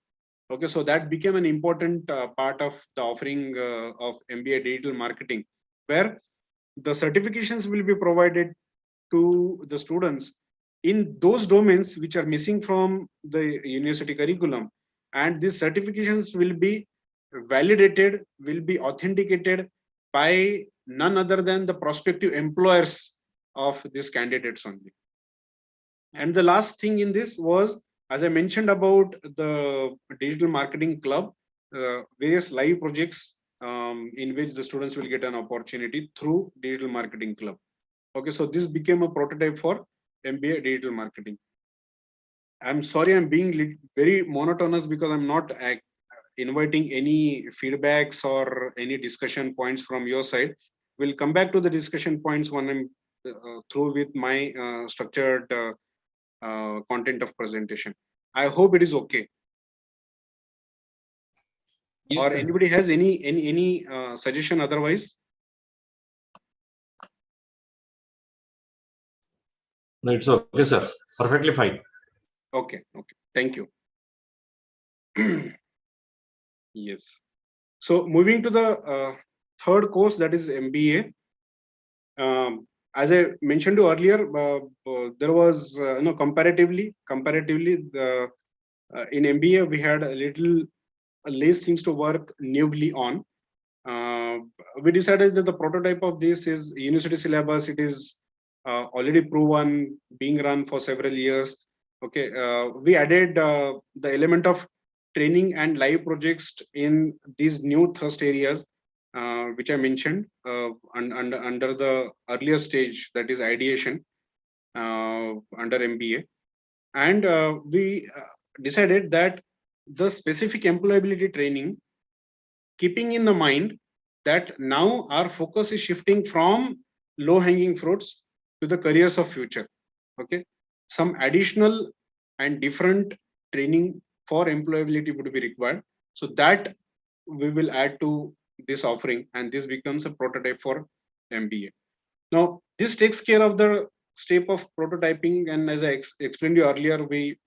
Okay, so that became an important part of the offering of MBA digital marketing, where the certifications will be provided to the students in those domains which are missing from the university curriculum, and these certifications will be validated, will be authenticated by none other than the prospective employers of these candidates only. And the last thing in this was, as I mentioned about the digital marketing club, various live projects in which the students will get an opportunity through digital marketing club. Okay, so this became a prototype for MBA digital marketing. I'm sorry, I'm being very monotonous because I'm not inviting any feedbacks or any discussion points from your side. We'll come back to the discussion points when I'm through with my structured content of presentation. I hope it is okay. Yes, Or sir. anybody has any suggestion otherwise? No, it's okay, sir. Perfectly fine. Okay, okay. Thank you. Yes. So moving to the third course, that is MBA. As I mentioned to earlier, there was comparatively in MBA we had a little less things to work newly on. We decided that the prototype of this is university syllabus. It is already proven, being run for several years. Okay, we added the element of training and live projects in these new thrust areas, which I mentioned under the earlier stage, that is ideation under MBA. And we decided that the specific employability training, keeping in the mind that now our focus is shifting from low hanging fruits to the careers of future. Okay, some additional and different training for employability would be required, so that we will add to this offering, and this becomes a prototype for MBA. Now, this takes care of the step of prototyping, and as I explained you earlier, we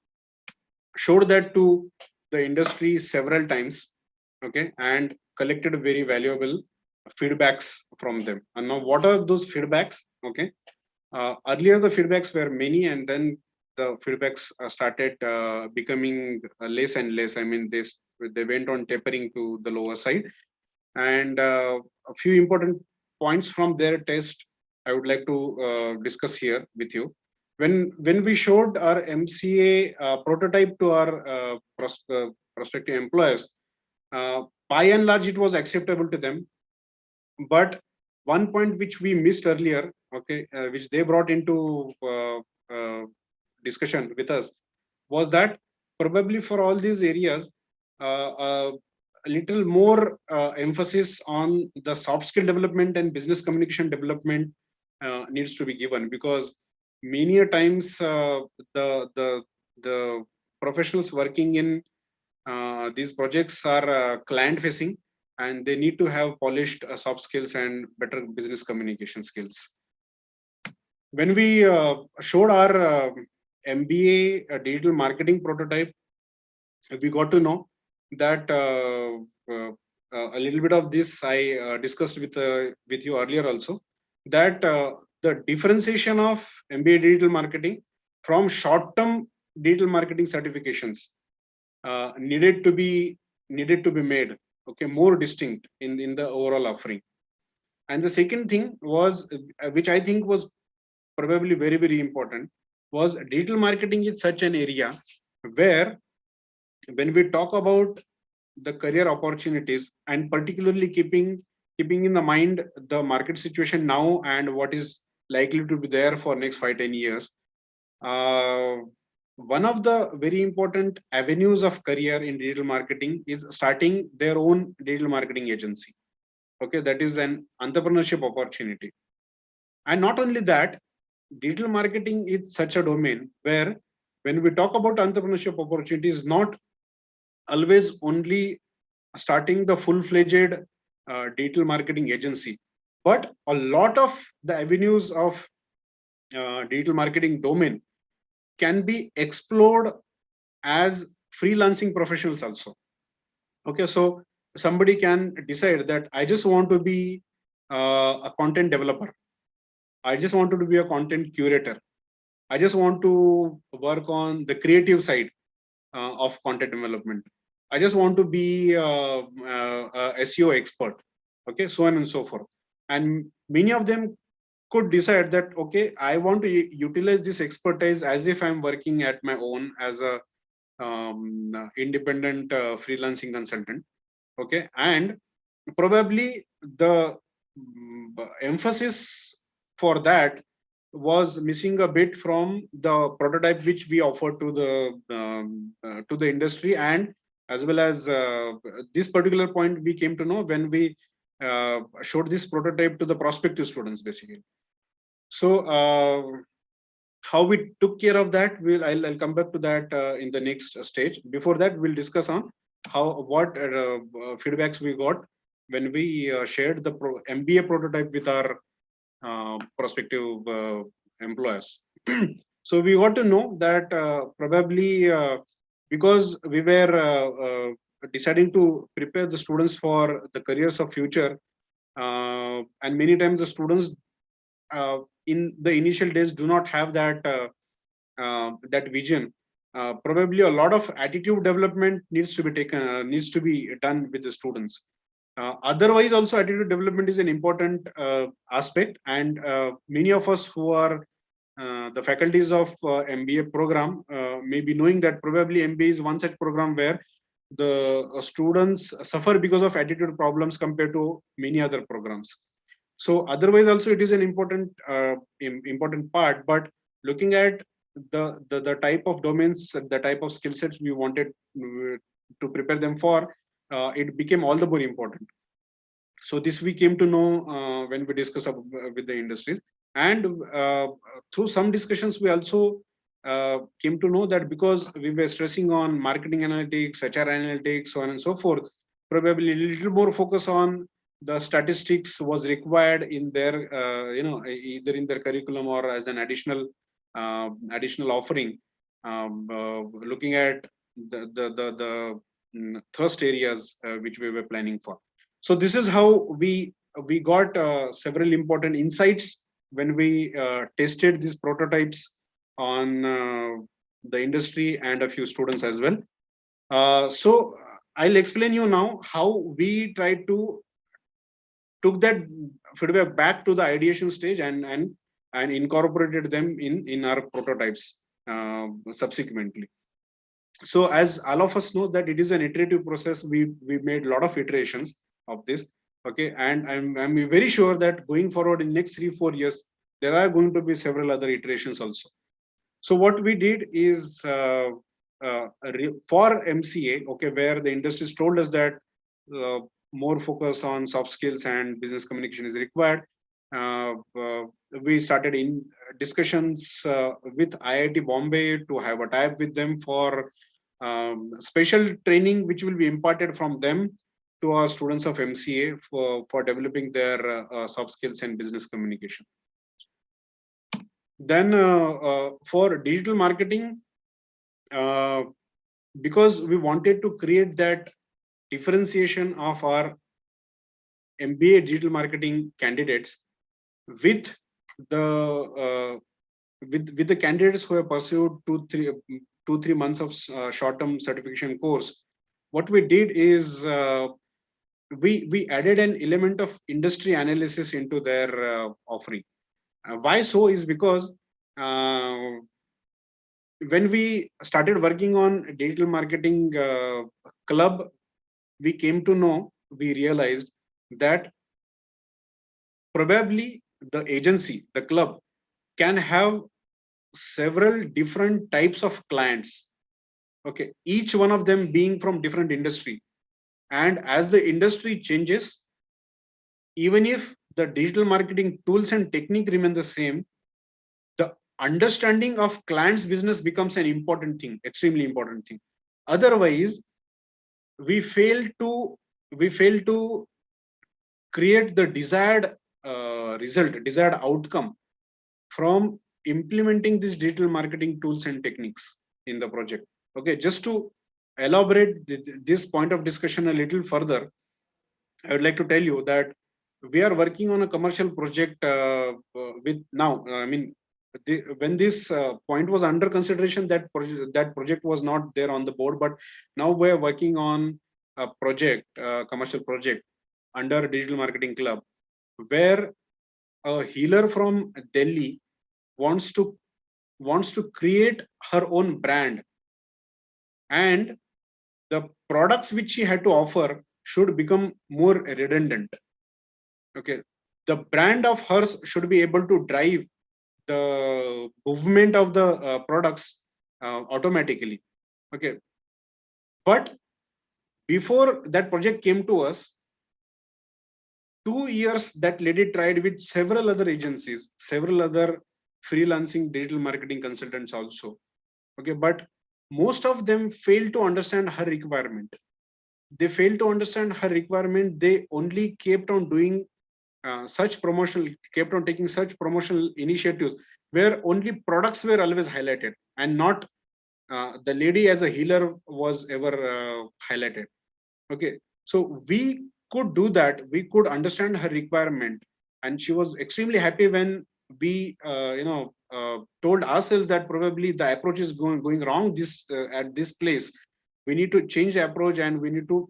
showed that to the industry several times, okay, and collected very valuable feedbacks from them. And now, what are those feedbacks? Okay, earlier the feedbacks were many, and then the feedbacks started becoming less and less. I mean, they went on tapering to the lower side, and a few important points from their test I would like to discuss here with you. When we showed our MCA prototype to our prospective employers, by and large it was acceptable to them. But one point which we missed earlier, okay, which they brought into discussion with us, was that probably for all these areas, a little more emphasis on the soft skill development and business communication development needs to be given, because many a times the professionals working in these projects are client facing, and they need to have polished soft skills and better business communication skills. When we showed our MBA digital marketing prototype, we got to know that a little bit of this I discussed with you earlier also, that the differentiation of MBA digital marketing from short-term digital marketing certifications needed to be made, okay, more distinct in the overall offering. And the second thing was, which I think was probably very, very important, was digital marketing is such an area where when we talk about the career opportunities, and particularly keeping in the mind the market situation now and what is likely to be there for next 5-10 years, one of the very important avenues of career in digital marketing is starting their own digital marketing agency. Okay, that is an entrepreneurship opportunity. And not only that, digital marketing is such a domain where when we talk about entrepreneurship opportunities, not always only starting the full-fledged digital marketing agency, but a lot of the avenues of digital marketing domain can be explored as freelancing professionals also. Okay, so somebody can decide that I just want to be a content developer, I just wanted to be a content curator, I just want to work on the creative side of content development, I just want to be a SEO expert, okay, so on and so forth. And many of them could decide that, okay, I want to utilize this expertise as if I'm working at my own as a independent freelancing consultant, okay. And probably the emphasis for that was missing a bit from the prototype which we offered to the industry, and as well as this particular point we came to know when we showed this prototype to the prospective students basically. So how we took care of that, I'll come back to that in the next stage. Before that, we'll discuss on what feedbacks we got when we shared the MBA prototype with our prospective employers. So we got to know that probably because we were deciding to prepare the students for the careers of future, and many times the students in the initial days do not have that that vision. Probably a lot of attitude development needs to be done with the students. Otherwise also attitude development is an important aspect, and many of us who are the faculties of MBA program may be knowing that probably MBA is one such program where the students suffer because of attitude problems compared to many other programs. So otherwise also it is an important part, but looking at the type of domains, the type of skill sets we wanted to prepare them for, it became all the more important. So this we came to know when we discuss with the industries, and through some discussions we also came to know that because we were stressing on marketing analytics, HR analytics, so on and so forth, probably a little more focus on the statistics was required in their either in their curriculum or as an additional offering, looking at the thrust areas which we were planning for. So this is how we got several important insights when we tested these prototypes on the industry and a few students as well. So I'll explain you now how we tried to took that feedback back to the ideation stage and incorporated them in our prototypes subsequently. So as all of us know that it is an iterative process, we made a lot of iterations of this. Okay, and I'm very sure that going forward in next 3-4 years there are going to be several other iterations also. So what we did is for MCA, okay, where the industries told us that more focus on soft skills and business communication is required. We started in discussions with IIT Bombay to have a tie-up with them for special training, which will be imparted from them to our students of MCA for developing their soft skills and business communication. Then for digital marketing, because we wanted to create that differentiation of our MBA digital marketing candidates with the with the candidates who have pursued 2-3 months of short-term certification course, what we did is we added an element of industry analysis into their offering. Why so is because when we started working on digital marketing club, we came to know, we realized that probably the agency, the club, can have several different types of clients. Okay, each one of them being from different industry. And as the industry changes, even if the digital marketing tools and technique remain the same, the understanding of client's business becomes an important thing, extremely important thing. Otherwise, we fail to create the desired result, desired outcome from implementing these digital marketing tools and techniques in the project. Okay, just to elaborate this point of discussion a little further, I would like to tell you that we are working on a commercial project with now. When this point was under consideration, that project was not there on the board, but now we are working on a project, commercial project under Digital Marketing Club, where a healer from Delhi wants to create her own brand, and the products which she had to offer should become more redundant. Okay, the brand of hers should be able to drive the movement of the products automatically. Okay, but before that project came to us, 2 years that lady tried with several other agencies, several other freelancing digital marketing consultants also. Okay, but most of them failed to understand her requirement. They failed to understand her requirement. They only kept on doing kept on taking such promotional initiatives where only products were always highlighted and not the lady as a healer was ever highlighted. Okay, so we could do that. We could understand her requirement, and she was extremely happy when we told ourselves that probably the approach is going wrong at this place. We need to change the approach, and we need to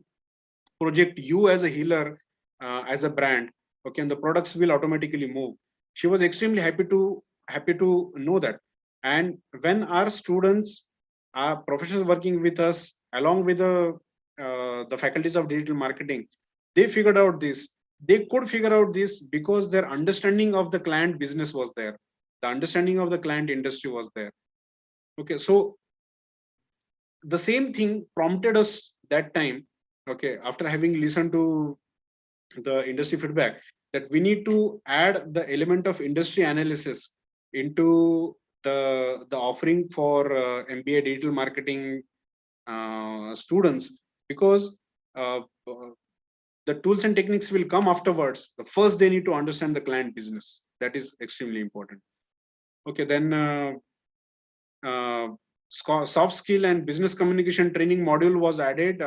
project you as a healer as a brand. Okay, and the products will automatically move. She was extremely happy to know that. And when our students, our professionals working with us along with the faculties of digital marketing, they figured out this. They could figure out this because their understanding of the client business was there. The understanding of the client industry was there. Okay, so the same thing prompted us that time. Okay, after having listened to the industry feedback, that we need to add the element of industry analysis into the offering for MBA digital marketing students, because the tools and techniques will come afterwards. The first they need to understand the client business. That is extremely important. Okay, then soft skill and business communication training module was added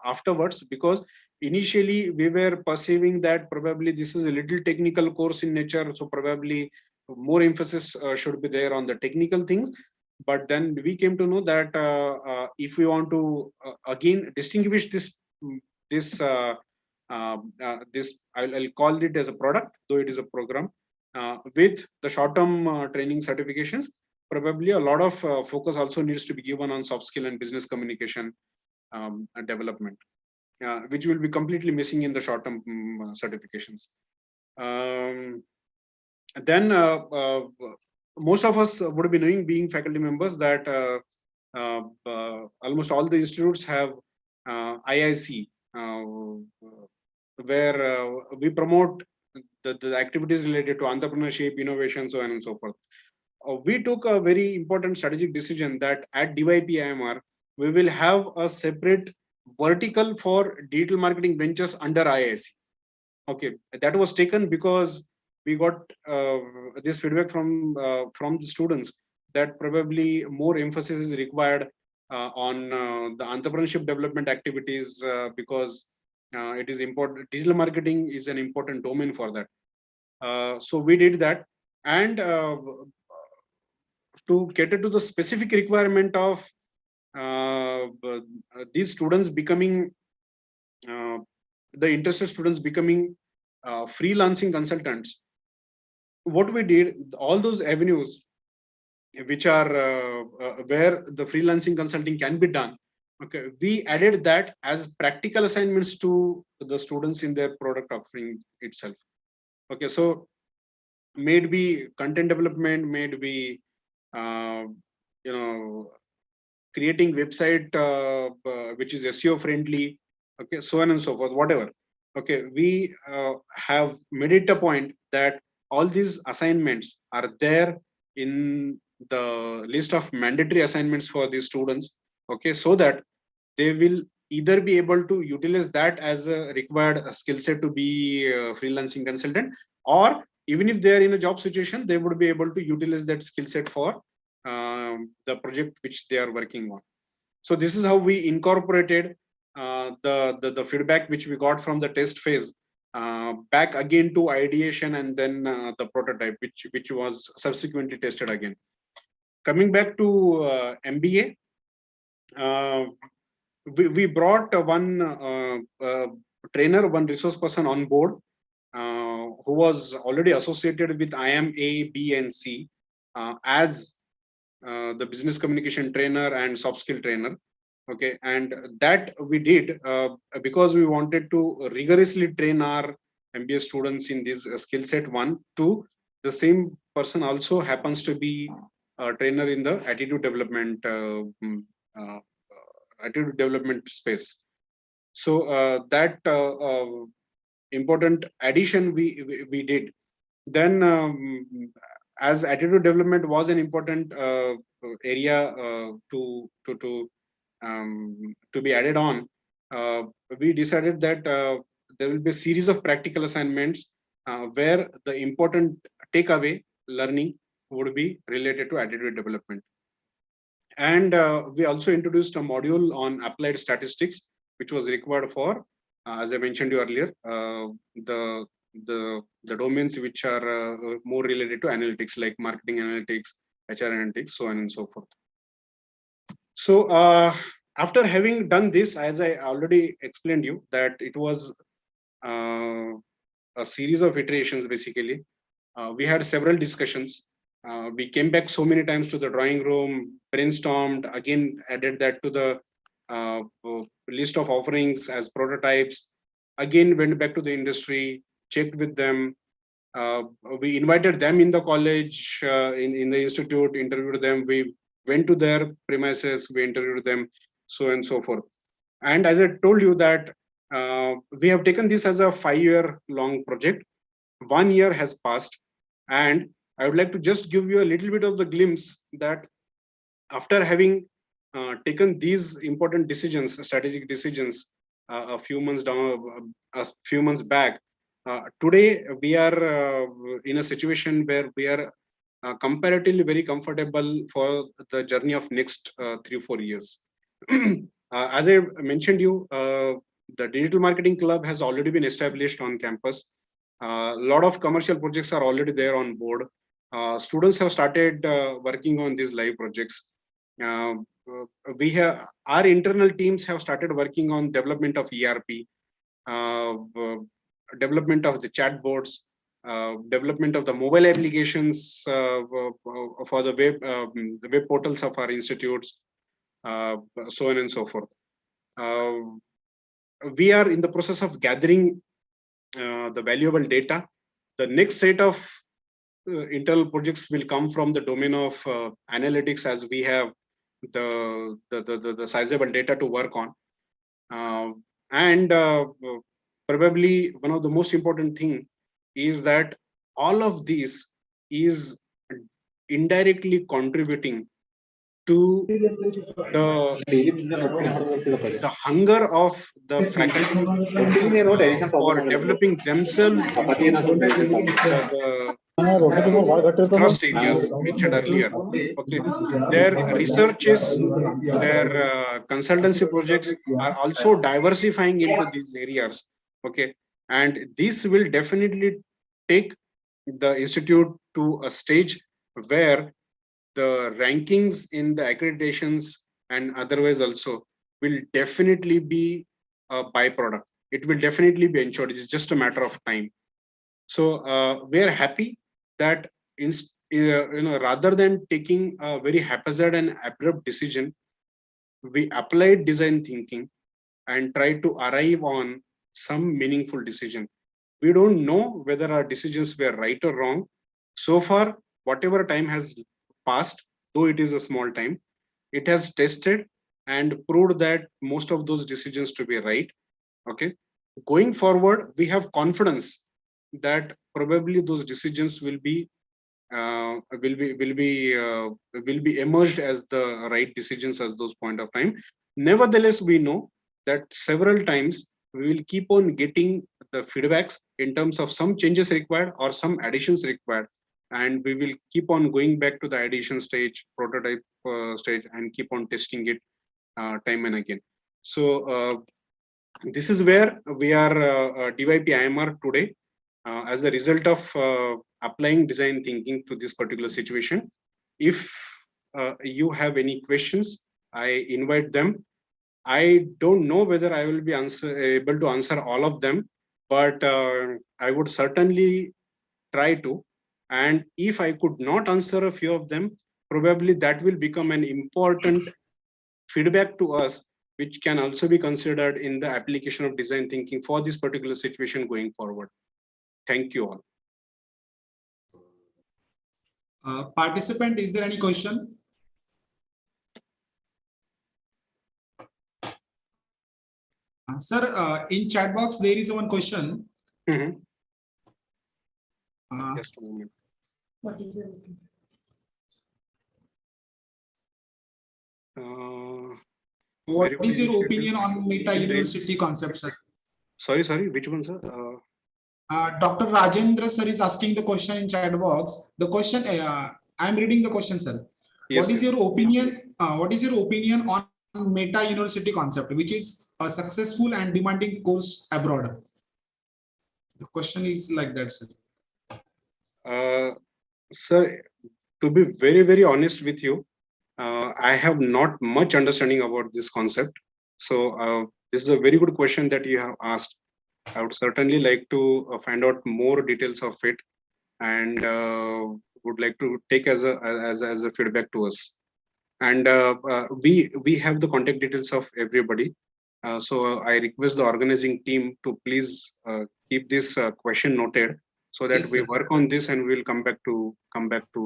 afterwards, because initially we were perceiving that probably this is a little technical course in nature, so probably more emphasis should be there on the technical things. But then we came to know that if we want to again distinguish this I'll call it as a product, though it is a program, with the short-term training certifications, probably a lot of focus also needs to be given on soft skill and business communication and development, which will be completely missing in the short-term certifications. Then most of us would be knowing, being faculty members, that almost all the institutes have IIC, where we promote the activities related to entrepreneurship, innovation, so on and so forth. We took a very important strategic decision that at DYP-IMR, we will have a separate vertical for digital marketing ventures under IIC. Okay, that was taken because we got this feedback from the students that probably more emphasis is required on the entrepreneurship development activities, because it is important. Digital marketing is an important domain for that. So we did that, and to cater to the specific requirement of these students becoming the interested students becoming freelancing consultants, what we did, all those avenues which are where the freelancing consulting can be done, okay, we added that as practical assignments to the students in their product offering itself. Okay, so may it be content development, may it be creating website which is SEO friendly, okay, so on and so forth, whatever. Okay, we have made it a point that all these assignments are there in the list of mandatory assignments for these students, okay, so that they will either be able to utilize that as a required skill set to be a freelancing consultant, or even if they are in a job situation, they would be able to utilize that skill set for the project which they are working on. So this is how we incorporated the feedback which we got from the test phase back again to ideation, and then the prototype which was subsequently tested again. Coming back to MBA, we brought one trainer, one resource person on board who was already associated with IIM A, B, and C as the business communication trainer and soft skill trainer. Okay, and that we did because we wanted to rigorously train our MBA students in this skill set 1. 2, the same person also happens to be a trainer in the attitude development space. So that important addition we did. Then as attitude development was an important area to be added on, we decided that there will be a series of practical assignments where the important takeaway learning would be related to attitude development. And we also introduced a module on applied statistics, which was required for, as I mentioned earlier, the domains which are more related to analytics, like marketing analytics, HR analytics, so on and so forth. So after having done this, as I already explained you, that it was a series of iterations. Basically, we had several discussions. We came back so many times to the drawing room, brainstormed, again added that to the list of offerings as prototypes, again went back to the industry, checked with them. We invited them in the college, in the institute, interviewed them. We went to their premises, we interviewed them, so on and so forth. And as I told you that we have taken this as a 5-year long project. 1 year has passed, and I would like to just give you a little bit of the glimpse that after having taken these important decisions, strategic decisions, a few months down, a few months back. Today we are in a situation where we are comparatively very comfortable for the journey of next 3-4 years. As I mentioned you, the Digital Marketing Club has already been established on campus. A lot of commercial projects are already there on board. Students have started working on these live projects. We have our internal teams have started working on development of ERP, development of the chatbots, development of the mobile applications for the web portals of our institutes, so on and so forth. We are in the process of gathering the valuable data. The next set of internal projects will come from the domain of analytics, as we have the sizable data to work on. And probably one of the most important thing is that all of this is indirectly contributing to the hunger of the faculties for developing themselves into the thrust areas mentioned earlier. Okay, their researches, their consultancy projects are also diversifying into these areas. Okay, and this will definitely take the institute to a stage where the rankings in the accreditations and otherwise also will definitely be a byproduct. It will definitely be ensured. It's just a matter of time. So we are happy that rather than taking a very haphazard and abrupt decision, we applied design thinking and tried to arrive on some meaningful decision. We don't know whether our decisions were right or wrong. So far, whatever time has passed, though it is a small time, it has tested and proved that most of those decisions to be right. Okay, going forward, we have confidence that probably those decisions will be emerged as the right decisions at those point of time. Nevertheless, we know that several times we will keep on getting the feedbacks in terms of some changes required or some additions required, and we will keep on going back to the addition stage, prototype stage, and keep on testing it time and again. So this is where we are DYP IMR today as a result of applying design thinking to this particular situation. If you have any questions, I invite them. I don't know whether I will be able to answer all of them, but I would certainly try to. And if I could not answer a few of them, probably that will become an important feedback to us, which can also be considered in the application of design thinking for this particular situation going forward. Thank you all. Participant, is there any question? Sir, in chat box there is one question. Mm-hmm. Just a moment. What is your opinion? What is your opinion on Meta University concept, sir? Sorry, which one, sir? Dr. Rajendra sir is asking the question in chat box. The question, I am reading the question, sir. Yes, What is sir. your opinion? What is your opinion on Meta University concept, which is a successful and demanding course abroad? The question is like that, sir. Sir, to be very honest with you, I have not much understanding about this concept. So this is a very good question that you have asked. I would certainly like to find out more details of it, and would like to take as a feedback to us. And we have the contact details of everybody. So I request the organizing team to please keep this question noted, so that Yes, we sir. work on this and we'll come back to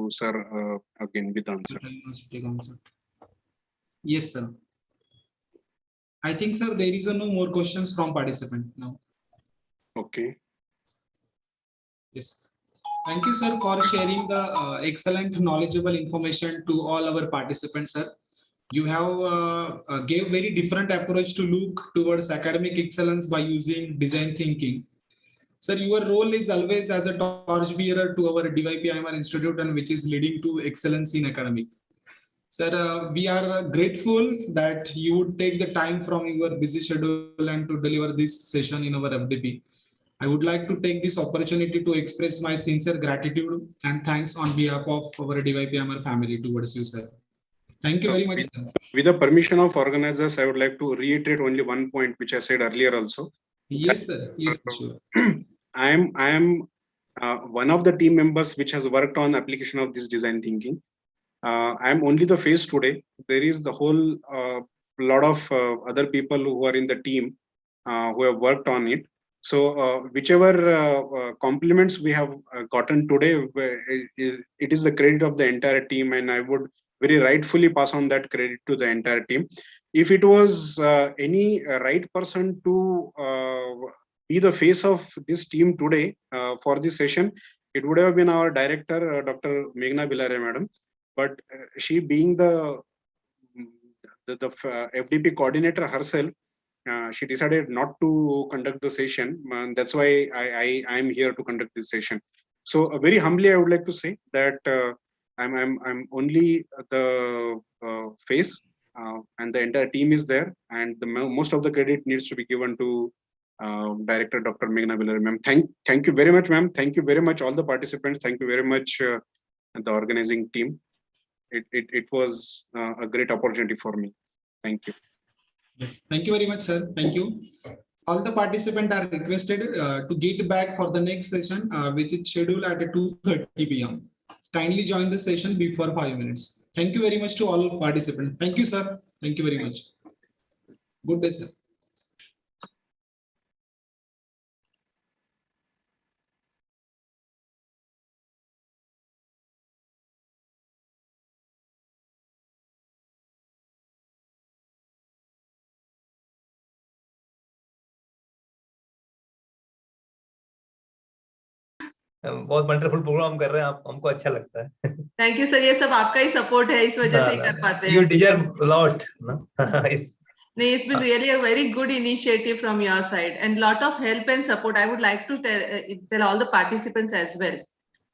sir again with the answer. Meta University concept. Yes, sir. I think, sir, there is no more questions from participant now. Okay. Yes. Thank you, sir, for sharing the excellent knowledgeable information to all our participants, sir. You have gave very different approach to look towards academic excellence by using design thinking. Sir, your role is always as a torch bearer to our DYPIMR Institute, and which is leading to excellence in academic. Sir, we are grateful that you would take the time from your busy schedule and to deliver this session in our FDP. I would like to take this opportunity to express my sincere gratitude and thanks on behalf of our DYPIMR family towards you, sir. Thank you very much, sir. With the permission of organizers, I would like to reiterate only one point which I said earlier also. Yes, sir. Yes, sure. I am one of the team members which has worked on application of this design thinking. I am only the face today. There is the whole lot of other people who are in the team who have worked on it. So whichever compliments we have gotten today, it is the credit of the entire team, and I would very rightfully pass on that credit to the entire team. If it was any right person to be the face of this team today for this session, it would have been our director, Dr. Meghna Bilare madam. But she being the FDP coordinator herself, she decided not to conduct the session. And that's why I am here to conduct this session. So very humbly, I would like to say that I'm only the face, and the entire team is there, and most of the credit needs to be given to Director Dr. Meghna Bilare, ma'am. Thank you very much, ma'am. Thank you very much, all the participants. Thank you very much, the organizing team. It was a great opportunity for me. Thank you. Yes, thank you very much, sir. Thank you. All the participants are requested to get back for the next session, which is scheduled at 2:30 p.m. Kindly join the session before 5 minutes. Thank you very much to all participants. Thank you, sir. Thank you very much. Good day, sir. बहुत wonderful programme कर रहे हैं आप, हमको अच्छा लगता है. Thank you sir, ये सब आपका ही सपोर्ट है, इस वजह से ही कर पाते You हैं. deserve a lot. नहीं, it's been really a very good initiative from your side and lot of help and support. I would like to tell all the participants as well.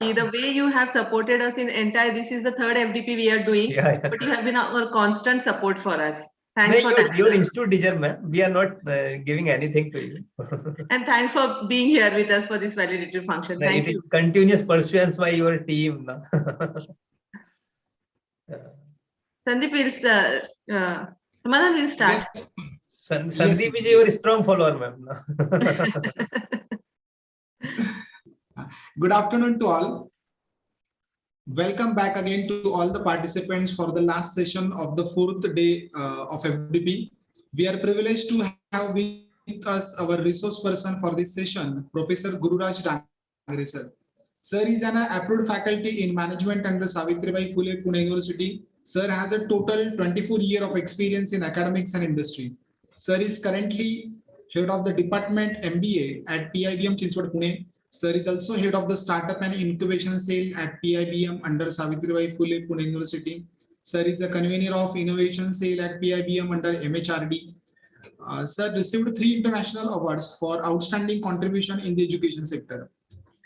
The way you have supported us in entire, this is the third FDP we are doing, but you have been our constant support for us. Thanks for that. Your institute deserve, ma'am. We are not giving anything to you. And thanks for being here with us for this validatory function. Thank you. Continuous pursuance by your team. Sandeep will Samadhan will start. Yes. Sandeep is your strong follower, ma'am. Good afternoon to all. Welcome back again to all the participants for the last session of the fourth day of FDP. We are privileged to have with us our resource person for this session, Professor Gururaj Dangre sir. Sir is an approved faculty in management under Savitribai Phule Pune University. Sir has a total 24 years of experience in academics and industry. Sir is currently head of the department MBA at PIBM Chinchwad Pune. Sir is also head of the startup and incubation cell at PIBM under Savitribai Phule Pune University. Sir is a convener of innovation cell at PIBM under MHRD. Sir received 3 international awards for outstanding contribution in the education sector.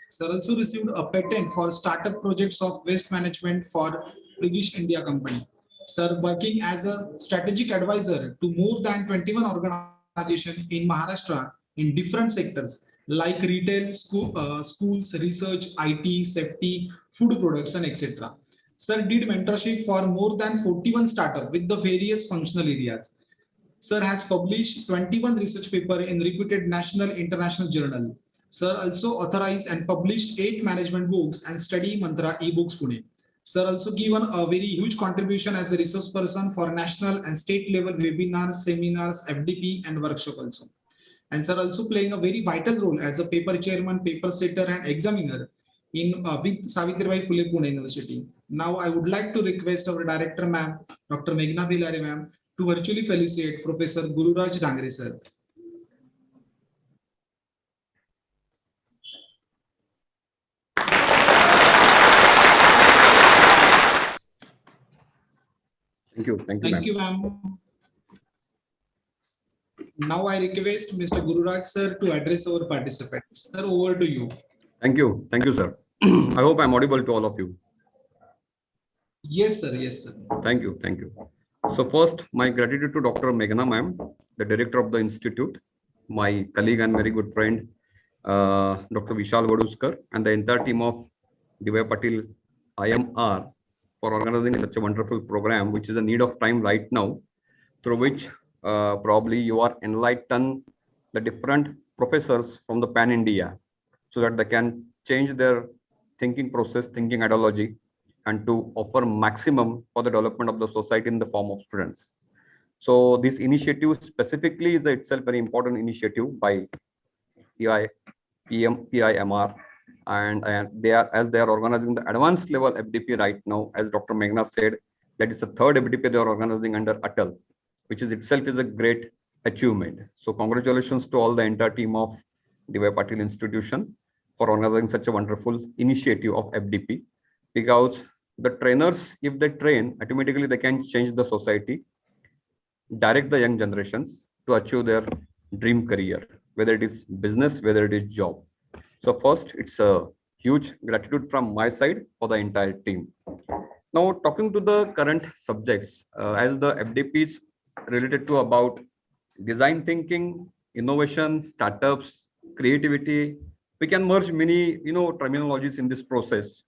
Sir also received a patent for startup projects of waste management for British India Company. Sir working as a strategic advisor to more than 21 organizations in Maharashtra in different sectors like retail, schools, research, IT, safety, food products, and etc. Sir did mentorship for more than 41 startups with the various functional areas. Sir has published 21 research papers in reputed national international journal. Sir also authorized and published 8 management books and study mantra e-books Pune. Sir also given a very huge contribution as a resource person for national and state level webinars, seminars, FDP and workshop also. And sir also playing a very vital role as a paper chairman, paper setter and examiner in with Savitribai Phule Pune University. Now I would like to request our director ma'am, Dr. Meghna Bilare ma'am, to virtually felicitate Professor Gururaj Dangre sir. Thank you. Thank you, Thank you, ma'am. ma'am. Now I request Mr. Gururaj sir to address our participants. Sir, over to you. Thank you. Thank you, sir. I hope I'm audible to all of you. Yes, sir. Yes, sir. Thank you. Thank you. So first, my gratitude to Dr. Meghna ma'am, the director of the institute, my colleague and very good friend, Dr. Vishal Vaduskar, and the entire team of DY PATIL IMR for organizing such a wonderful program, which is a need of time right now, through which probably you are enlighten the different professors from the pan India, so that they can change their thinking process, thinking ideology, and to offer maximum for the development of the society in the form of students. So this initiative specifically is itself very important initiative by PIMR, and they are organizing the advanced level FDP right now, as Dr. Meghna said, that is the third FDP they are organizing under ATAL, which is itself is a great achievement. So congratulations to all the entire team of DY PATIL institution for organizing such a wonderful initiative of FDP, because the trainers, if they train, automatically they can change the society, direct the young generations to achieve their dream career, whether it is business, whether it is job. So first, it's a huge gratitude from my side for the entire team. Now, talking to the current subjects, as the FDP is related to about design thinking, innovation, startups, creativity, we can merge many, terminologies in this process,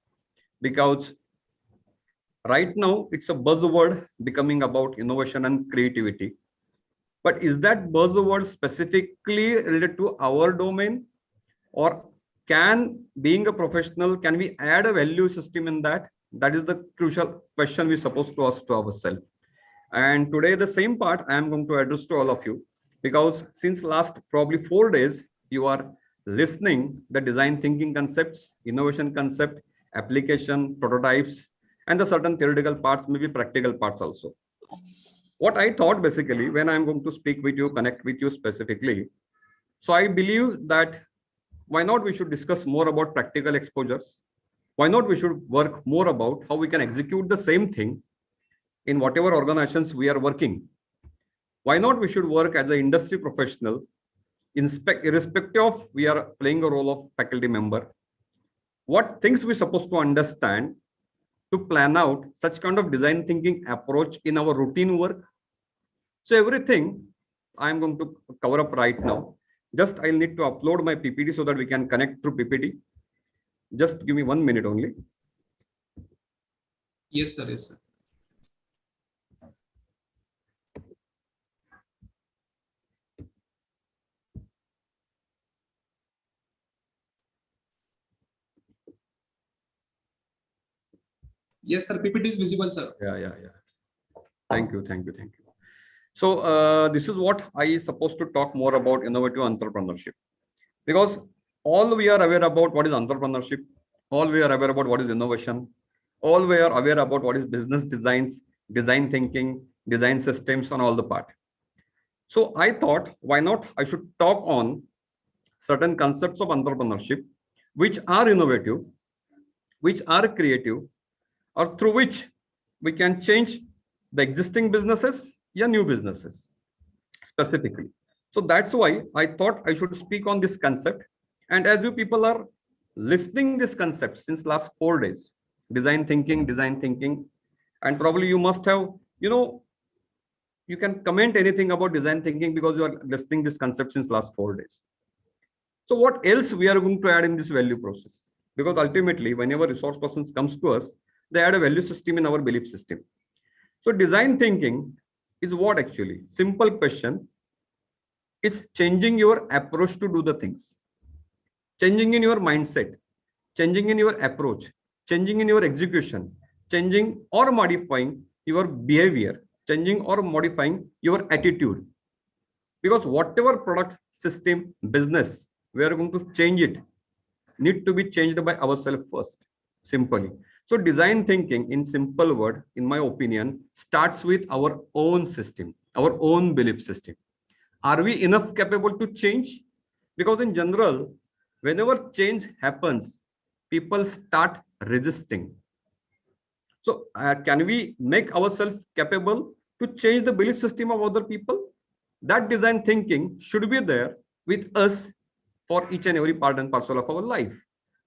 because right now it's a buzzword becoming about innovation and creativity. But is that buzzword specifically related to our domain, or being a professional, can we add a value system in that? That is the crucial question we're supposed to ask to ourselves. And today, the same part I am going to address to all of you, because since last probably 4 days, you are listening the design thinking concepts, innovation concept, application, prototypes, and the certain theoretical parts, maybe practical parts also. What I thought basically, when I'm going to speak with you, connect with you specifically, so I believe that why not we should discuss more about practical exposures? Why not we should work more about how we can execute the same thing in whatever organizations we are working? Why not we should work as an industry professional, irrespective of we are playing a role of faculty member? What things we're supposed to understand to plan out such kind of design thinking approach in our routine work? So everything I'm going to cover up right now. Just I'll need to upload my PPT so that we can connect through PPT. Just give me 1 minute only. Yes, sir. Yes, sir. Yes, sir. PPT is visible, sir. Yeah. Thank you. So this is what I supposed to talk more about innovative entrepreneurship, because all we are aware about what is entrepreneurship, all we are aware about what is innovation, all we are aware about what is business designs, design thinking, design systems, and all the part. So I thought, why not I should talk on certain concepts of entrepreneurship, which are innovative, which are creative, or through which we can change the existing businesses, new businesses specifically. So that's why I thought I should speak on this concept. And as you people are listening this concept since last 4 days, design thinking, and probably you must have, you can comment anything about design thinking because you are listening this concept since last 4 days. So what else we are going to add in this value process? Because ultimately, whenever resource persons comes to us, they add a value system in our belief system. So design thinking is what actually? Simple question. It's changing your approach to do the things, changing in your mindset, changing in your approach, changing in your execution, changing or modifying your behavior, changing or modifying your attitude. Because whatever product, system, business, we are going to change it, need to be changed by ourselves first, simply. So design thinking, in simple word, in my opinion, starts with our own system, our own belief system. Are we enough capable to change? Because in general, whenever change happens, people start resisting. So can we make ourselves capable to change the belief system of other people? That design thinking should be there with us for each and every part and parcel of our life.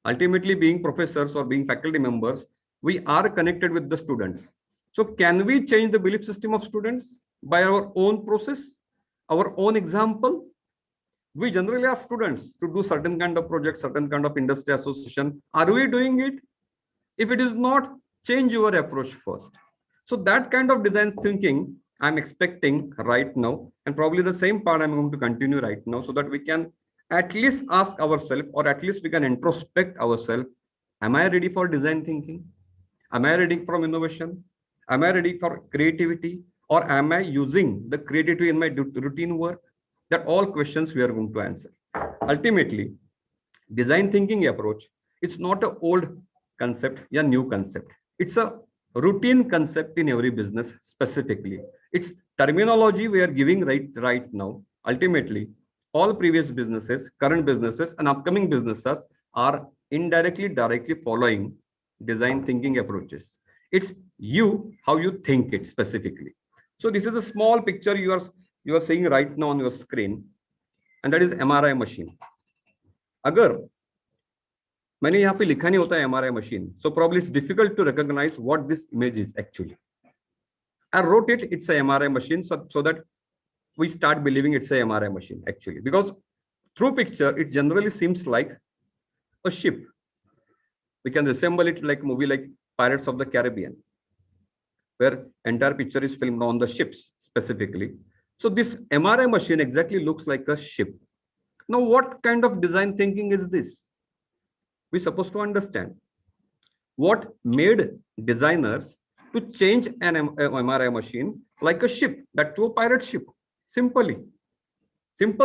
Ultimately, being professors or being faculty members, we are connected with the students. So can we change the belief system of students by our own process, our own example? We generally ask students to do certain kind of projects, certain kind of industry association. Are we doing it? If it is not, change your approach first. So that kind of design thinking I'm expecting right now, and probably the same part I'm going to continue right now, so that we can at least ask ourselves, or at least we can introspect ourselves. Am I ready for design thinking? Am I ready for innovation? Am I ready for creativity? Or am I using the creativity in my routine work? That all questions we are going to answer. Ultimately, design thinking approach, it's not an old concept, a new concept. It's a routine concept in every business specifically. It's terminology we are giving right now. Ultimately, all previous businesses, current businesses, and upcoming businesses are indirectly, directly following design thinking approaches. It's how you think it specifically. So this is a small picture you are seeing right now on your screen, and that is MRI machine. अगर मैंने यहाँ पे लिखा नहीं होता है MRI machine, so probably it's difficult to recognize what this image is actually. I wrote it, it's a MRI machine, so that we start believing it's a MRI machine actually, because through picture it generally seems like a ship. We can resemble it like a movie like Pirates of the Caribbean, where entire picture is filmed on the ships specifically. So this MRI machine exactly looks like a ship. Now, what kind of design thinking is this? We're supposed to understand what made designers to change an MRI machine like a ship, that to a pirate ship. Simple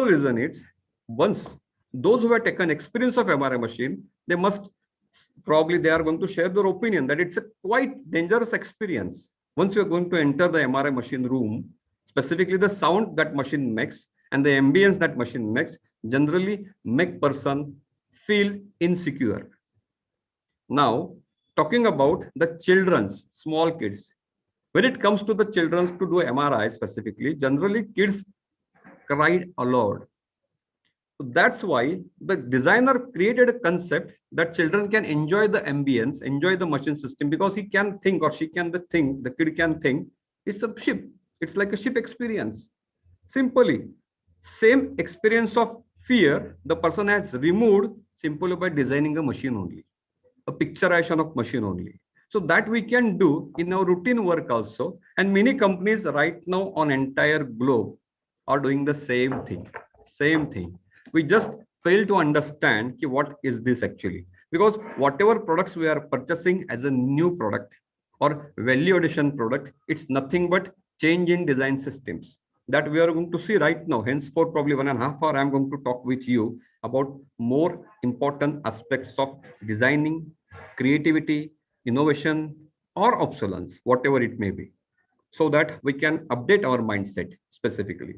reason is, once those who have taken experience of MRI machine, they are going to share their opinion that it's a quite dangerous experience. Once you're going to enter the MRI machine room, specifically the sound that machine makes and the ambience that machine makes generally make person feel insecure. Now, talking about the children's, small kids, when it comes to the children's to do MRI specifically, generally kids cried aloud. So that's why the designer created a concept that children can enjoy the ambience, enjoy the machine system, because he can think, or she can think, the kid can think, it's a ship. It's like a ship experience. Simply, same experience of fear, the person has removed simply by designing a machine only, a picturization of machine only. So that we can do in our routine work also. And many companies right now on entire globe are doing the same thing. We just fail to understand what is this actually, because whatever products we are purchasing as a new product or value addition product, it's nothing but change in design systems that we are going to see right now. Henceforth, probably 1.5 hours, I'm going to talk with you about more important aspects of designing, creativity, innovation, or obsolescence, whatever it may be, so that we can update our mindset specifically.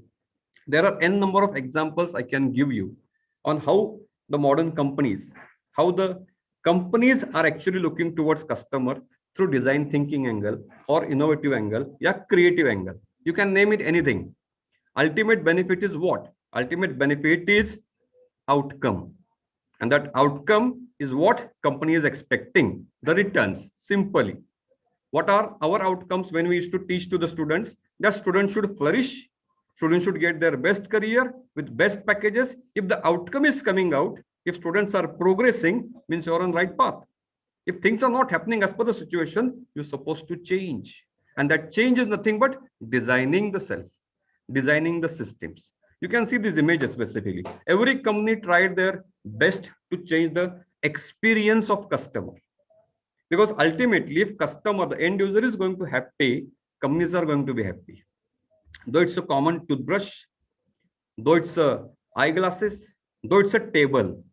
There are n number of examples I can give you on how the modern companies, how the companies are actually looking towards customer through design thinking angle or innovative angle, yeah, creative angle. You can name it anything. Ultimate benefit is what? Ultimate benefit is outcome. And that outcome is what company is expecting, the returns, simply. What are our outcomes when we used to teach to the students? That students should flourish, students should get their best career with best packages. If the outcome is coming out, if students are progressing, means you're on the right path. If things are not happening as per the situation, you're supposed to change. And that change is nothing but designing the self, designing the systems. You can see these images specifically. Every company tried their best to change the experience of customer. Because ultimately, if customer, the end user is going to be happy, companies are going to be happy. Though it's a common toothbrush, though it's a eyeglasses, though it's a table,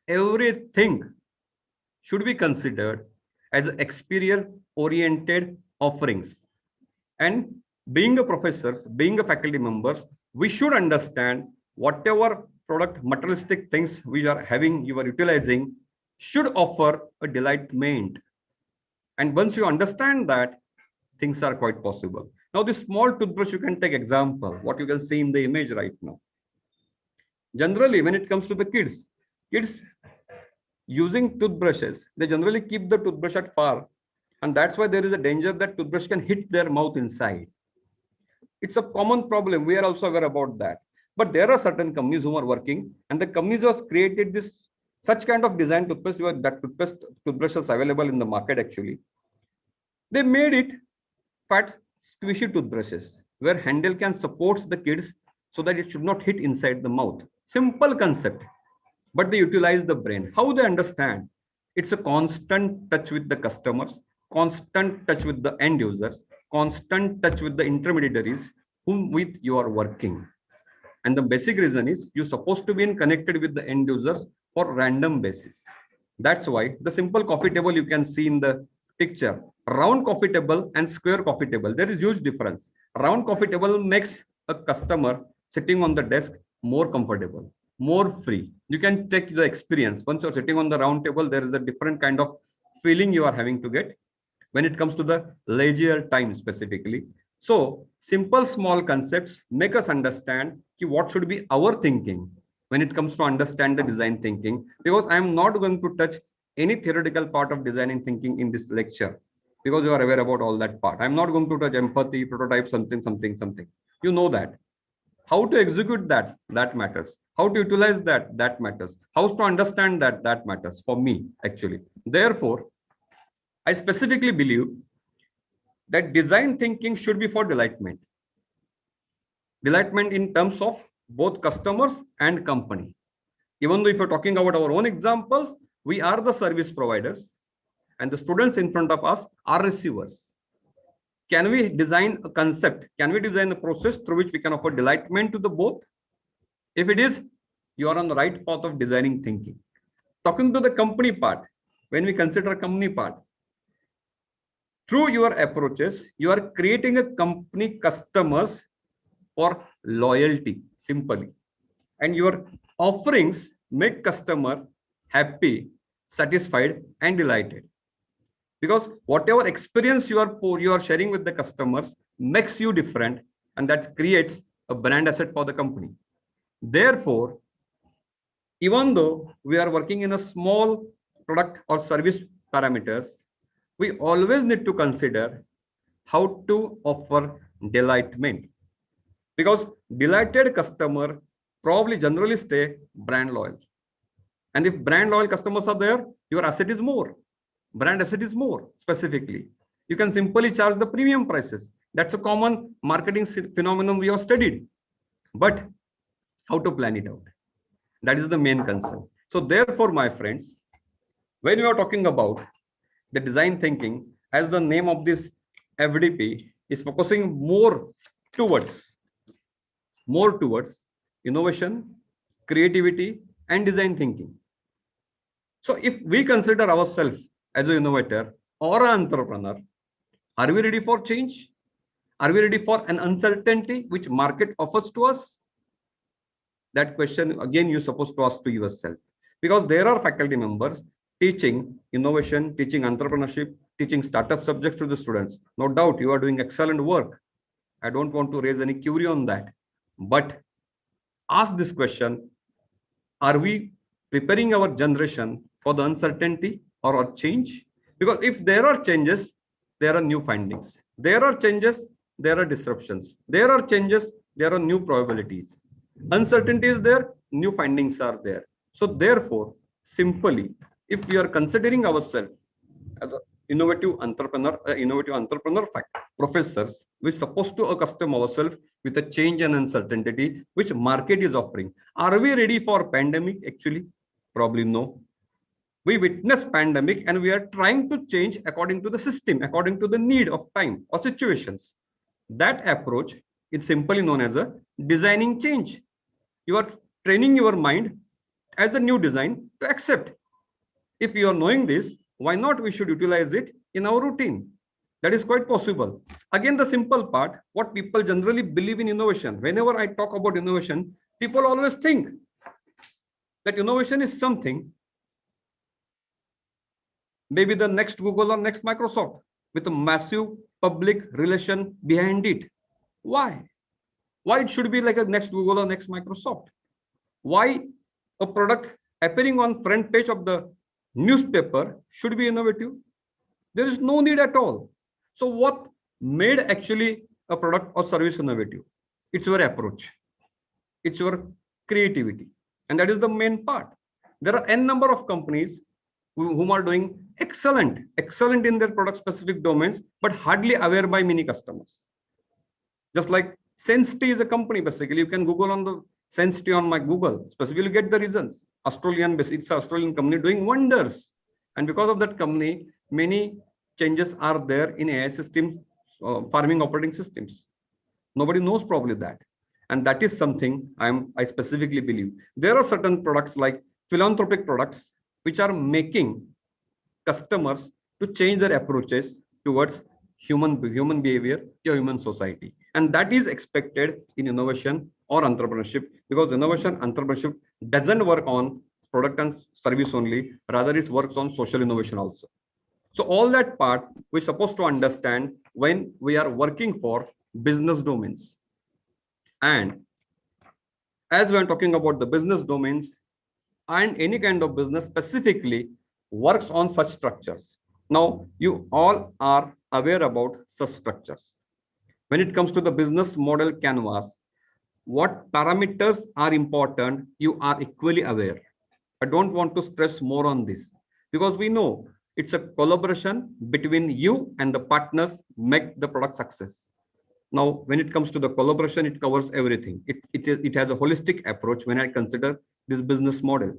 everything should be considered as experience-oriented offerings. And being a professors, being a faculty members, we should understand whatever product materialistic things we are having, you are utilizing, should offer a delightment. And once you understand that, things are quite possible. Now, this small toothbrush, you can take example, what you can see in the image right now. Generally, when it comes to the kids using toothbrushes, they generally keep the toothbrush at far. And that's why there is a danger that toothbrush can hit their mouth inside. It's a common problem. We are also aware about that. But there are certain companies who are working, and the companies have created this such kind of design toothbrush where that toothbrush is available in the market actually. They made it fat squishy toothbrushes where handle can support the kids so that it should not hit inside the mouth. Simple concept, but they utilize the brain. How they understand? It's a constant touch with the customers, constant touch with the end users, constant touch with the intermediaries whom with you are working. And the basic reason is you're supposed to be connected with the end users for random basis. That's why the simple coffee table you can see in the picture, round coffee table and square coffee table, there is huge difference. Round coffee table makes a customer sitting on the desk more comfortable, more free. You can take the experience. Once you're sitting on the round table, there is a different kind of feeling you are having to get when it comes to the leisure time specifically. So simple small concepts make us understand what should be our thinking when it comes to understand the design thinking, because I am not going to touch any theoretical part of designing thinking in this lecture, because you are aware about all that part. I'm not going to touch empathy, prototype, something. You know that. How to execute that matters. How to utilize that matters. How to understand that matters for me, actually. Therefore, I specifically believe that design thinking should be for delightment. Delightment in terms of both customers and company. Even though if you're talking about our own examples, we are the service providers and the students in front of us are receivers. Can we design a concept? Can we design a process through which we can offer delightment to the both? If it is, you are on the right path of designing thinking. Talking to the company part, when we consider company part, through your approaches, you are creating a company customers for loyalty, simply. And your offerings make customer happy, satisfied, and delighted. Because whatever experience you are sharing with the customers makes you different, and that creates a brand asset for the company. Therefore, even though we are working in a small product or service parameters, we always need to consider how to offer delightment, because delighted customer probably generally stay brand loyal. And if brand loyal customers are there, your asset is more. Brand asset is more specifically. You can simply charge the premium prices. That's a common marketing phenomenon we have studied. But how to plan it out? That is the main concern. So therefore, my friends, when we are talking about the design thinking, as the name of this FDP is focusing more towards innovation, creativity, and design thinking. So if we consider ourselves as an innovator or an entrepreneur, are we ready for change? Are we ready for an uncertainty which market offers to us? That question, again, you're supposed to ask to yourself, because there are faculty members teaching innovation, teaching entrepreneurship, teaching startup subjects to the students. No doubt you are doing excellent work. I don't want to raise any query on that. But ask this question, are we preparing our generation for the uncertainty or change? Because if there are changes, there are new findings. There are changes, there are disruptions. There are changes, there are new probabilities. Uncertainty is there, new findings are there. So therefore, simply, if we are considering ourselves as an innovative entrepreneur professors, we're supposed to accustom ourselves with a change and uncertainty which market is offering. Are we ready for pandemic? Actually, probably no. We witness pandemic and we are trying to change according to the system, according to the need of time or situations. That approach is simply known as a designing change. You are training your mind as a new design to accept. If you are knowing this, why not we should utilize it in our routine? That is quite possible. Again, the simple part, what people generally believe in innovation. Whenever I talk about innovation, people always think that innovation is something maybe the next Google or next Microsoft with a massive public relation behind it. Why? Why it should be like a next Google or next Microsoft? Why a product appearing on front page of the newspaper should be innovative? There is no need at all. So what made actually a product or service innovative? It's your approach. It's your creativity. And that is the main part. There are n number of companies whom are doing excellent in their product specific domains, but hardly aware by many customers. Just like Sensity is a company, basically. You can Google on the Sensity on my Google, specifically get the reasons. It's an Australian company doing wonders. And because of that company, many changes are there in AI systems, farming operating systems. Nobody knows probably that. And that is something I specifically believe. There are certain products like philanthropic products, which are making customers to change their approaches towards human behavior to human society. And that is expected in innovation or entrepreneurship, because innovation, entrepreneurship doesn't work on product and service only, rather it works on social innovation also. So all that part we're supposed to understand when we are working for business domains. And as we are talking about the business domains, and any kind of business specifically works on such structures. Now, you all are aware about such structures. When it comes to the business model canvas, what parameters are important, you are equally aware. I don't want to stress more on this, because we know it's a collaboration between you and the partners make the product success. Now, when it comes to the collaboration, it covers everything. It has a holistic approach when I consider this business model,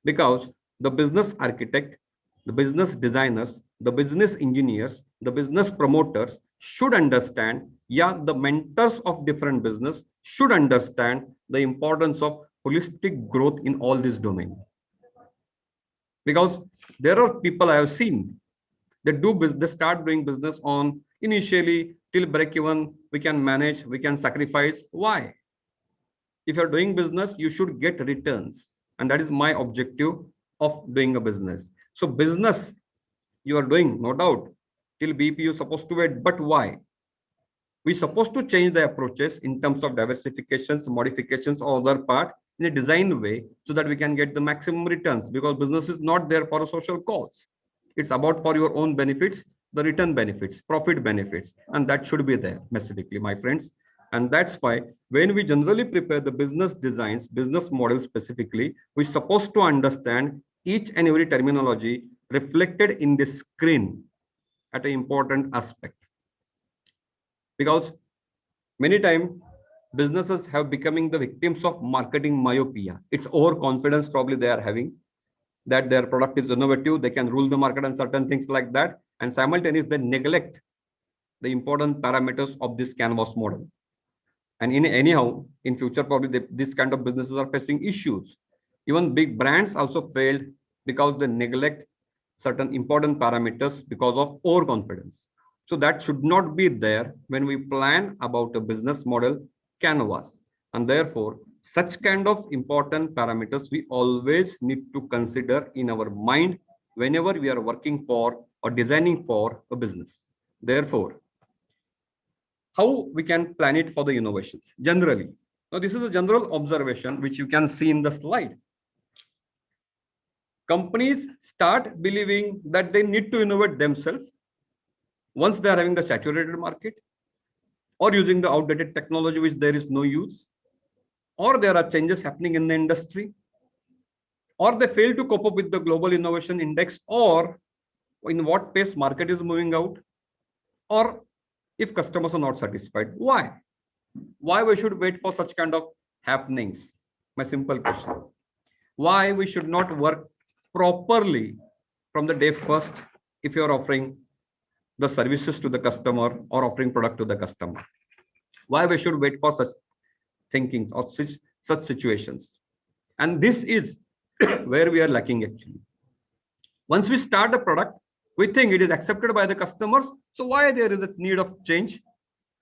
because the business architect, the business designers, the business engineers, the business promoters should understand, the mentors of different business should understand the importance of holistic growth in all this domain. Because there are people I have seen that do business, they start doing business on initially till break even, we can manage, we can sacrifice. Why? If you're doing business, you should get returns. And that is my objective of doing a business. So business you are doing, no doubt, till BP you're supposed to wait. But why? We're supposed to change the approaches in terms of diversifications, modifications, or other part in a design way so that we can get the maximum returns, because business is not there for a social cause. It's about for your own benefits, the return benefits, profit benefits, and that should be there specifically, my friends. And that's why when we generally prepare the business designs, business models specifically, we're supposed to understand each and every terminology reflected in the screen at an important aspect. Because many times businesses have becoming the victims of marketing myopia. It's overconfidence probably they are having that their product is innovative, they can rule the market and certain things like that. And simultaneously they neglect the important parameters of this canvas model. And anyhow, in future, probably this kind of businesses are facing issues. Even big brands also failed because they neglect certain important parameters because of overconfidence. So that should not be there when we plan about a business model canvas. And therefore, such kind of important parameters we always need to consider in our mind whenever we are working for or designing for a business. Therefore, how we can plan it for the innovations generally. Now, this is a general observation which you can see in the slide. Companies start believing that they need to innovate themselves once they are having the saturated market, or using the outdated technology which there is no use, or there are changes happening in the industry, or they fail to cope up with the global innovation index, or in what pace market is moving out, or if customers are not satisfied. Why? Why we should wait for such kind of happenings? My simple question. Why we should not work properly from the day first if you are offering the services to the customer or offering product to the customer? Why we should wait for such thinking or such situations? And this is where we are lacking actually. Once we start a product, we think it is accepted by the customers. So why there is a need of change?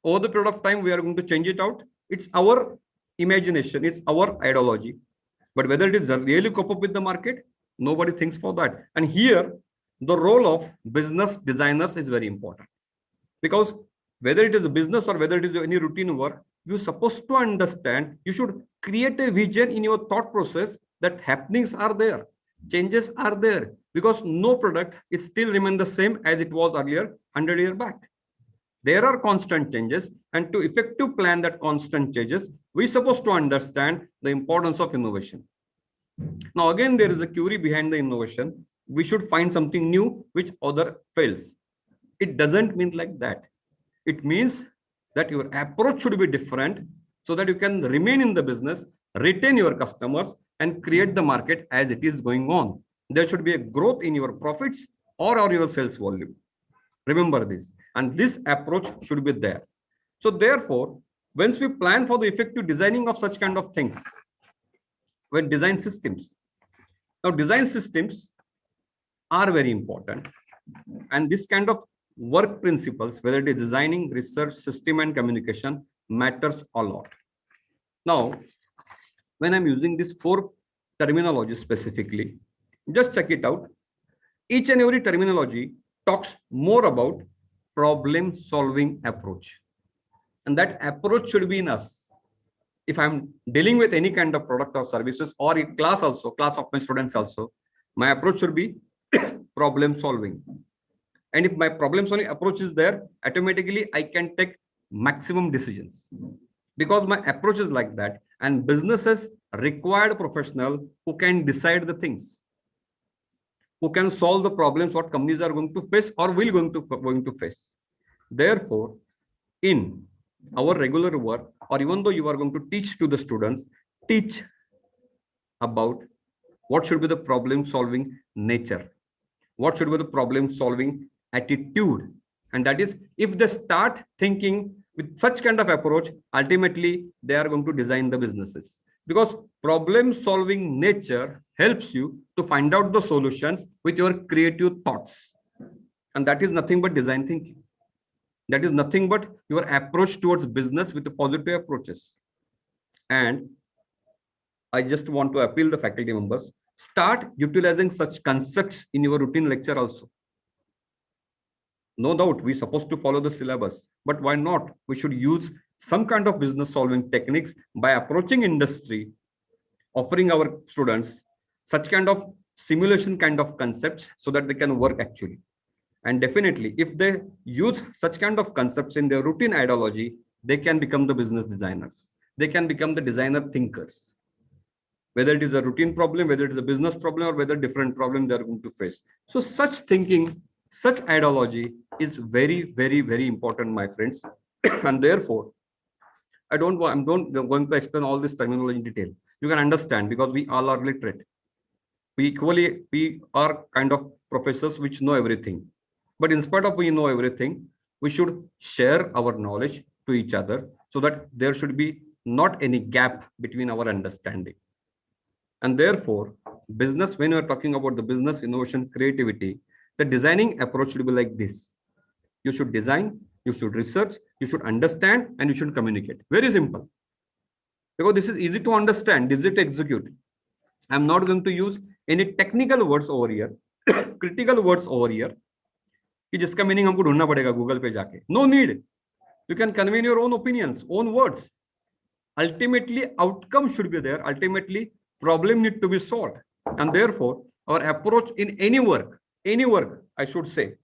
Over the period of time, we are going to change it out. It's our imagination, it's our ideology. But whether it is really cope up with the market, nobody thinks for that. And here, the role of business designers is very important, because whether it is a business or whether it is any routine work, you're supposed to understand, you should create a vision in your thought process that happenings are there, changes are there, because no product is still remain the same as it was earlier 100 years back. There are constant changes, and to effective plan that constant changes, we're supposed to understand the importance of innovation. Now, again, there is a query behind the innovation. We should find something new which other fails. It doesn't mean like that. It means that your approach should be different so that you can remain in the business, retain your customers, and create the market as it is going on. There should be a growth in your profits or your sales volume. Remember this, and this approach should be there. So therefore, once we plan for the effective designing of such kind of things, when design systems, now design systems are very important, and this kind of work principles, whether it is designing, research, system, and communication, matters a lot. Now, when I'm using this 4 terminology specifically, just check it out. Each and every terminology talks more about problem solving approach, and that approach should be in us. If I'm dealing with any kind of product or services, or in class also, class of my students also, my approach should be problem solving. And if my problem solving approach is there, automatically I can take maximum decisions, because my approach is like that. And businesses required professional who can decide the things, who can solve the problems what companies are going to face or will going to face. Therefore, in our regular work, or even though you are going to teach to the students, teach about what should be the problem solving nature, what should be the problem solving attitude. And that is, if they start thinking with such kind of approach, ultimately they are going to design the businesses, because problem solving nature helps you to find out the solutions with your creative thoughts. And that is nothing but design thinking. That is nothing but your approach towards business with the positive approaches. And I just want to appeal the faculty members, start utilizing such concepts in your routine lecture also. No doubt we're supposed to follow the syllabus, but why not? We should use some kind of business solving techniques by approaching industry, offering our students such kind of simulation kind of concepts so that they can work actually. And definitely, if they use such kind of concepts in their routine ideology, they can become the business designers. They can become the designer thinkers. Whether it is a routine problem, whether it is a business problem, or whether different problem they are going to face. So such thinking, such ideology is very, very, very important, my friends. And therefore, I'm not going to explain all this terminology in detail. You can understand, because we all are literate. We are kind of professors which know everything. But in spite of we know everything, we should share our knowledge to each other so that there should be not any gap between our understanding. And therefore, business, when we're talking about the business, innovation, creativity, the designing approach should be like this. You should design, you should research, you should understand, and you should communicate. Very simple. Because this is easy to understand, easy to execute. I'm not going to use any technical words over here, critical words over here. कि जिसका meaning हमको ढूंढना पड़ेगा Google पे जाके. No need. You can convey your own opinions, own words. Ultimately, outcome should be there. Ultimately, problem need to be solved. And therefore, our approach in any work, I should say,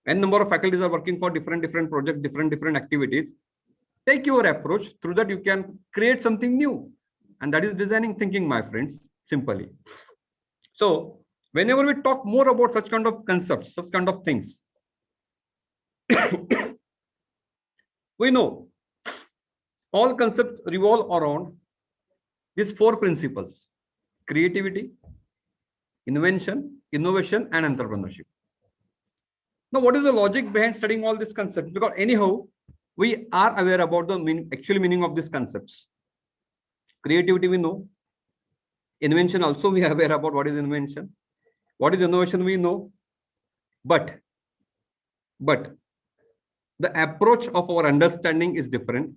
n number of faculties are working for different projects, different activities. Take your approach. Through that, you can create something new. And that is designing thinking, my friends, simply. So, whenever we talk more about such kind of concepts, such kind of things, we know all concepts revolve around these 4 principles: creativity, invention, innovation, and entrepreneurship. Now, what is the logic behind studying all these concepts? Because anyhow, we are aware about the actual meaning of these concepts. Creativity, we know. Invention also, we are aware about what is invention. What is innovation, we know. But the approach of our understanding is different.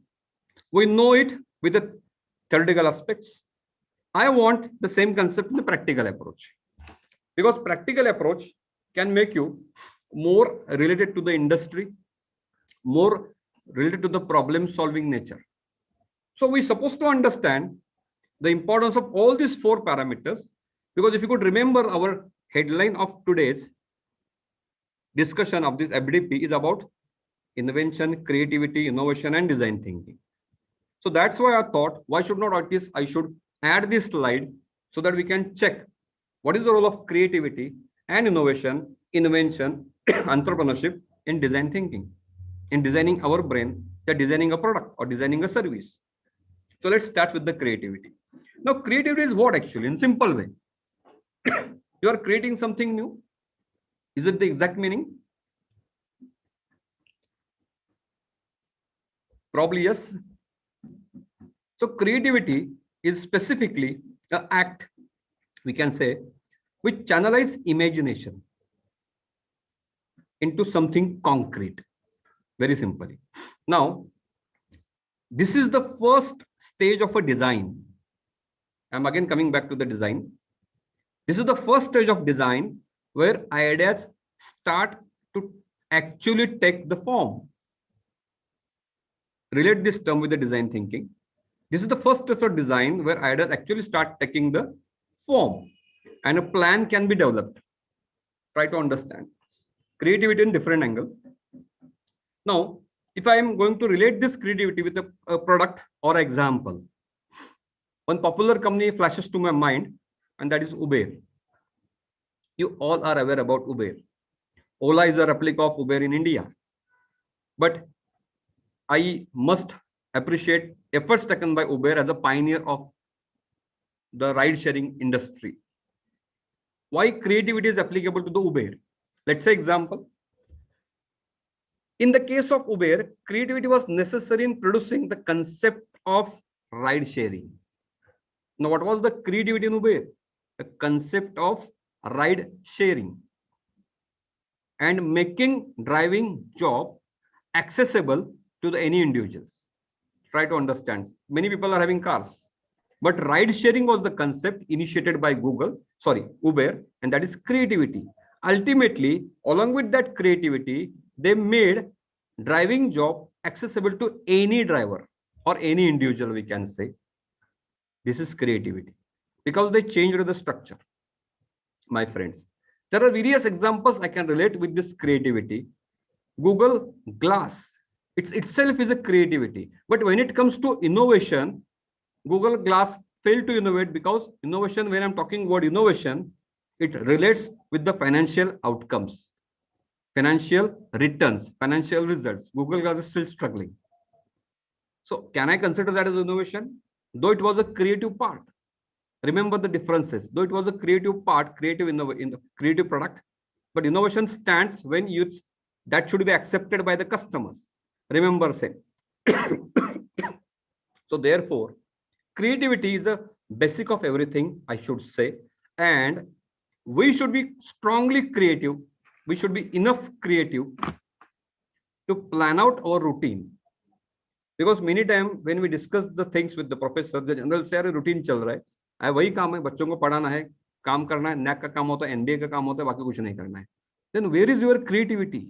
We know it with the theoretical aspects. I want the same concept in the practical approach. Because practical approach, can make you more related to the industry, more related to the problem solving nature. So we're supposed to understand the importance of all these 4 parameters, because if you could remember, our headline of today's discussion of this FDP is about invention, creativity, innovation, and design thinking. So that's why I thought, why should not at least I should add this slide so that we can check what is the role of creativity and innovation, invention, entrepreneurship in design thinking, in designing our brain, designing a product or designing a service. So let's start with the creativity. Now, creativity is what actually? In simple way, you are creating something new. Is it the exact meaning? Probably yes. So creativity is specifically an act, we can say, which channelize imagination into something concrete, very simply. Now, this is the first stage of a design. I'm again coming back to the design. This is the first stage of design where ideas start to actually take the form. Relate this term with the design thinking. This is the first step of design where ideas actually start taking the form and a plan can be developed. Try to understand creativity in different angle. Now, if I am going to relate this creativity with a product or example, one popular company flashes to my mind, and that is Uber. You all are aware about Uber. Ola is a replica of Uber in India. But I must appreciate efforts taken by Uber as a pioneer of the ride-sharing industry. Why creativity is applicable to the Uber? Let's say example. In the case of Uber, creativity was necessary in producing the concept of ride-sharing. Now, what was the creativity in Uber? The concept of ride-sharing and making driving job accessible to any individuals. Try to understand. Many people are having cars, but ride-sharing was the concept initiated by Uber, and that is creativity. Ultimately, along with that creativity, they made driving job accessible to any driver or any individual, we can say. This is creativity because they changed the structure. My friends, there are various examples I can relate with this creativity. Google Glass, itself is a creativity. But when it comes to innovation, Google Glass failed to innovate because innovation, when I'm talking about innovation, it relates with the financial outcomes, financial returns, financial results. Google Glass is still struggling. So can I consider that as innovation? Though it was a creative part. Remember the differences. Though it was a creative part, creative in the creative product, but innovation stands when that should be accepted by the customers. Remember, say. So therefore, creativity is a basic of everything, I should say, and we should be strongly creative. We should be enough creative to plan out our routine. Because many times when we discuss the things with the professor, the general say, routine चल रहा है, वही काम है, बच्चों को पढ़ाना है, काम करना है, NAC का काम होता है, NBA का काम होता है, बाकी कुछ नहीं करना है. Then where is your creativity?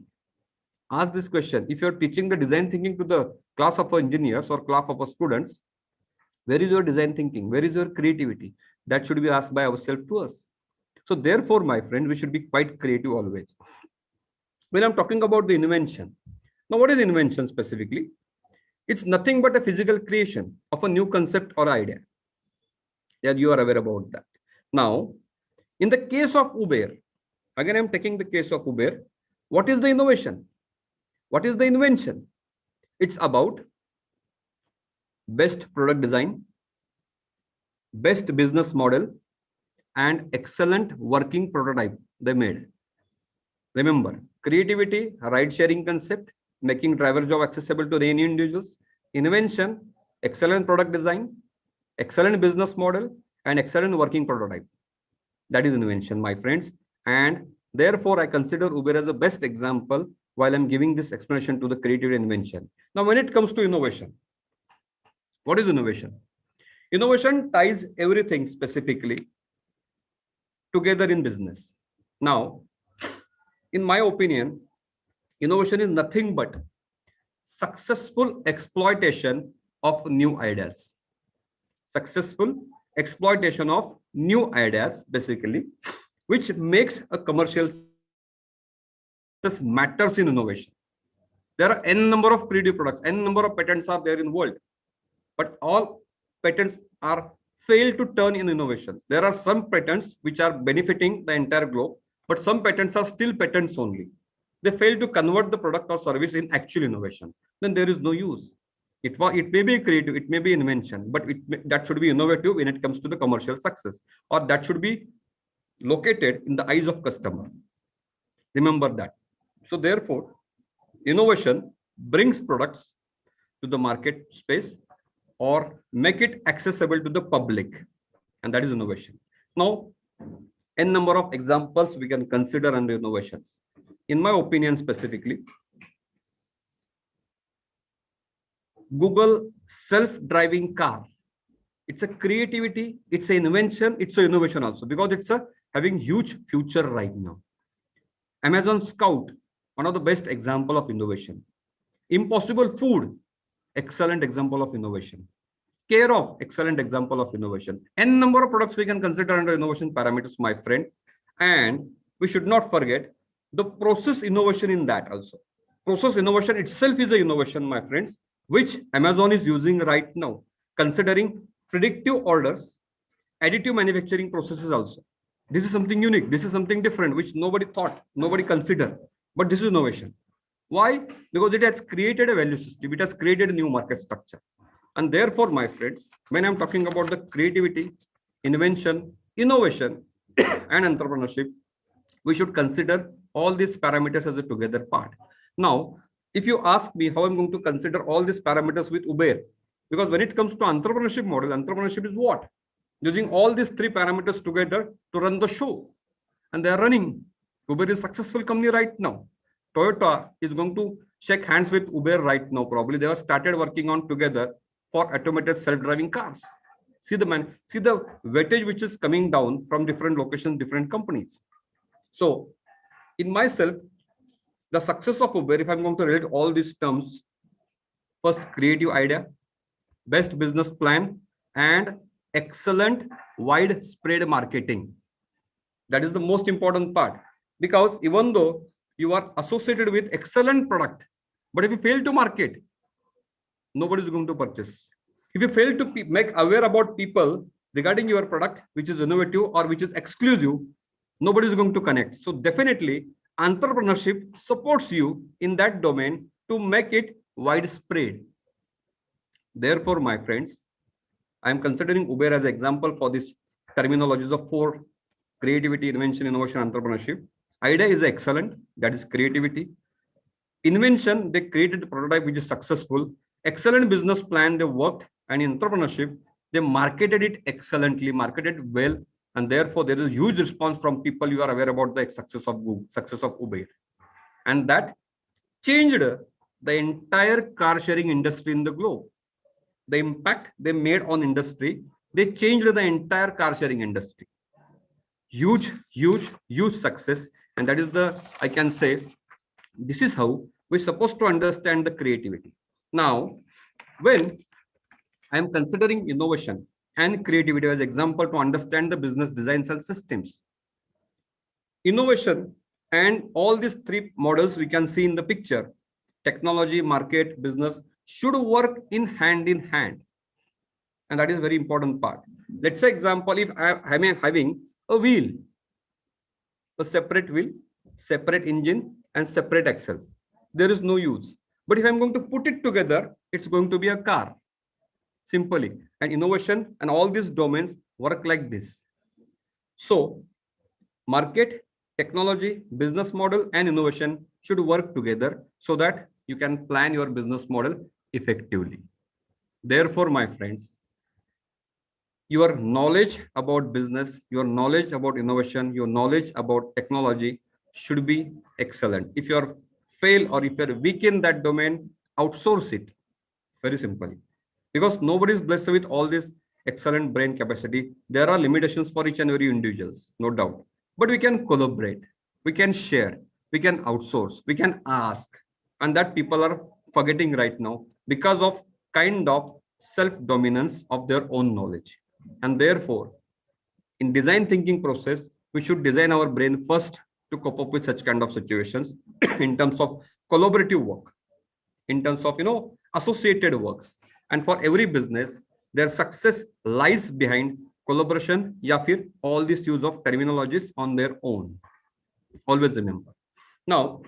Ask this question. If you are teaching the design thinking to the class of engineers or class of students, where is your design thinking? Where is your creativity? That should be asked by ourselves to us. So therefore, my friend, we should be quite creative always. When I'm talking about the invention, now what is invention specifically? It's nothing but a physical creation of a new concept or idea. Yeah, you are aware about that. Now, in the case of Uber, again, I'm taking the case of Uber. What is the innovation? What is the invention? It's about best product design, best business model, and excellent working prototype they made. Remember, creativity, ride-sharing concept, making driver job accessible to any individuals, invention, excellent product design, excellent business model, and excellent working prototype. That is invention, my friends. And therefore, I consider Uber as the best example while I'm giving this explanation to the creative invention. Now, when it comes to innovation, what is innovation? Innovation ties everything specifically together in business. Now, in my opinion, innovation is nothing but successful exploitation of new ideas. Successful exploitation of new ideas, basically, which makes a commercial success matters in innovation. There are n number of creative products, n number of patents are there in the world, but all patents are failed to turn in innovations. There are some patents which are benefiting the entire globe, but some patents are still patents only. They fail to convert the product or service in actual innovation. Then there is no use. It may be creative, it may be invention, but that should be innovative when it comes to the commercial success, or that should be located in the eyes of customer. Remember that. So therefore, innovation brings products to the market space or make it accessible to the public, and that is innovation. Now, n number of examples we can consider under innovations. In my opinion, specifically, Google self-driving car. It's a creativity, it's an invention, it's an innovation also, because it's having huge future right now. Amazon Scout, one of the best example of innovation. Impossible Food, excellent example of innovation. Care of, excellent example of innovation. N number of products we can consider under innovation parameters, my friend. And we should not forget the process innovation in that also. Process innovation itself is an innovation, my friends, which Amazon is using right now, considering predictive orders, additive manufacturing processes also. This is something unique. This is something different, which nobody thought, nobody considered. But this is innovation. Why? Because it has created a value system. It has created a new market structure. And therefore, my friends, when I'm talking about the creativity, invention, innovation, and entrepreneurship, we should consider all these parameters as a together part. Now, if you ask me how I'm going to consider all these parameters with Uber, because when it comes to entrepreneurship model, entrepreneurship is what? Using all these three parameters together to run the show. And they are running. Uber is a successful company right now. Toyota is going to shake hands with Uber right now. Probably they have started working on together for automated self-driving cars. See the weightage which is coming down from different locations, different companies. So in myself, the success of Uber, if I'm going to relate all these terms, first creative idea, best business plan, and excellent widespread marketing. That is the most important part, because even though you are associated with excellent product, but if you fail to market, nobody is going to purchase. If you fail to make aware about people regarding your product, which is innovative or which is exclusive, nobody is going to connect. So definitely entrepreneurship supports you in that domain to make it widespread. Therefore, my friends, I am considering Uber as an example for this terminologies of 4: creativity, invention, innovation, entrepreneurship. Idea is excellent, that is creativity. Invention, they created a prototype which is successful. Excellent business plan, they worked. And in entrepreneurship, they marketed it excellently, marketed well. And therefore, there is a huge response from people. You are aware about the success of Google, success of Uber. And that changed the entire car sharing industry in the globe. The impact they made on industry, they changed the entire car sharing industry. Huge, huge, huge success. And that is I can say, this is how we're supposed to understand the creativity. Now, when I am considering innovation and creativity as example to understand the business designs and systems, innovation and all these three models we can see in the picture, technology, market, business, should work in hand. And that is very important part. Let's say example, if I am having a wheel, a separate wheel, separate engine, and separate axle, there is no use. But if I'm going to put it together, it's going to be a car, simply. And innovation and all these domains work like this. So market, technology, business model, and innovation should work together so that you can plan your business model effectively. Therefore, my friends, your knowledge about business, your knowledge about innovation, your knowledge about technology should be excellent. If you are fail or if you are weak in that domain, outsource it. Very simply. Because nobody is blessed with all this excellent brain capacity. There are limitations for each and every individuals, no doubt. But we can collaborate, we can share, we can outsource, we can ask, and that people are forgetting right now because of kind of self-dominance of their own knowledge. And therefore, in design thinking process, we should design our brain first to cope up with such kind of situations in terms of collaborative work, in terms of associated works. And for every business, their success lies behind collaboration, ya fir all this use of terminologies on their own. Always remember. Now,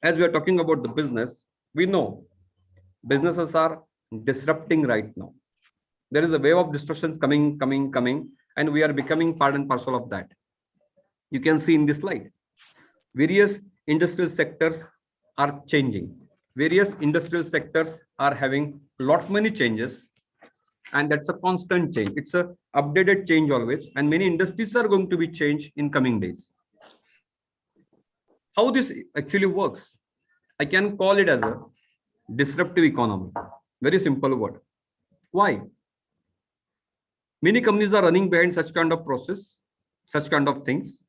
as we are talking about the business, we know businesses are disrupting right now. There is a wave of disruptions coming, and we are becoming part and parcel of that. You can see in this slide, various industrial sectors are changing. Various industrial sectors are having lot many changes, and that's a constant change. It's a updated change always, and many industries are going to be changed in coming days. How this actually works, I can call it as a disruptive economy. Very simple word. Why? Many companies are running behind such kind of process, such kind of things.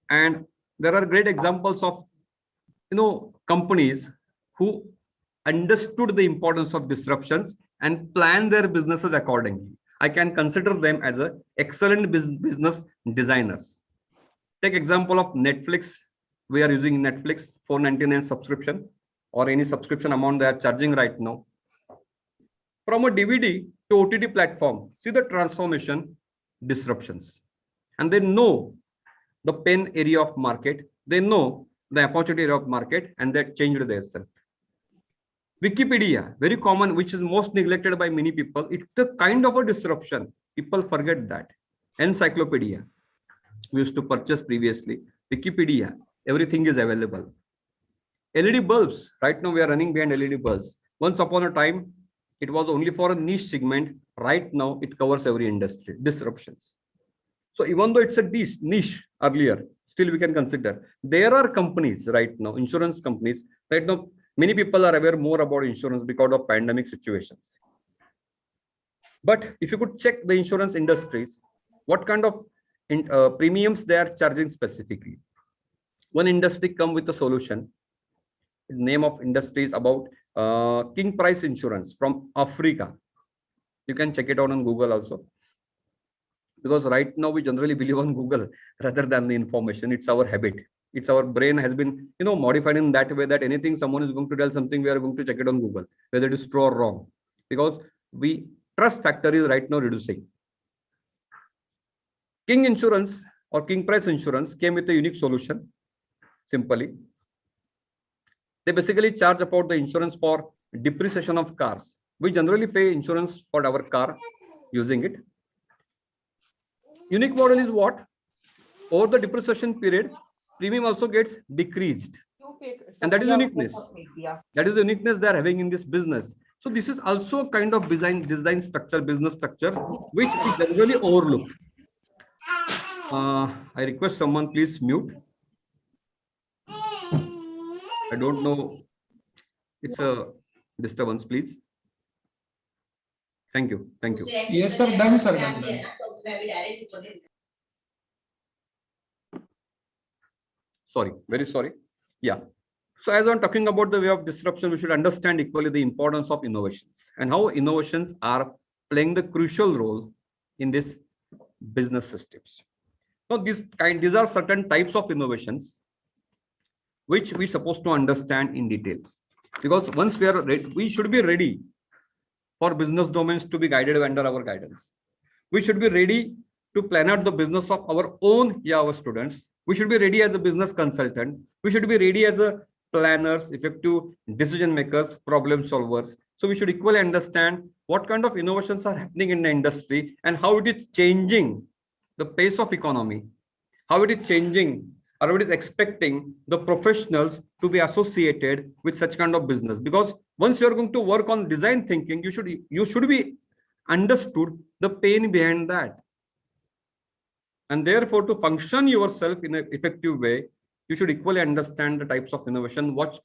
And there are great examples of companies who understood the importance of disruptions and plan their businesses accordingly. I can consider them as a excellent business designers. Take example of Netflix. We are using Netflix $4.99 subscription, or any subscription amount they are charging right now. From a DVD to OTT platform, see the transformation, disruptions. And they know the pain area of market, they know the opportunity area of market, and they changed themselves. Wikipedia, very common, which is most neglected by many people. It's a kind of a disruption. People forget that. Encyclopedia, we used to purchase previously. Wikipedia, everything is available. LED bulbs, right now we are running behind LED bulbs. Once upon a time, it was only for a niche segment. Right now, it covers every industry. Disruptions. So even though it's a niche earlier, still we can consider. There are companies right now, insurance companies. Right now, many people are aware more about insurance because of pandemic situations. But if you could check the insurance industries, what kind of premiums they are charging specifically. One industry come with a solution. The name of industry is about King Price Insurance from Africa. You can check it out on Google also. Because right now we generally believe on Google rather than the information. It's our habit. It's our brain has been modified in that way that anything someone is going to tell something, we are going to check it on Google, whether it is true or wrong. Because we trust factor is right now reducing. King Insurance or King Price Insurance came with a unique solution. Simply, they basically charge about the insurance for depreciation of cars. We generally pay insurance for our car using it. Unique model is what? Over the depreciation period, premium also gets decreased. And that is uniqueness. That is the uniqueness they are having in this business. So this is also kind of design structure, business structure, which we generally overlook. I request someone please mute. I don't know. It's a disturbance, please. Thank you. Thank you. Yes, sir. Done, sir. Done. Sorry. Very sorry. Yeah. So as I'm talking about the way of disruption, we should understand equally the importance of innovations and how innovations are playing the crucial role in this business systems. Now, these are certain types of innovations which we're supposed to understand in detail. Because once we are ready, we should be ready for business domains to be guided under our guidance. We should be ready to plan out the business of our own, our students. We should be ready as a business consultant. We should be ready as a planners, effective decision makers, problem solvers. So we should equally understand what kind of innovations are happening in the industry and how it is changing the pace of economy, how it is changing or it is expecting the professionals to be associated with such kind of business. Because once you are going to work on design thinking, you should be understood the pain behind that. And therefore, to function yourself in an effective way, you should equally understand the types of innovation what's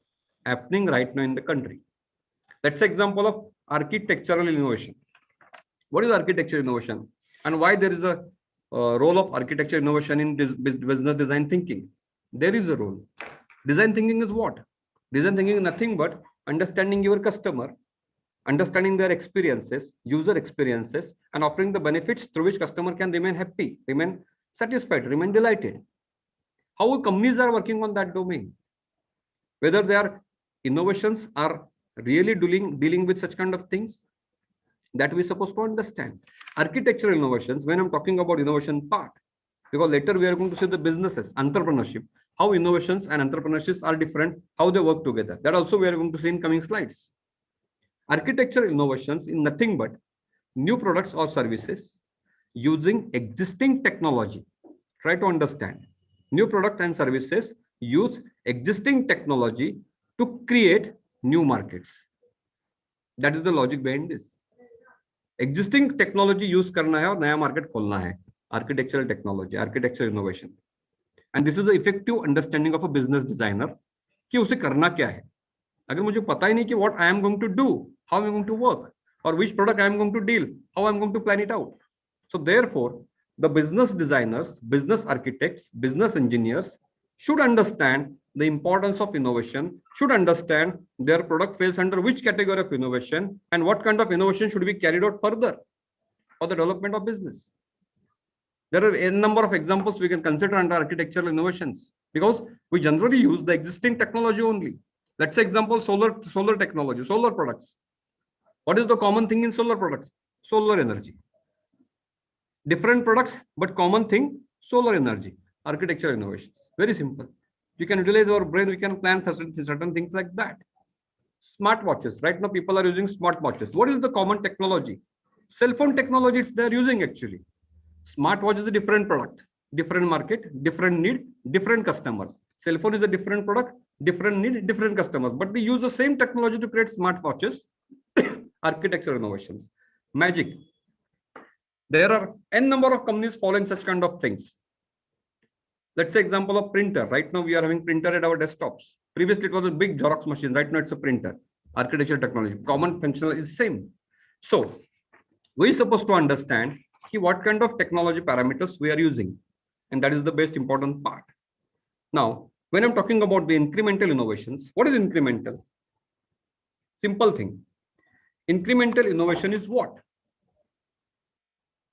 happening right now in the country. That's an example of architectural innovation. What is architectural innovation and why there is a role of architecture innovation in business design thinking? There is a role. Design thinking is what? Design thinking is nothing but understanding your customer, understanding their experiences, user experiences, and offering the benefits through which customer can remain happy, remain satisfied, remain delighted. How companies are working on that domain? Whether their innovations are really dealing with such kind of things, that we're supposed to understand. Architectural innovations, when I'm talking about innovation part, because later we are going to see the businesses, entrepreneurship, how innovations and entrepreneurships are different, how they work together. That also we are going to see in coming slides. Architectural innovations in nothing but new products or services using existing technology. Try to understand. New product and services use existing technology to create new markets. That is the logic behind this. Existing technology use करना है और नया market खोलना है. Architectural technology, architectural innovation. And this is the effective understanding of a business designer कि उसे करना क्या है. अगर मुझे पता ही नहीं कि what I am going to do, how I am going to work, or which product I am going to deal, how I am going to plan it out. So therefore, the business designers, business architects, business engineers should understand the importance of innovation, should understand their product falls under which category of innovation and what kind of innovation should be carried out further for the development of business. There are a number of examples we can consider under architectural innovations because we generally use the existing technology only. Let's say example, solar technology, solar products. What is the common thing in solar products? Solar energy. Different products, but common thing, solar energy. Architectural innovations. Very simple. You can utilize our brain, we can plan certain things like that. Smartwatches. Right now, people are using smartwatches. What is the common technology? Cell phone technology they are using actually. Smartwatch is a different product, different market, different need, different customers. Cell phone is a different product, different need, different customers. But they use the same technology to create smartwatches. Architectural innovations. Magic. There are n number of companies following such kind of things. Let's say example of printer. Right now we are having printer at our desktops. Previously it was a big Xerox machine. Right now it's a printer. Architectural technology. Common functional is same. So we're supposed to understand what kind of technology parameters we are using. And that is the best important part. Now, when I'm talking about the incremental innovations, what is incremental? Simple thing. Incremental innovation is what?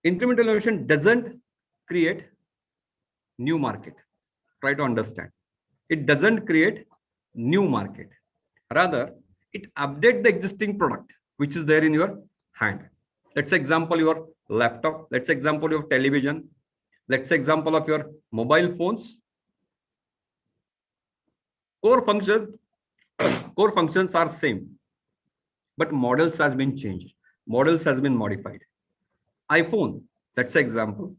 Incremental innovation doesn't create new market. Try to understand. It doesn't create new market. Rather, it updates the existing product, which is there in your hand. Let's say example, your laptop. Let's say example, your television. Let's say example of your mobile phones. Core functions are same, but models has been changed. Models has been modified. iPhone, let's say example.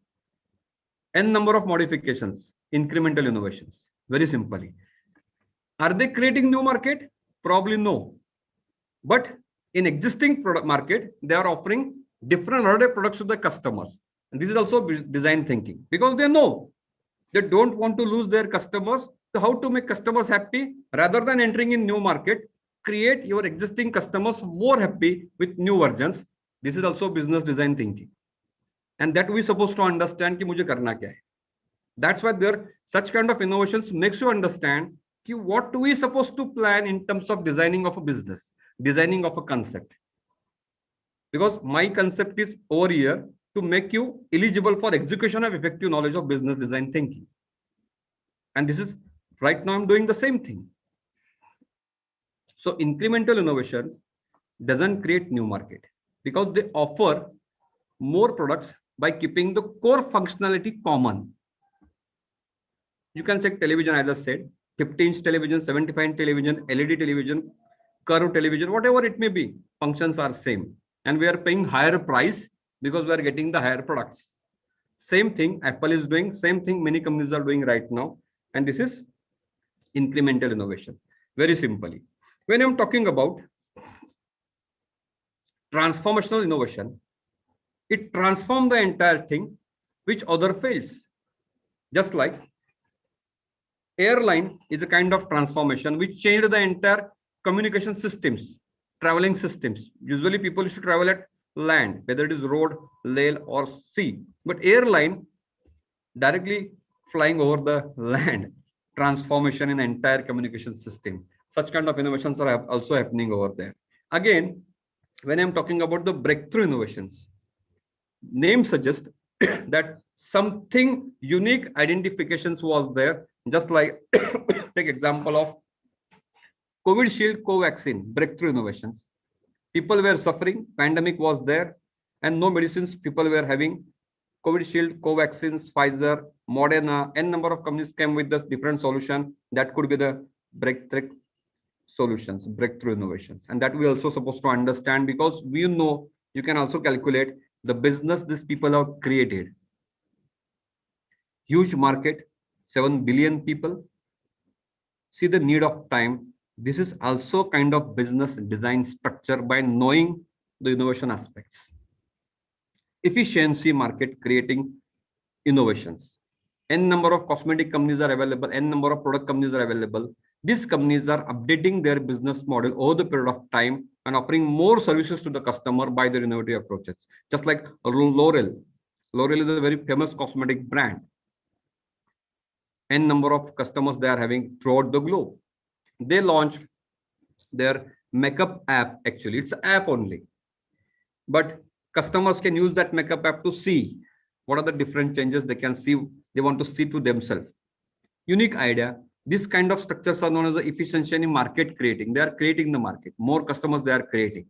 N number of modifications, incremental innovations. Very simply. Are they creating new market? Probably no. But in existing product market, they are offering different other products to the customers. And this is also design thinking because they know they don't want to lose their customers. So how to make customers happy rather than entering in new market, create your existing customers more happy with new versions. This is also business design thinking. And that we're supposed to understand ki mujhe karna kya hai. That's why there such kind of innovations makes you understand ki what we supposed to plan in terms of designing of a business, designing of a concept. Because my concept is over here to make you eligible for execution of effective knowledge of business design thinking. And this is right now I'm doing the same thing. So incremental innovation doesn't create new market because they offer more products by keeping the core functionality common. You can check television, as I said, 50-inch television, 75-inch television, LED television, curved television, whatever it may be, functions are same. And we are paying higher price because we are getting the higher products. Same thing Apple is doing, same thing many companies are doing right now. And this is incremental innovation. Very simply. When I'm talking about transformational innovation, it transforms the entire thing which other fails. Just like airline is a kind of transformation which changed the entire communication systems, traveling systems. Usually people used to travel at land, whether it is road, rail or sea. But airline directly flying over the land transformation in entire communication system. Such kind of innovations are also happening over there. Again, when I'm talking about the breakthrough innovations, name suggests that something unique identifications was there, just like take example of COVID shield, co-vaccine, breakthrough innovations. People were suffering, pandemic was there, and no medicines. People were having COVID shield, co-vaccines, Pfizer, Moderna, n number of companies came with the different solution that could be the breakthrough solutions, breakthrough innovations. And that we also supposed to understand, because we know you can also calculate the business these people have created. Huge market, 7 billion people. See the need of time. This is also kind of business design structure by knowing the innovation aspects. Efficiency market creating innovations. N number of cosmetic companies are available, N number of product companies are available. These companies are updating their business model over the period of time and offering more services to the customer by their innovative approaches. Just like L'Oreal. L'Oreal is a very famous cosmetic brand. N number of customers they are having throughout the globe. They launched their makeup app. Actually, it's an app only. But customers can use that makeup app to see what are the different changes they can see, they want to see to themselves. Unique idea. This kind of structures are known as the efficiency in market creating. They are creating the market. More customers they are creating.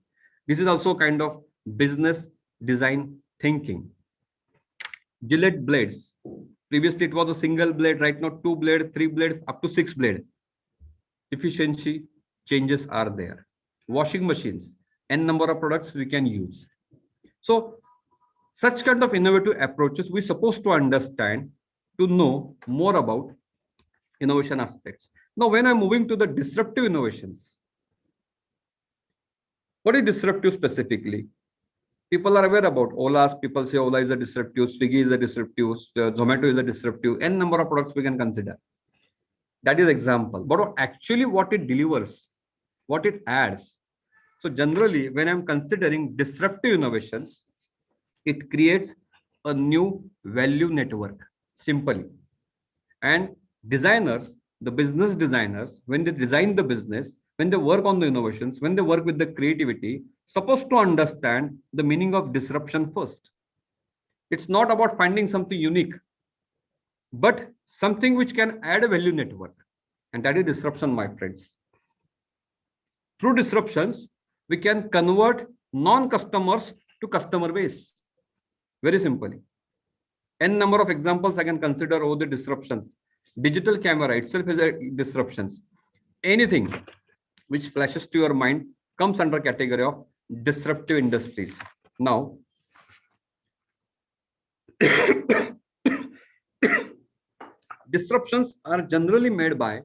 This is also kind of business design thinking. Gillette blades. Previously it was a single blade, right now 2 blade, 3 blade, up to 6 blade. Efficiency changes are there. Washing machines, N number of products we can use. So such kind of innovative approaches we're supposed to understand to know more about innovation aspects. Now, when I'm moving to the disruptive innovations, what is disruptive specifically? People are aware about Ola's. People say Ola is a disruptive, Swiggy is a disruptive, Zomato is a disruptive, N number of products we can consider. That is example. But actually what it delivers, what it adds. So generally, when I'm considering disruptive innovations, it creates a new value network, simply. And designers, the business designers, when they design the business, when they work on the innovations, when they work with the creativity, supposed to understand the meaning of disruption first. It's not about finding something unique, but something which can add a value network. And that is disruption, my friends. Through disruptions, we can convert non-customers to customer base. Very simply. N number of examples I can consider over the disruptions. Digital camera itself is a disruptions. Anything which flashes to your mind comes under category of disruptive industries. Now, disruptions are generally made by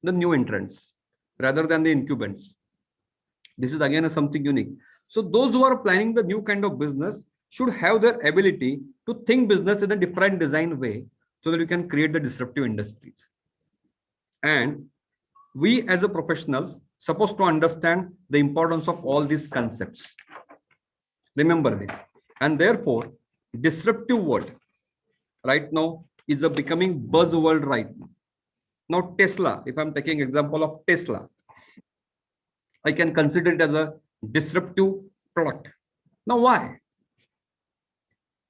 the new entrants rather than the incumbents. This is again something unique. So those who are planning the new kind of business should have their ability to think business in a different design way so that we can create the disruptive industries. And we as a professionals supposed to understand the importance of all these concepts. Remember this. And therefore, disruptive word right now is a becoming buzzword right now. Now Tesla, if I'm taking example of Tesla, I can consider it as a disruptive product. Now why?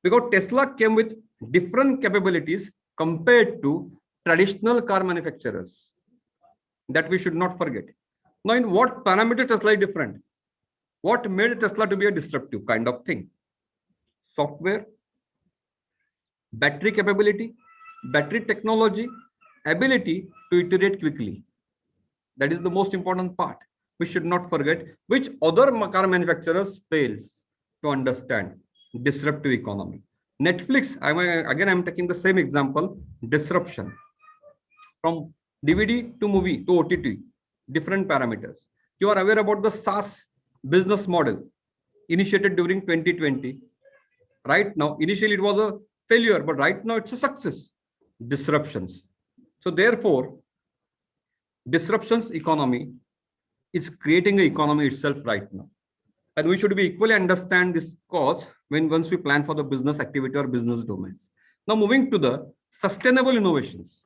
Because Tesla came with different capabilities compared to traditional car manufacturers. That we should not forget. Now, in what parameter Tesla is different? What made Tesla to be a disruptive kind of thing? Software, battery capability, battery technology, ability to iterate quickly. That is the most important part. We should not forget which other car manufacturers fails to understand disruptive economy. Netflix, I'm taking the same example, disruption. From DVD to movie to OTT, different parameters. You are aware about the SaaS business model initiated during 2020. Right now, initially it was a failure, but right now it's a success. Disruptions. So therefore, disruptions economy is creating an economy itself right now. And we should be equally understand this cause once we plan for the business activity or business domains. Now moving to the sustainable innovations.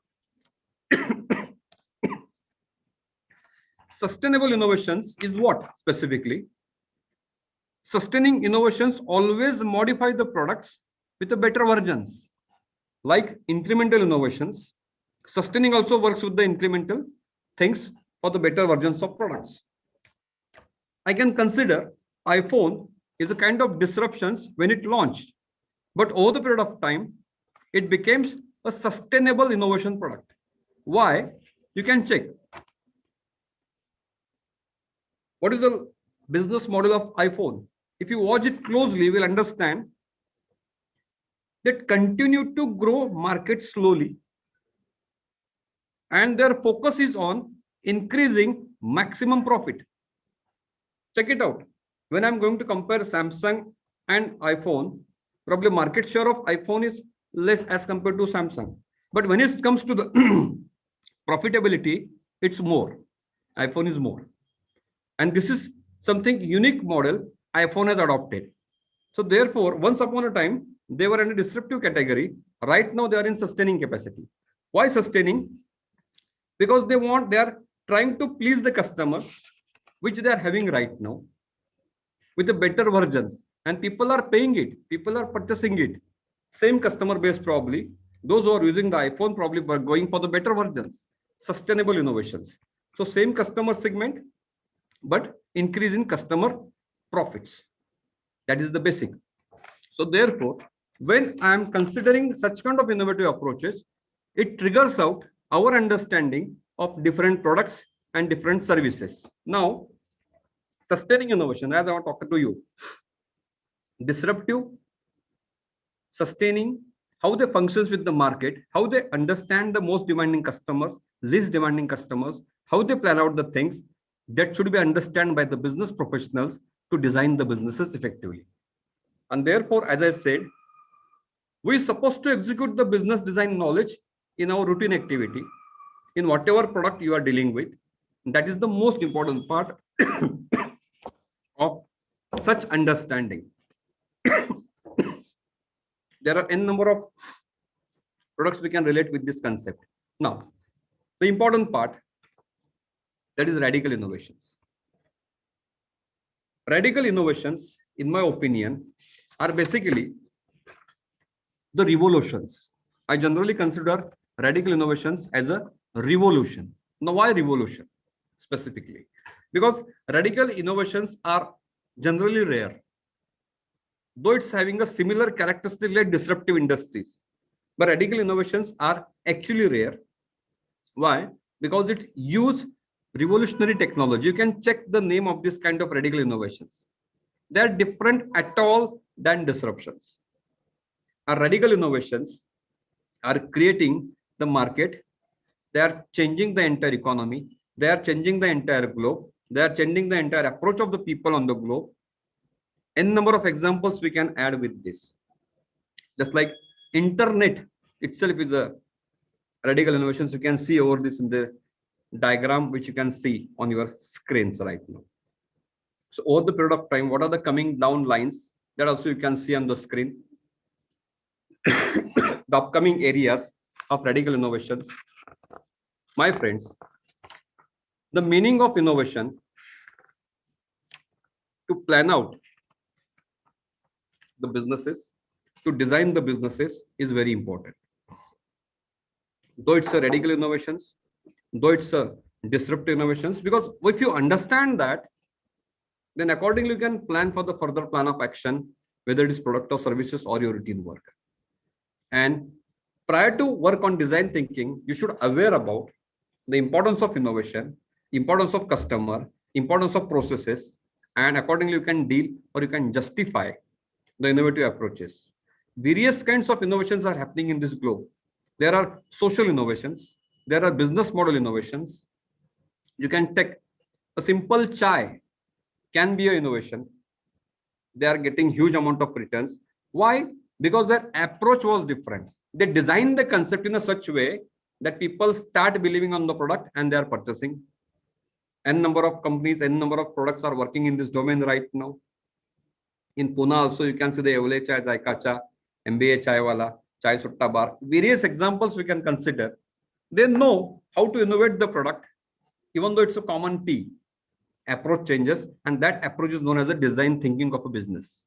sustainable innovations is what specifically? Sustaining innovations always modify the products with the better versions, like incremental innovations. Sustaining also works with the incremental things for the better versions of products. I can consider iPhone is a kind of disruptions when it launched, but over the period of time, it becomes a sustainable innovation product. Why? You can check. What is the business model of iPhone? If you watch it closely, you will understand that continue to grow market slowly, and their focus is on increasing maximum profit. Check it out. When I'm going to compare Samsung and iPhone, probably market share of iPhone is less as compared to Samsung. But when it comes to the profitability, it's more. iPhone is more. And this is something unique model iPhone has adopted. So therefore, once upon a time, they were in a disruptive category. Right now, they are in sustaining capacity. Why sustaining? Because they are trying to please the customers, which they are having right now, with the better versions. And people are paying it. People are purchasing it. Same customer base probably. Those who are using the iPhone probably were going for the better versions. Sustainable innovations. So same customer segment, but increase in customer profits. That is the basic. So therefore, when I am considering such kind of innovative approaches, it triggers out our understanding of different products and different services. Now, sustaining innovation, as I want to talk to you, disruptive, sustaining, how they functions with the market, how they understand the most demanding customers, least demanding customers, how they plan out the things that should be understood by the business professionals to design the businesses effectively. And therefore, as I said, we're supposed to execute the business design knowledge in our routine activity, in whatever product you are dealing with. That is the most important part of such understanding. There are n number of products we can relate with this concept. Now, the important part, that is radical innovations. Radical innovations, in my opinion, are basically the revolutions. I generally consider radical innovations as a revolution. Now, why revolution specifically? Because radical innovations are generally rare, though it's having a similar characteristic like disruptive industries. But radical innovations are actually rare. Why? Because it uses revolutionary technology. You can check the name of this kind of radical innovations. They are different at all than disruptions. Our radical innovations are creating the market. They are changing the entire economy. They are changing the entire globe. They are changing the entire approach of the people on the globe. N number of examples we can add with this. Just like internet itself is a radical innovations. You can see over this in the diagram, which you can see on your screens right now. So over the period of time, what are the coming down lines? That also you can see on the screen. The upcoming areas of radical innovations. My friends, the meaning of innovation to plan out the businesses, to design the businesses is very important. Though it's a radical innovations, though it's a disruptive innovations, because if you understand that, then accordingly you can plan for the further plan of action, whether it is product or services or your routine work. And prior to work on design thinking, you should aware about the importance of innovation, importance of customer, importance of processes, and accordingly you can deal or you can justify the innovative approaches. Various kinds of innovations are happening in this globe. There are social innovations, there are business model innovations. You can take a simple chai can be an innovation. They are getting huge amount of returns. Why? Because their approach was different. They designed the concept in a such way that people start believing on the product and they are purchasing. N number of companies, N number of products are working in this domain right now. In Pune also, you can see the Evole Chai, Zaika, MBA Chai Wala, Chai Sutta Bar. Various examples we can consider. They know how to innovate the product even though it's a common T, approach changes, and that approach is known as the design thinking of a business.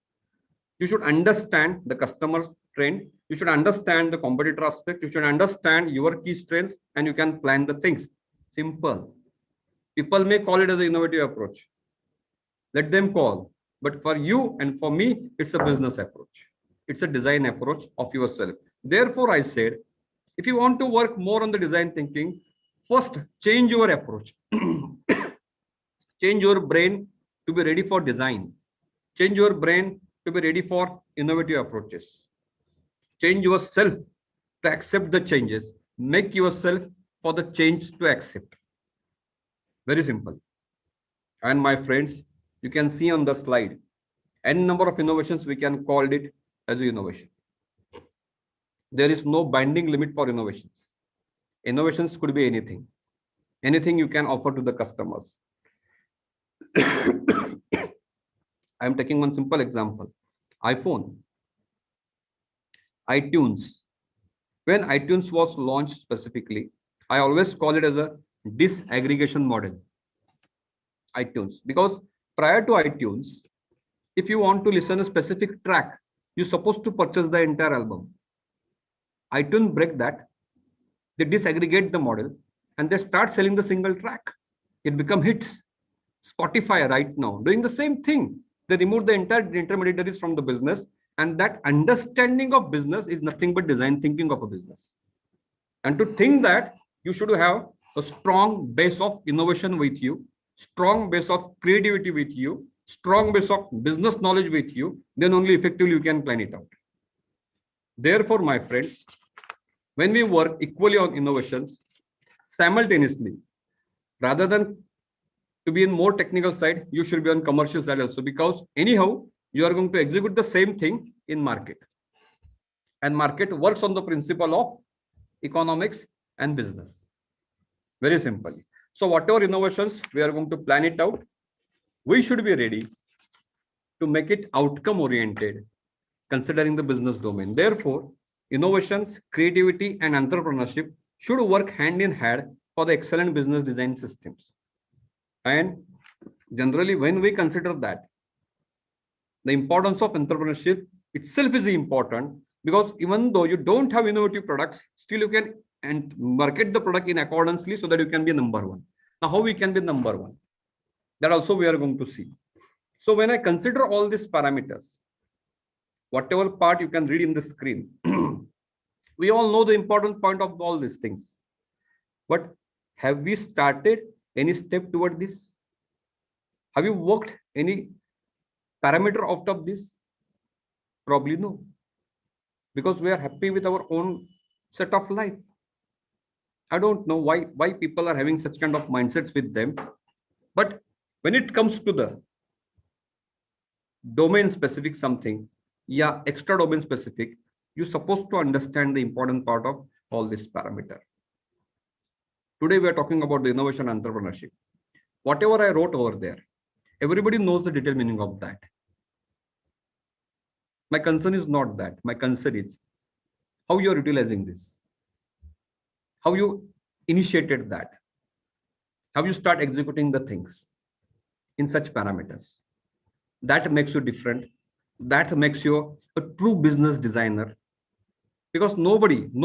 You should understand the customer trend. You should understand the competitor aspect. You should understand your key strengths, and you can plan the things. Simple. People may call it as an innovative approach. Let them call. But for you and for me, it's a business approach. It's a design approach of yourself. Therefore, I said, if you want to work more on the design thinking, first change your approach. Change your brain to be ready for design. Change your brain to be ready for innovative approaches. Change yourself to accept the changes. Make yourself for the change to accept. Very simple. And my friends, you can see on the slide, n number of innovations we can call it as an innovation. There is no binding limit for innovations. Innovations could be anything. Anything you can offer to the customers. I am taking one simple example. iPhone, iTunes. When iTunes was launched specifically, I always call it as a disaggregation model. iTunes, because prior to iTunes, if you want to listen a specific track, you're supposed to purchase the entire album. iTunes break that. They disaggregate the model and they start selling the single track. It become hits. Spotify right now doing the same thing. They remove the entire intermediaries from the business, and that understanding of business is nothing but design thinking of a business. And to think that you should have a strong base of innovation with you, strong base of creativity with you, strong base of business knowledge with you, then only effectively you can plan it out. Therefore, my friends, when we work equally on innovations, simultaneously, rather than to be in more technical side, you should be on commercial side also, because anyhow, you are going to execute the same thing in market. And market works on the principle of economics and business. Very simple. So whatever innovations, we are going to plan it out. We should be ready to make it outcome oriented, considering the business domain. Therefore, innovations, creativity, and entrepreneurship should work hand in hand for the excellent business design systems. And generally, when we consider that, the importance of entrepreneurship itself is important, because even though you don't have innovative products, still you can market the product in accordingly so that you can be number one. Now, how we can be number one? That also we are going to see. So when I consider all these parameters, whatever part you can read in the screen, we all know the important point of all these things. But have we started any step toward this? Have you worked any parameter out of this? Probably no. Because we are happy with our own set of life. I don't know why people are having such kind of mindsets with them. But when it comes to the domain specific something, yeah, extra domain specific, you're supposed to understand the important part of all this parameter. Today, we are talking about the innovation entrepreneurship. Whatever I wrote over there, everybody knows the detailed meaning of that. My concern is not that. My concern is how you are utilizing this, how you initiated that, how you start executing the things in such parameters. That makes you different. That makes you a true business designer, because no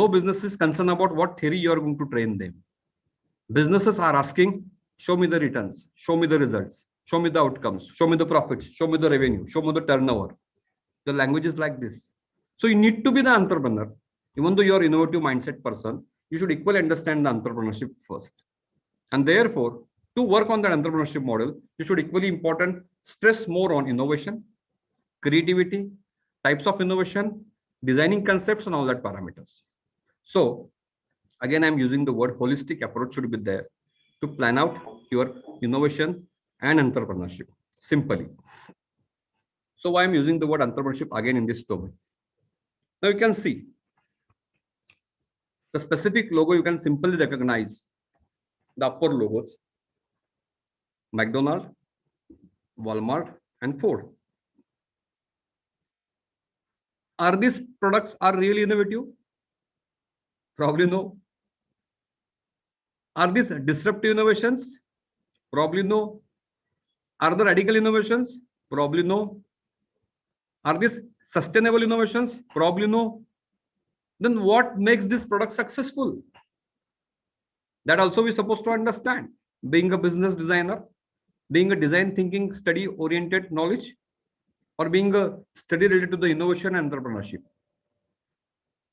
business is concerned about what theory you are going to train them. Businesses are asking, show me the returns, show me the results, show me the outcomes, show me the profits, show me the revenue, show me the turnover. The language is like this. So you need to be the entrepreneur. Even though you're an innovative mindset person, you should equally understand the entrepreneurship first. And therefore, to work on that entrepreneurship model, you should equally important stress more on innovation, creativity, types of innovation, designing concepts, and all that parameters. So again, I'm using the word holistic approach should be there to plan out your innovation and entrepreneurship simply. So why I'm using the word entrepreneurship again in this domain. Now you can see the specific logo, you can simply recognize the upper logos, McDonald's, Walmart, and Ford. Are these products really innovative? Probably no. Are these disruptive innovations? Probably no. Are there radical innovations? Probably no. Are these sustainable innovations? Probably no. Then what makes this product successful? That also we're supposed to understand. Being a business designer, being a design thinking, study oriented knowledge, or being a study related to the innovation and entrepreneurship.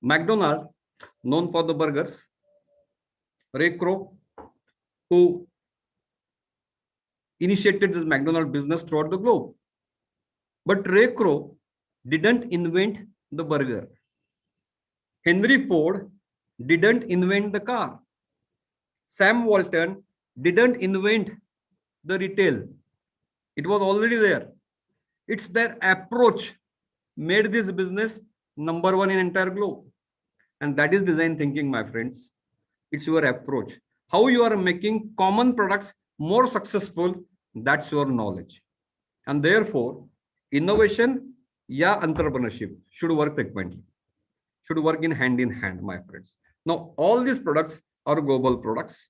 McDonald's, known for the burgers, Ray Kroc, who initiated this McDonald's business throughout the globe. But Ray Kroc didn't invent the burger. Henry Ford didn't invent the car. Sam Walton didn't invent the retail. It was already there. It's their approach made this business #1 in entire globe. And that is design thinking, my friends. It's your approach. How you are making common products more successful, that's your knowledge. And therefore, innovation, entrepreneurship should work frequently, should work in hand, my friends. Now, all these products are global products.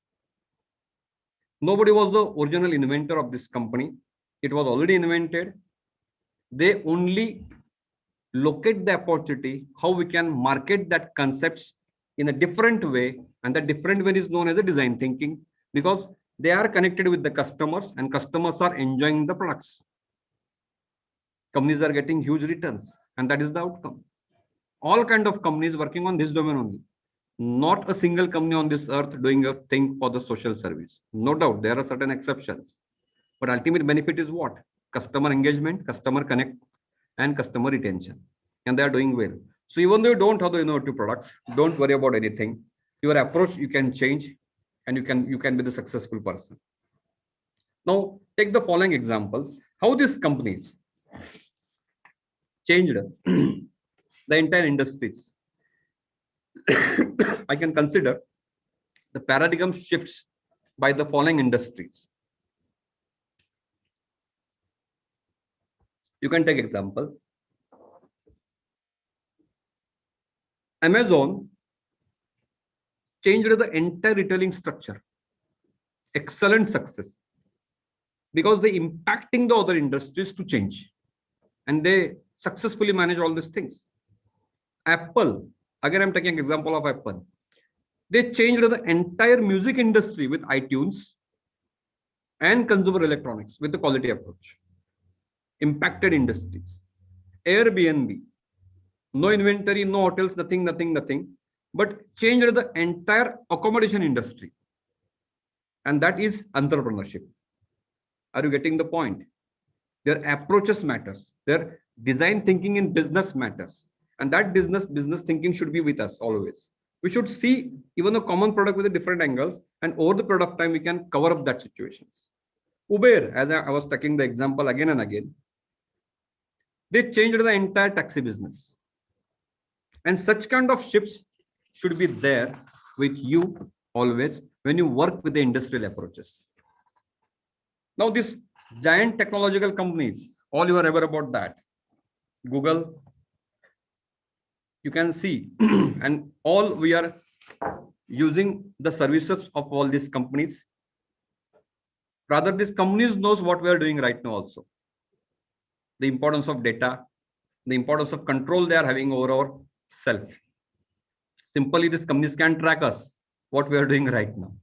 Nobody was the original inventor of this company. It was already invented. They only locate the opportunity, how we can market that concepts in a different way. And the different way is known as the design thinking, because they are connected with the customers and customers are enjoying the products. Companies are getting huge returns, and that is the outcome. All kind of companies working on this domain only. Not a single company on this earth doing a thing for the social service. No doubt, there are certain exceptions. But ultimate benefit is what? Customer engagement, customer connect, and customer retention. And they are doing well. So even though you don't have the innovative products, don't worry about anything. Your approach you can change, and you can be the successful person. Now, take the following examples. How these companies changed the entire industries. I can consider the paradigm shifts by the following industries. You can take example. Amazon changed the entire retailing structure. Excellent success. Because they impacting the other industries to change. And they successfully manage all these things. Apple, again, I'm taking an example of Apple. They changed the entire music industry with iTunes and consumer electronics with the quality approach. Impacted industries. Airbnb, no inventory, no hotels, nothing, but changed the entire accommodation industry. And that is entrepreneurship. Are you getting the point? Their approaches matters. Their design thinking in business matters. And that business thinking should be with us always. We should see even a common product with a different angles, and over the period of time, we can cover up that situations. Uber, as I was taking the example again and again, they changed the entire taxi business. And such kind of shifts should be there with you always when you work with the industrial approaches. Now, these giant technological companies, all you are aware about that. Google, you can see, and all we are using the services of all these companies. Rather, these companies knows what we are doing right now also. The importance of data, the importance of control they are having over our self. Simply, these companies can track us, what we are doing right now.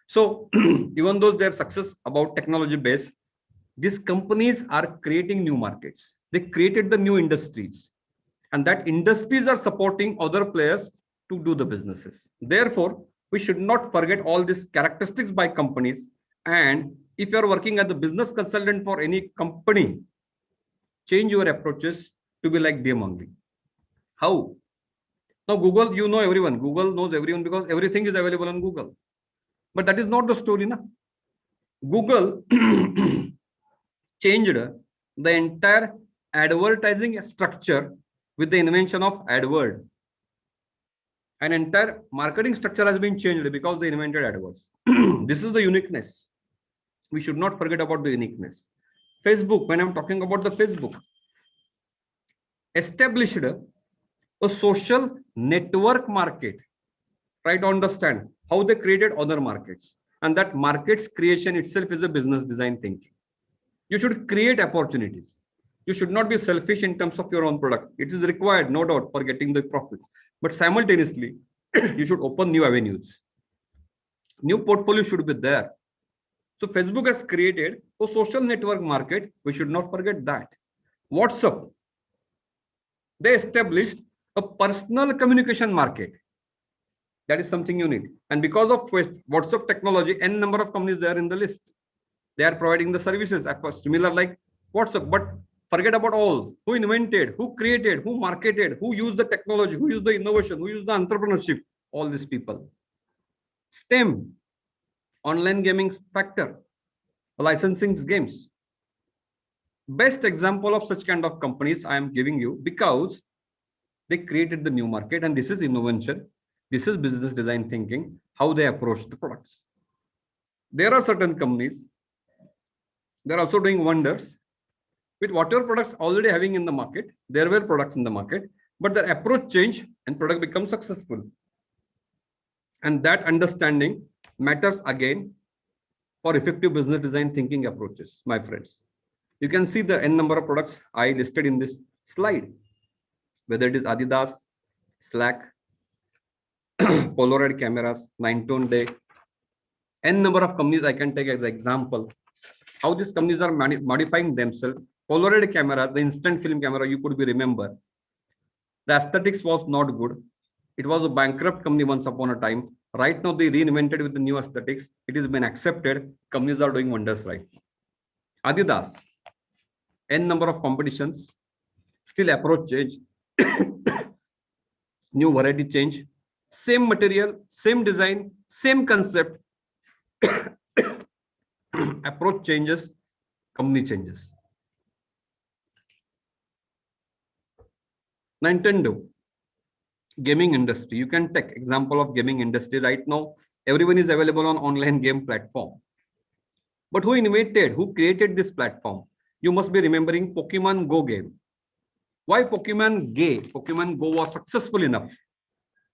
So even though their success about technology base, these companies are creating new markets. They created the new industries, and that industries are supporting other players to do the businesses. Therefore, we should not forget all these characteristics by companies. And if you are working as a business consultant for any company, change your approaches to be like them only. How? Now, Google, you know everyone. Google knows everyone because everything is available on Google. But that is not the story, na? Google changed the entire advertising structure with the invention of AdWord. An entire marketing structure has been changed because they invented AdWords. This is the uniqueness. We should not forget about the uniqueness. Facebook, when I'm talking about the Facebook, established a social network market. Try to understand how they created other markets. And that markets creation itself is a business design thinking. You should create opportunities. You should not be selfish in terms of your own product. It is required, no doubt, for getting the profits. But simultaneously, you should open new avenues. New portfolio should be there. So Facebook has created a social network market. We should not forget that. WhatsApp, they established a personal communication market. That is something you need. And because of WhatsApp technology, n number of companies there in the list. They are providing the services similar like WhatsApp. But forget about all. Who invented, who created, who marketed, who used the technology, who used the innovation, who used the entrepreneurship, all these people. STEM, online gaming factor, licensing games. Best example of such kind of companies I am giving you because they created the new market, and this is innovation. This is business design thinking, how they approach the products. There are certain companies, they're also doing wonders with whatever products already having in the market. There were products in the market, but their approach change and product becomes successful. And that understanding matters again for effective business design thinking approaches, my friends. You can see the n number of products I listed in this slide, whether it is Adidas, Slack, Polaroid cameras, 9-tone day, n number of companies I can take as an example. How these companies are modifying themselves. Polaroid camera, the instant film camera, you could be remember. The aesthetics was not good. It was a bankrupt company once upon a time. Right now, they reinvented with the new aesthetics. It has been accepted. Companies are doing wonders right now. Adidas, n number of competitions, still approach change, new variety change, same material, same design, same concept, approach changes, company changes. Nintendo, gaming industry. You can take example of gaming industry right now. Everyone is available on online game platform. But who innovated, who created this platform? You must be remembering Pokemon Go game. Why Pokemon Go was successful enough?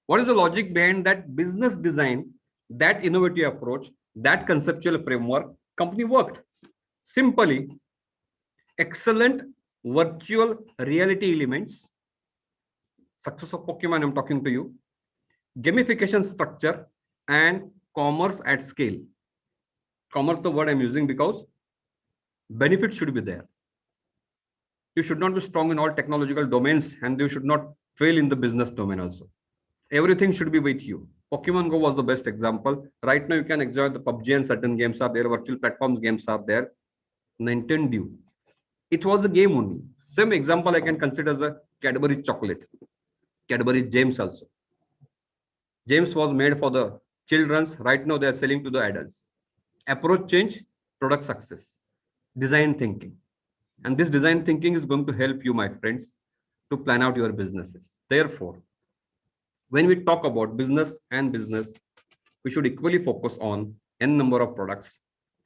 What is the logic behind that business design, that innovative approach, that conceptual framework? Company worked. Simply, excellent virtual reality elements. Success of Pokemon, I'm talking to you. Gamification structure and commerce at scale. Commerce, the word I'm using because benefit should be there. You should not be strong in all technological domains, and you should not fail in the business domain also. Everything should be with you. Pokemon Go was the best example. Right now, you can enjoy the PUBG and certain games are there, virtual platforms games are there. Nintendo, it was a game only. Same example I can consider as a Cadbury chocolate. Cadbury James also. James was made for the children's. Right now, they are selling to the adults. Approach change, product success, design thinking. And this design thinking is going to help you, my friends, to plan out your businesses. Therefore, when we talk about business and business, we should equally focus on n number of products,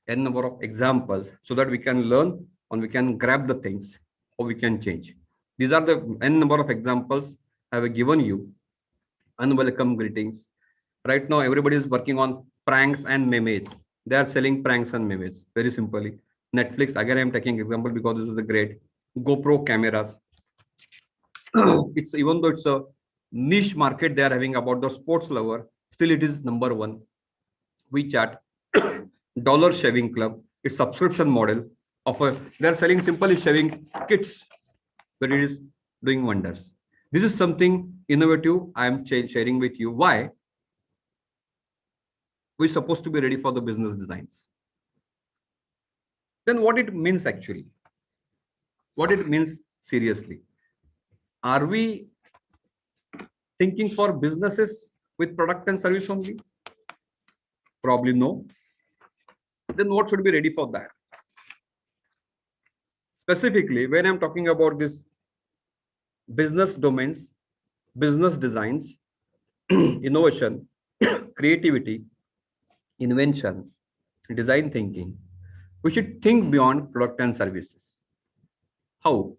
n number of examples, so that we can learn and we can grab the things or we can change. These are the n number of examples I have given you. Unwelcome greetings. Right now, everybody is working on pranks and memes. They are selling pranks and memes very simply. Netflix, again, I'm taking example because this is a great GoPro cameras. It's even though it's a niche market they are having about the sports lover, still it is number one. WeChat, Dollar Shaving Club, it's subscription model of a, they're selling simply shaving kits, but it is doing wonders. This is something innovative I am sharing with you. Why? We're supposed to be ready for the business designs. Then what it means actually? What it means seriously? Are we thinking for businesses with product and service only? Probably no. Then what should be ready for that? Specifically, when I'm talking about this business domains, business designs, innovation, creativity, invention, design thinking, we should think beyond product and services. How?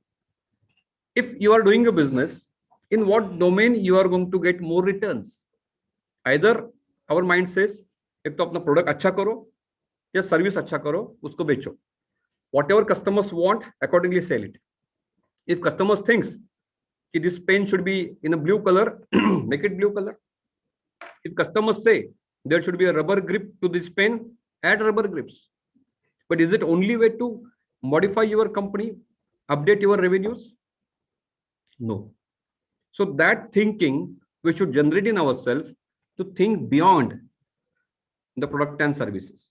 If you are doing a business, in what domain you are going to get more returns? Either our mind says एक तो अपना product अच्छा करो या service अच्छा करो, उसको बेचो. Whatever customers want, accordingly sell it. If customers thinks that this pen should be in a blue color, make it blue color. If customers say there should be a rubber grip to this pen, add rubber grips. But is it only way to modify your company, update your revenues? No. So that thinking we should generate in ourselves to think beyond the product and services.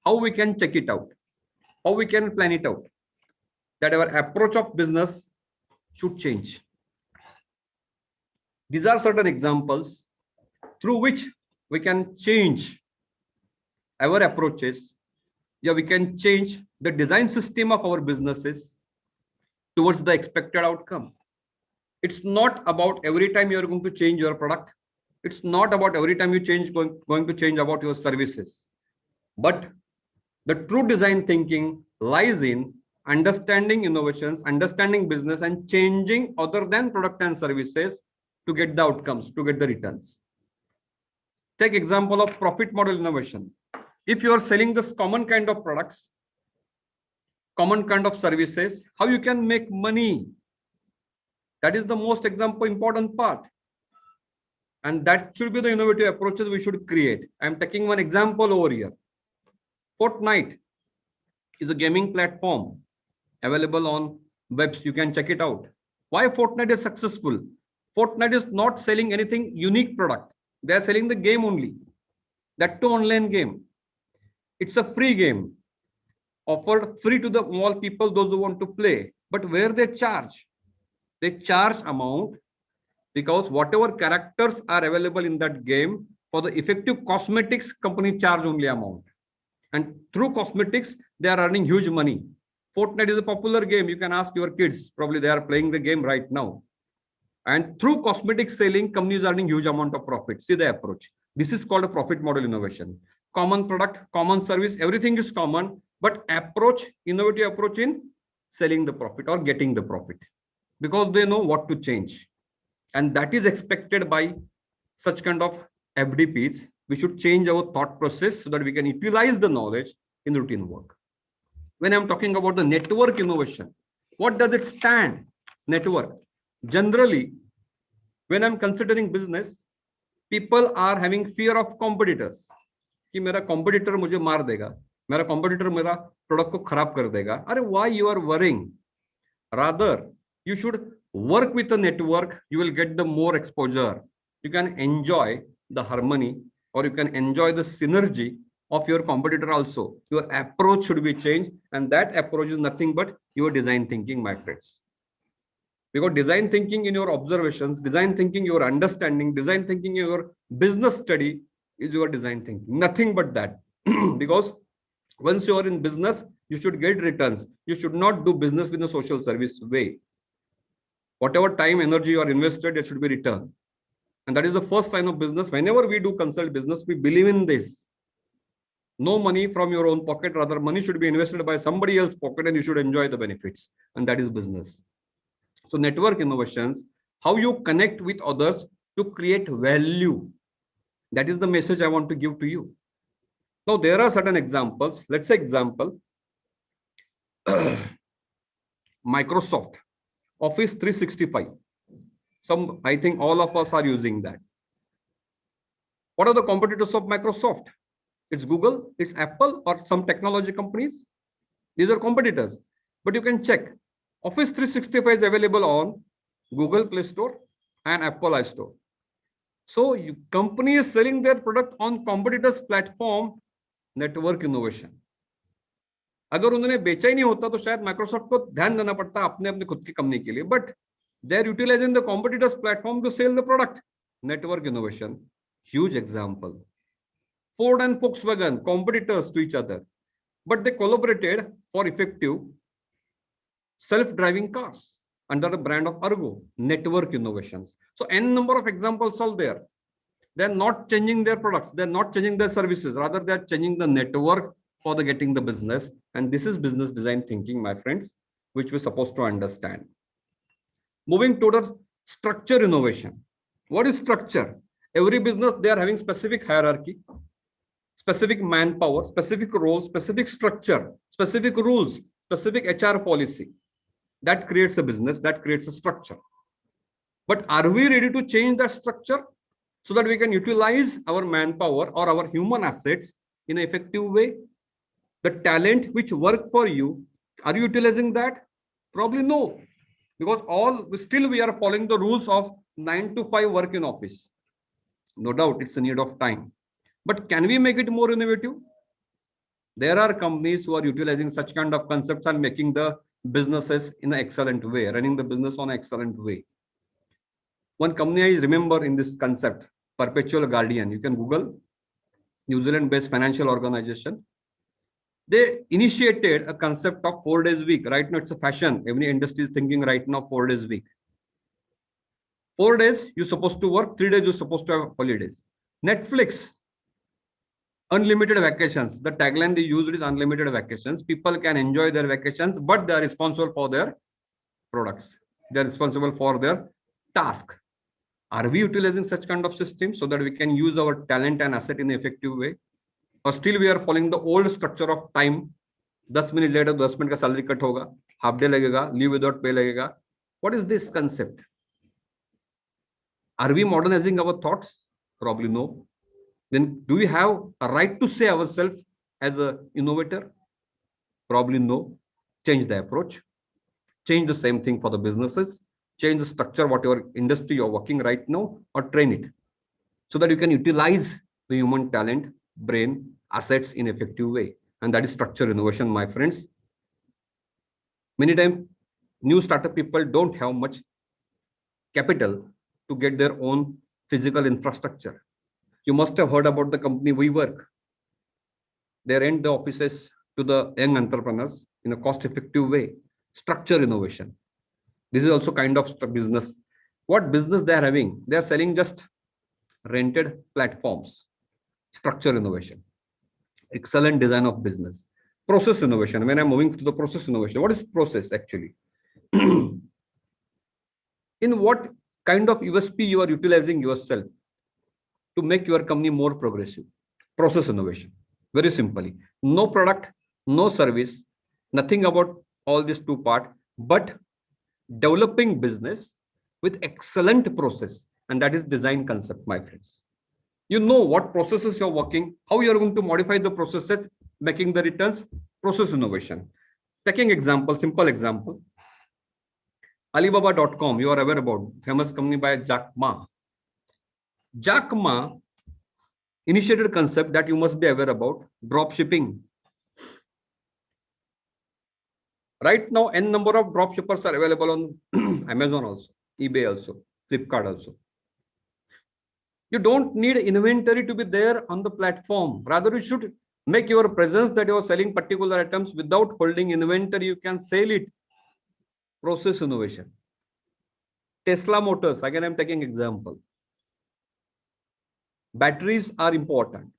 How we can check it out, how we can plan it out, that our approach of business should change. These are certain examples through which we can change our approaches. Yeah, we can change the design system of our businesses towards the expected outcome. It's not about every time you're going to change your product. It's not about every time you change going to change about your services. But the true design thinking lies in understanding innovations, understanding business, and changing other than product and services to get the outcomes, to get the returns. Take example of profit model innovation. If you are selling this common kind of products, common kind of services, how you can make money? That is the most important part. And that should be the innovative approaches we should create. I'm taking one example over here. Fortnite is a gaming platform available on webs. You can check it out. Why Fortnite is successful? Fortnite is not selling anything unique product. They are selling the game only. That too online game. It's a free game offered free to the all people, those who want to play. But where they charge amount because whatever characters are available in that game, for the effective cosmetics, company charge only amount. And through cosmetics, they are earning huge money. Fortnite is a popular game. You can ask your kids, probably they are playing the game right now. And through cosmetic selling, companies are earning huge amount of profit. See the approach. This is called a profit model innovation. Common product, common service, everything is common, but approach, innovative approach in selling the profit or getting the profit because they know what to change. And that is expected by such kind of FDPs. We should change our thought process so that we can utilize the knowledge in routine work. When I'm talking about the network innovation, what does it stand? Network. Generally, when I'm considering business, people are having fear of competitors. कि मेरा competitor मुझे मार देगा, मेरा competitor मेरा product को खराब कर देगा. अरे why you are worrying? Rather, you should work with a network. You will get the more exposure. You can enjoy the harmony or you can enjoy the synergy of your competitor also. Your approach should be changed, and that approach is nothing but your design thinking, my friends. Because design thinking in your observations, design thinking your understanding, design thinking your business study is your design thinking. Nothing but that. Because once you are in business, you should get returns. You should not do business in a social service way. Whatever time, energy you are invested, it should be returned. And that is the first sign of business. Whenever we do consult business, we believe in this. No money from your own pocket, rather money should be invested by somebody else's pocket and you should enjoy the benefits. And that is business. So network innovations, how you connect with others to create value. That is the message I want to give to you. Now there are certain examples. Let's say example, Microsoft Office 365. I think all of us are using that. What are the competitors of Microsoft? It's Google, it's Apple, or some technology companies. These are competitors. But you can check. Office 365 is available on Google Play Store and Apple App Store. So company is selling their product on competitors' platform. Network innovation. अगर उन्होंने बेचा ही नहीं होता तो शायद Microsoft को ध्यान देना पड़ता अपने अपने खुद की कंपनी के लिए. But they are utilizing the competitors' platform to sell the product. Network innovation. Huge example. Ford and Volkswagen, competitors to each other, but they collaborated for effective self-driving cars under the brand of Argo. Network innovations. So n number of examples are there. They're not changing their products. They're not changing their services. Rather, they're changing the network for the getting the business. And this is business design thinking, my friends, which we're supposed to understand. Moving towards structure innovation. What is structure? Every business, they are having specific hierarchy, specific manpower, specific roles, specific structure, specific rules, specific HR policy. That creates a business, that creates a structure. But are we ready to change that structure so that we can utilize our manpower or our human assets in an effective way? The talent which work for you, are you utilizing that? Probably no, because still we are following the rules of 9 to 5 work in office. No doubt it's a need of time. But can we make it more innovative? There are companies who are utilizing such kind of concepts and making the businesses in an excellent way, running the business on an excellent way. One company I remember in this concept, Perpetual Guardian, you can Google, New Zealand-based financial organization. They initiated a concept of 4 days a week. Right now it's a fashion. Every industry is thinking right now 4 days a week. 4 days you're supposed to work, 3 days you're supposed to have holidays. Netflix, unlimited vacations. The tagline they used is unlimited vacations. People can enjoy their vacations, but they are responsible for their products. They are responsible for their task. Are we utilizing such kind of system so that we can use our talent and asset in an effective way? Or still we are following the old structure of time? 10 minutes later, 10 minute ka salary cut hoga, half day lagega, leave without pay lagega. What is this concept? Are we modernizing our thoughts? Probably no. Then do we have a right to say ourselves as an innovator? Probably no. Change the approach. Change the same thing for the businesses. Change the structure, whatever industry you're working right now, or train it so that you can utilize the human talent, brain, assets in an effective way. And that is structure innovation, my friends. Many times, new startup people don't have much capital to get their own physical infrastructure. You must have heard about the company WeWork. They rent the offices to the young entrepreneurs in a cost-effective way. Structure innovation. This is also kind of business. What business they are having? They are selling just rented platforms. Structure innovation. Excellent design of business. Process innovation. When I'm moving to the process innovation, what is process actually? In what kind of USP you are utilizing yourself to make your company more progressive? Process innovation. Very simply. No product, no service, nothing about all these two parts, but developing business with excellent process, and that is design concept, my friends. You know what processes you're working, how you're going to modify the processes, making the returns, process innovation. Taking example, simple example. Alibaba.com, you are aware about, famous company by Jack Ma. Jack Ma initiated a concept that you must be aware about, drop shipping. Right now, n number of drop shippers are available on Amazon also, eBay also, Flipkart also. You don't need inventory to be there on the platform. Rather, you should make your presence that you are selling particular items without holding inventory. You can sell it. Process innovation. Tesla Motors, again, I'm taking example. Batteries are important.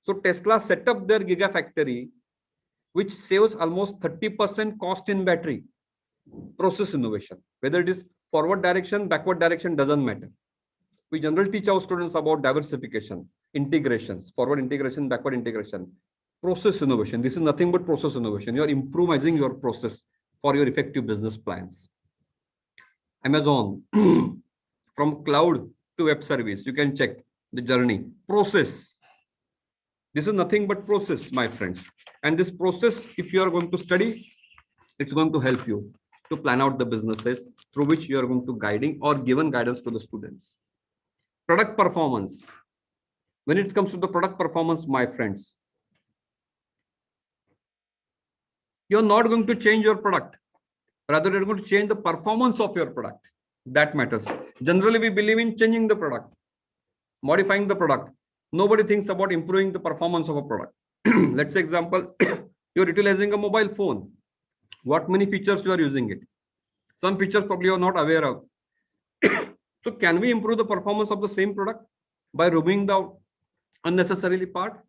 So Tesla set up their gigafactory, which saves almost 30% cost in battery. Process innovation. Whether it is forward direction, backward direction, doesn't matter. We generally teach our students about diversification, integrations, forward integration, backward integration, process innovation. This is nothing but process innovation. You are improvising your process for your effective business plans. Amazon, from cloud to web service, you can check the journey. Process. This is nothing but process, my friends. And this process, if you are going to study, it's going to help you to plan out the businesses through which you are going to guiding or given guidance to the students. Product performance. When it comes to the product performance, my friends, you're not going to change your product. Rather, you're going to change the performance of your product. That matters. Generally, we believe in changing the product, modifying the product. Nobody thinks about improving the performance of a product. Let's say example, you're utilizing a mobile phone. What many features you are using it? Some features probably you're not aware of. So can we improve the performance of the same product by removing the unnecessarily part?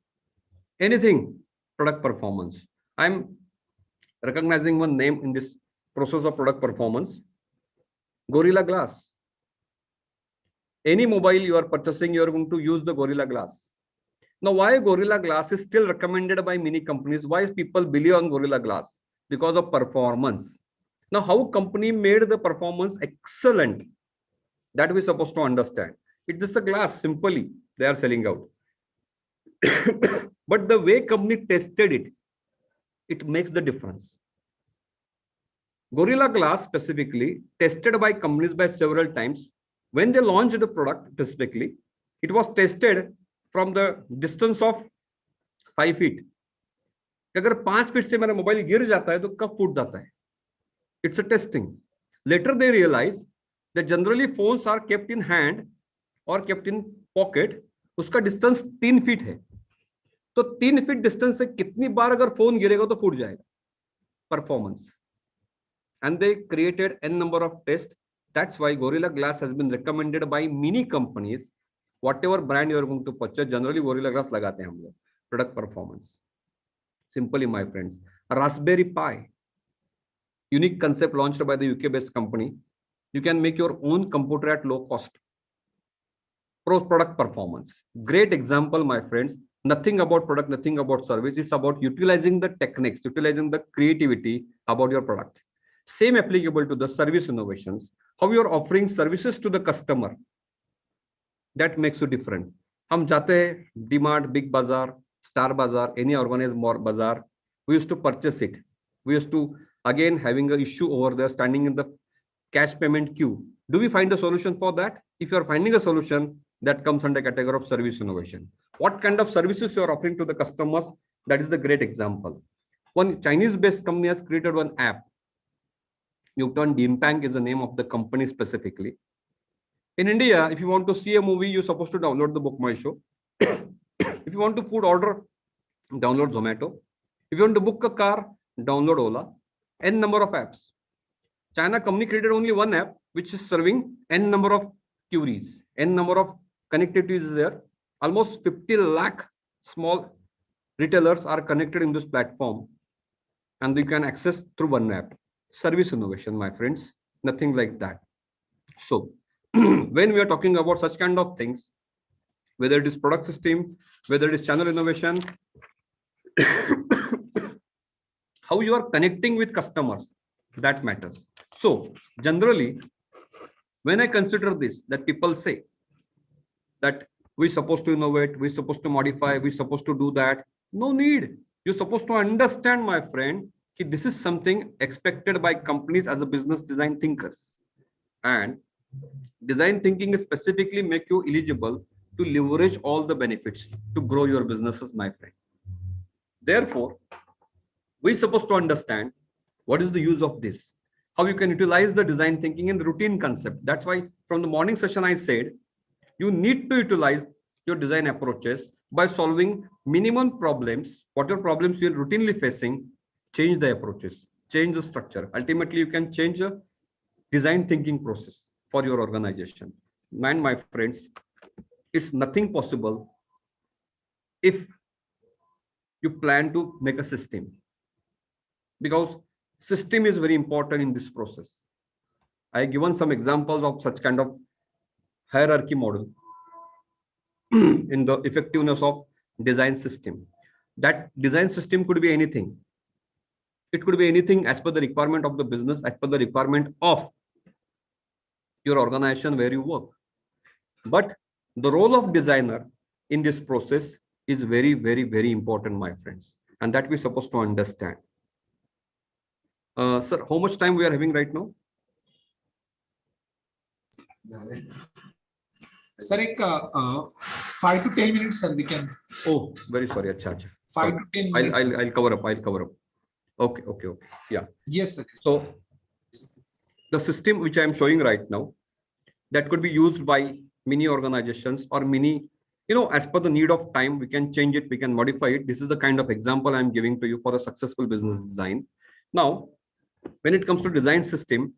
Anything, product performance. I'm recognizing one name in this process of product performance. Gorilla Glass. Any mobile you are purchasing, you are going to use the Gorilla Glass. Now, why Gorilla Glass is still recommended by many companies? Why people believe on Gorilla Glass? Because of performance. Now, how company made the performance excellent? That we're supposed to understand. It's just a glass, simply they are selling out. But the way company tested it, it makes the difference. Gorilla Glass specifically tested by companies by several times. When they launched the product specifically, it was tested from the distance of 5 feet. अगर 5 feet से मेरा mobile गिर जाता है तो कब फूट जाता है? It's a testing. Later they realize that generally phones are kept in hand or kept in pocket. उसका डिस्टेंस 3 फीट है. तो 3 फीट डिस्टेंस से कितनी बार अगर फोन गिरेगा तो फूट जाएगा. Performance. And they created n number of tests. That's why Gorilla Glass has been recommended by many companies. Whatever brand you are going to purchase, generally Gorilla Glass लगाते हैं हम लोग. Product performance. Simply, my friends, a Raspberry Pi, unique concept launched by the UK-based company. You can make your own computer at low cost. Product performance. Great example, my friends. Nothing about product, nothing about service. It's about utilizing the techniques, utilizing the creativity about your product. Same applicable to the service innovations. How you are offering services to the customer. That makes you different. हम जाते हैं DMart, Big Bazaar, Star Bazaar, any organized bazaar. We used to purchase it. We used to, again, having an issue over there, standing in the cash payment queue. Do we find a solution for that? If you are finding a solution, that comes under category of service innovation. What kind of services you are offering to the customers? That is the great example. One Chinese-based company has created one app. Newton Dimpang is the name of the company specifically. In India, if you want to see a movie, you're supposed to download the Book My Show. If you want to food order, download Zomato. If you want to book a car, download Ola. N number of apps. China company created only one app, which is serving N number of queries. N number of connectivity is there. Almost 50 lakh small retailers are connected in this platform. And you can access through one app. Service innovation, my friends. Nothing like that. So, when we are talking about such kind of things, whether it is product system, whether it is channel innovation, how you are connecting with customers, that matters. So generally, when I consider this, that people say that we're supposed to innovate, we're supposed to modify, we're supposed to do that. No need. You're supposed to understand, my friend, that this is something expected by companies as a business design thinkers. And design thinking is specifically make you eligible to leverage all the benefits to grow your businesses, my friend. Therefore, we're supposed to understand what is the use of this, how you can utilize the design thinking in the routine concept. That's why from the morning session, I said, you need to utilize your design approaches by solving minimum problems. Whatever problems you're routinely facing, change the approaches, change the structure. Ultimately, you can change the design thinking process for your organization. And my friends, it's nothing possible if you plan to make a system, because system is very important in this process. I have given some examples of such kind of hierarchy model in the effectiveness of design system. That design system could be anything. It could be anything as per the requirement of the business, as per the requirement of your organization where you work. But the role of designer in this process is very, very, very important, my friends. And that we're supposed to understand. Sir, how much time we are having right now? Sir, 5 to 10 minutes, sir, we can. Oh, very sorry. Achha, achha. 5 to 10 minutes. I'll cover up. Okay. Yeah. Yes, sir. So the system which I am showing right now, that could be used by many organizations or many, as per the need of time, we can change it, we can modify it. This is the kind of example I'm giving to you for a successful business design. Now, when it comes to design system,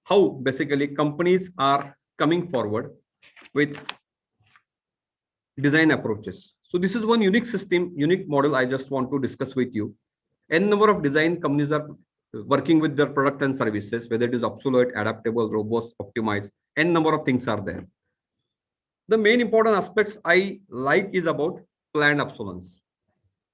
how basically companies are coming forward with design approaches. So this is one unique system, unique model I just want to discuss with you. N number of design companies are working with their product and services, whether it is obsolete, adaptable, robust, optimized, N number of things are there. The main important aspects I like is about planned obsolescence.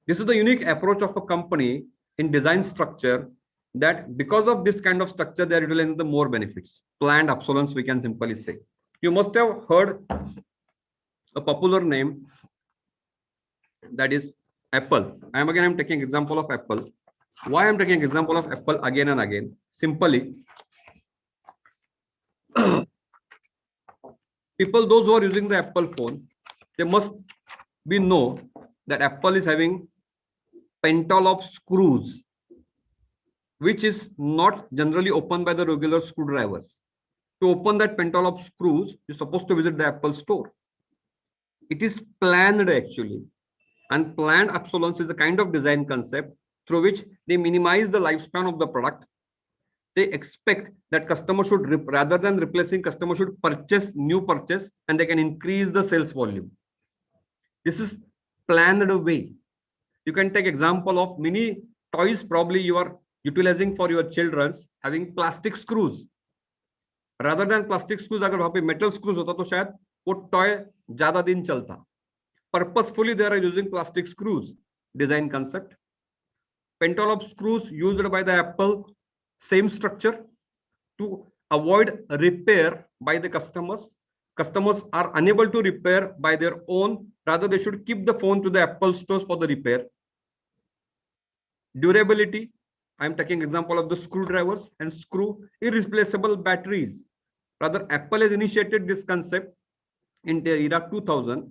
This is the unique approach of a company in design structure, that because of this kind of structure, they are utilizing the more benefits. Planned obsolescence, we can simply say. You must have heard a popular name, that is Apple. I'm taking example of Apple. Why I'm taking example of Apple again and again? Simply, people, those who are using the Apple phone, they must be know that Apple is having PATIL of screws, which is not generally opened by the regular screwdrivers. To open that PATIL of screws, you're supposed to visit the Apple store. It is planned actually. And planned obsolescence is a kind of design concept through which they minimize the lifespan of the product. They expect that customer should, rather than replacing, customer should purchase new purchase, and they can increase the sales volume. This is planned way. You can take example of many toys probably you are utilizing for your children's, having plastic screws. Rather than plastic screws, अगर वहाँ पे metal screws होता तो शायद वो toy ज़्यादा दिन चलता. Purposefully they are using plastic screws. Design concept. PATIL of screws used by the Apple, same structure, to avoid repair by the customers. Customers are unable to repair by their own, rather they should keep the phone to the Apple stores for the repair. Durability, I'm taking example of the screwdrivers and screw irreplaceable batteries. Rather, Apple has initiated this concept in the year 2000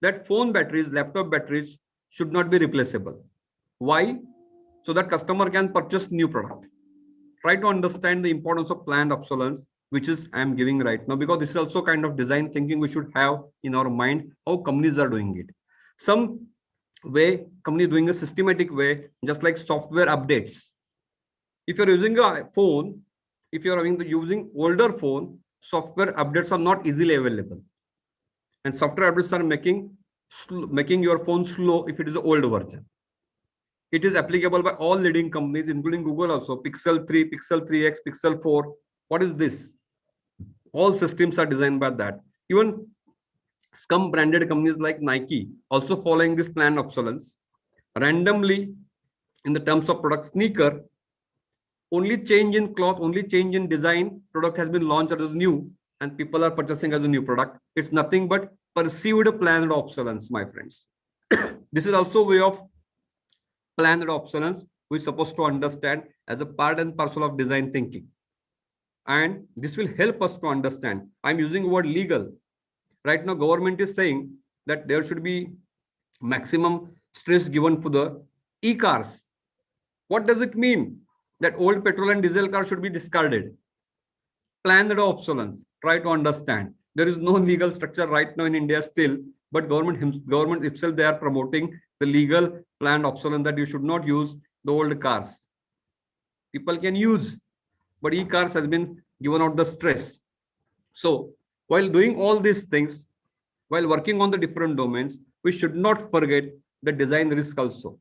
that phone batteries, laptop batteries should not be replaceable. Why? So that customer can purchase new product. Try to understand the importance of planned obsolescence, which is I am giving right now, because this is also kind of design thinking we should have in our mind, how companies are doing it. Some way company doing a systematic way, just like software updates. If you're using a phone, if you're using older phone, software updates are not easily available. And software updates are making your phone slow if it is the old version. It is applicable by all leading companies, including Google also. Pixel 3, Pixel 3X, Pixel 4. What is this? All systems are designed by that. Even scum branded companies like Nike also following this planned obsolescence. Randomly, in the terms of product, sneaker, only change in cloth, only change in design, product has been launched as new and people are purchasing as a new product. It's nothing but perceived planned obsolescence, my friends. This is also a way of planned obsolescence we're supposed to understand as a part and parcel of design thinking. And this will help us to understand. I'm using the word legal. Right now, government is saying that there should be maximum stress given for the e-cars. What does it mean? That old petrol and diesel cars should be discarded. Planned obsolescence. Try to understand. There is no legal structure right now in India still, but government itself, they are promoting the legal planned obsolescence, that you should not use the old cars. People can use, but e-cars has been given out the stress. So while doing all these things, while working on the different domains, we should not forget the design risk also.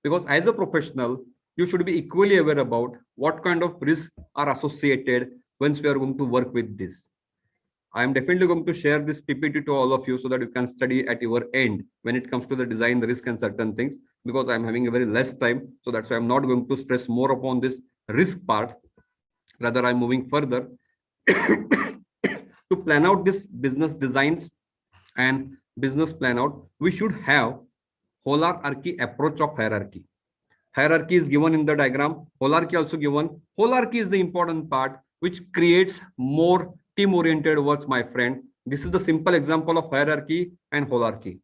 Because as a professional, you should be equally aware about what kind of risks are associated once we are going to work with this. I am definitely going to share this PPT to all of you so that you can study at your end when it comes to the design risk and certain things, because I'm having a very less time. So that's why I'm not going to stress more upon this risk part. Rather, I'm moving further to plan out this business designs and business plan out. We should have hierarchy approach of hierarchy. Hierarchy is given in the diagram. Hierarchy also given. Hierarchy is the important part which creates more team-oriented works, my friend. This is the simple example of hierarchy and hierarchy.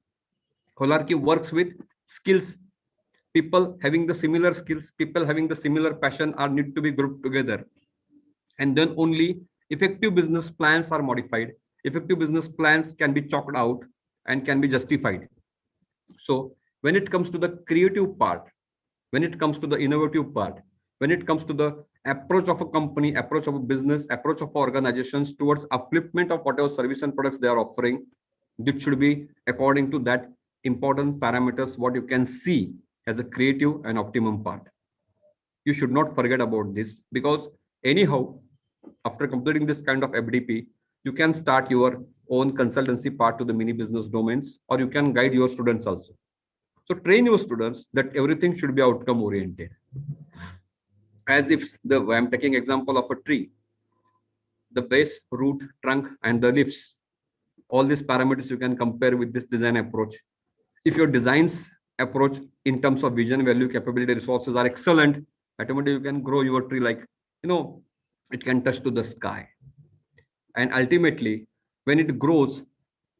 Hierarchy works with skills. People having the similar skills, people having the similar passion are need to be grouped together. And then only effective business plans are modified. Effective business plans can be chalked out and can be justified. So when it comes to the creative part, when it comes to the innovative part, when it comes to the approach of a company, approach of a business, approach of organizations towards upliftment of whatever service and products they are offering, it should be according to that important parameters, what you can see as a creative and optimum part. You should not forget about this, because anyhow, after completing this kind of FDP, you can start your own consultancy part to the mini business domains, or you can guide your students also. So train your students that everything should be outcome oriented. As if I'm taking example of a tree, the base, root, trunk, and the leaves. All these parameters you can compare with this design approach. If your designs approach in terms of vision, value, capability, resources are excellent, automatically you can grow your tree like, it can touch to the sky. And ultimately, when it grows,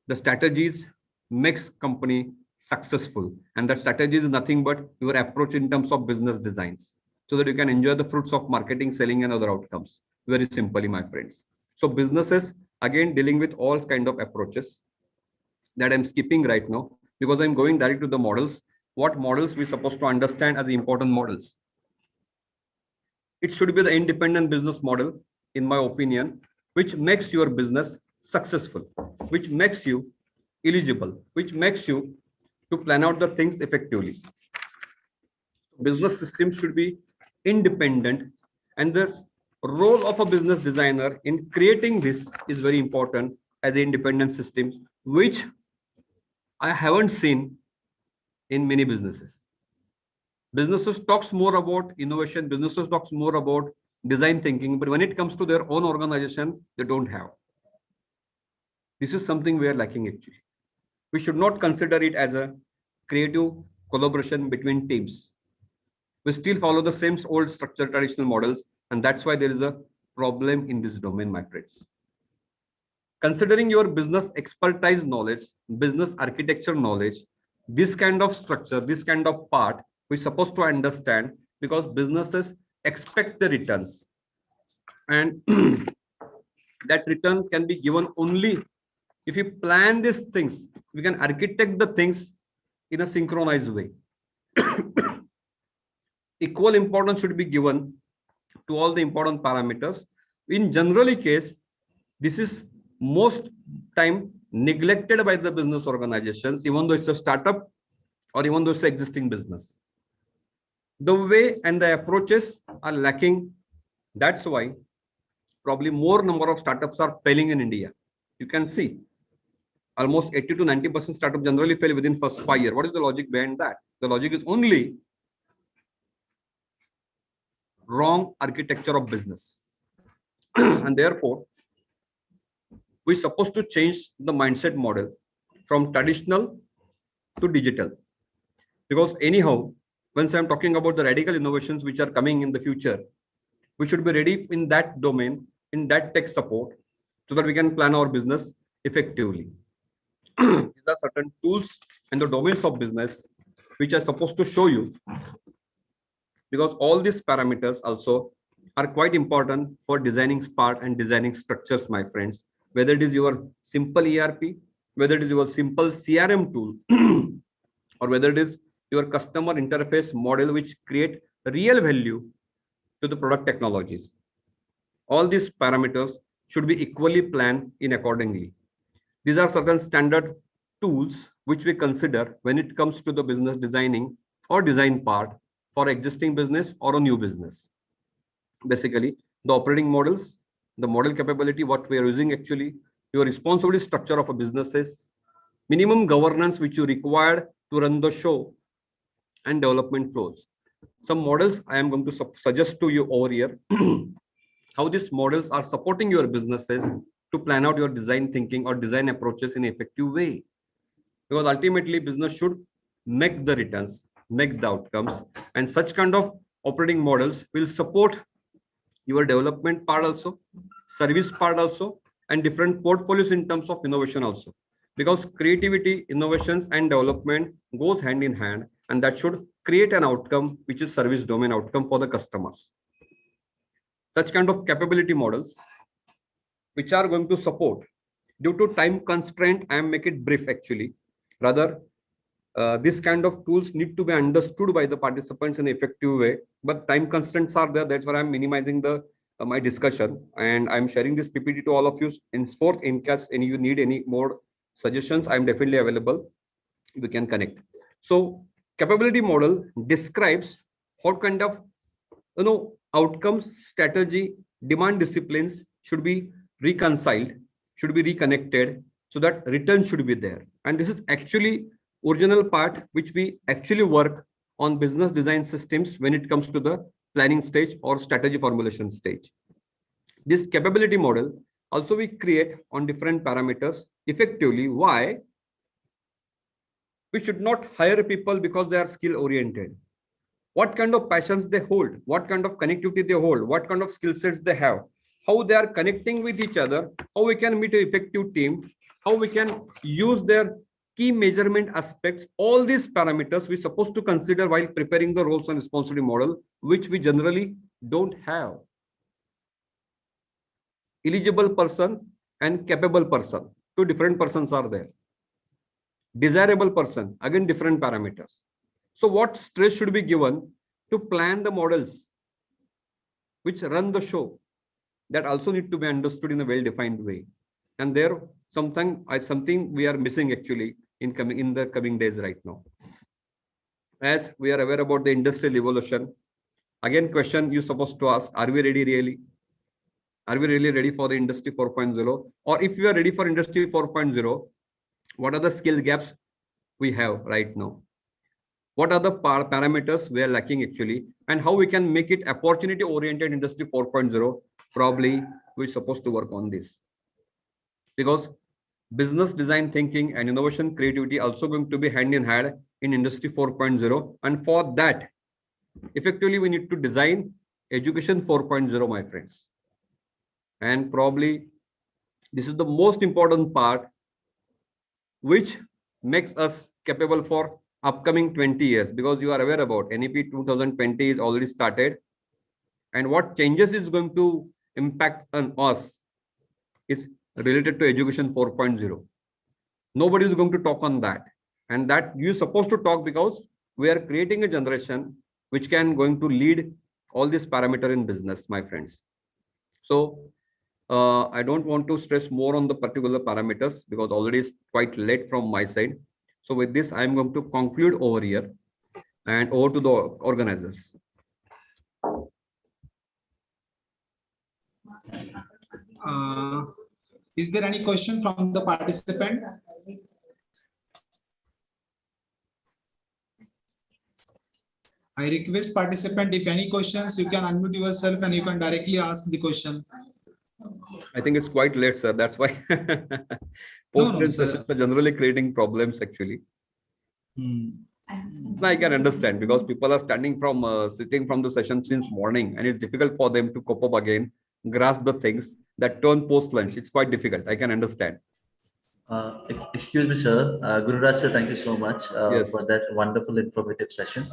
the strategies makes company successful. And that strategy is nothing but your approach in terms of business designs, so that you can enjoy the fruits of marketing, selling, and other outcomes. Very simply, my friends. So businesses, again, dealing with all kind of approaches that I'm skipping right now, because I'm going direct to the models. What models we're supposed to understand as the important models? It should be the independent business model, in my opinion, which makes your business successful, which makes you eligible, which makes you to plan out the things effectively. Business systems should be independent, and the role of a business designer in creating this is very important as independent systems, which I haven't seen in many businesses. Businesses talks more about innovation, businesses talks more about design thinking, but when it comes to their own organization, they don't have. This is something we are lacking actually. We should not consider it as a creative collaboration between teams. We still follow the same old structure, traditional models, and that's why there is a problem in this domain, my friends. Considering your business expertise knowledge, business architecture knowledge, this kind of structure, this kind of part, we're supposed to understand, because businesses expect the returns. And that return can be given only if you plan these things. We can architect the things in a synchronized way. Equal importance should be given to all the important parameters. In generally case, this is most time neglected by the business organizations, even though it's a startup or even though it's an existing business. The way and the approaches are lacking. That's why probably more number of startups are failing in India. You can see almost 80 to 90% startups generally fail within first 5 years. What is the logic behind that? The logic is only wrong architecture of business. And therefore, we're supposed to change the mindset model from traditional to digital. Because anyhow, once I'm talking about the radical innovations which are coming in the future, we should be ready in that domain, in that tech support, so that we can plan our business effectively. These are certain tools and the domains of business which are supposed to show you, because all these parameters also are quite important for designing part and designing structures, my friends. Whether it is your simple ERP, whether it is your simple CRM tool, or whether it is your customer interface model which create real value to the product technologies. All these parameters should be equally planned in accordingly. These are certain standard tools which we consider when it comes to the business designing or design part for existing business or a new business. Basically, the operating models, the model capability, what we are using actually, your responsibility structure of a businesses, minimum governance which you require to run the show, and development flows. Some models I am going to suggest to you over here, how these models are supporting your businesses to plan out your design thinking or design approaches in an effective way. Because ultimately business should make the returns, make the outcomes, and such kind of operating models will support your development part also, service part also, and different portfolios in terms of innovation also. Because creativity, innovations, and development goes hand in hand, and that should create an outcome which is service domain outcome for the customers. Such kind of capability models which are going to support. Due to time constraint, I am making it brief actually. Rather, this kind of tools need to be understood by the participants in an effective way, but time constraints are there. That's why I'm minimizing the my discussion, and I'm sharing this PPT to all of you. Henceforth, in case any you need any more suggestions, I'm definitely available. We can connect. So, capability model describes what kind of outcomes, strategy, demand disciplines should be reconciled, should be reconnected, so that return should be there. And this is actually original part which we actually work on business design systems when it comes to the planning stage or strategy formulation stage. This capability model also we create on different parameters effectively. Why? We should not hire people because they are skill oriented. What kind of passions they hold, what kind of connectivity they hold, what kind of skill sets they have, how they are connecting with each other, how we can meet an effective team, how we can use their key measurement aspects. All these parameters we're supposed to consider while preparing the roles and responsibility model, which we generally don't have. Eligible person and capable person, two different persons are there. Desirable person, again different parameters. So what stress should be given to plan the models which run the show? That also need to be understood in a well-defined way. And there something we are missing actually in the coming days right now. As we are aware about the industrial evolution, again question you're supposed to ask, are we ready really? Are we really ready for the industry 4.0? Or if we are ready for industry 4.0, what are the skill gaps we have right now? What are the parameters we are lacking actually, and how we can make it opportunity oriented industry 4.0? Probably we're supposed to work on this, because business design thinking and innovation creativity also going to be hand in hand in industry 4.0. And for that, effectively, we need to design education 4.0, my friends. And probably this is the most important part which makes us capable for upcoming 20 years, because you are aware about NEP 2020 is already started, and what changes is going to impact on us is related to education 4.0. Nobody is going to talk on that, and that you're supposed to talk, because we are creating a generation which can going to lead all these parameters in business, my friends. So I don't want to stress more on the particular parameters because already it's quite late from my side. So with this, I'm going to conclude over here and over to the organizers. Is there any question from the participant? I request participant, if any questions, you can unmute yourself and you can directly ask the question. I think it's quite late, sir. That's why post sessions are generally creating problems actually. I can understand, because people are standing from sitting from the session since morning, and it's difficult for them to cope up again, grasp the things that turn post lunch. It's quite difficult. I can understand. Excuse me, sir. Gururaj sir, thank you so much Yes. for that wonderful informative session.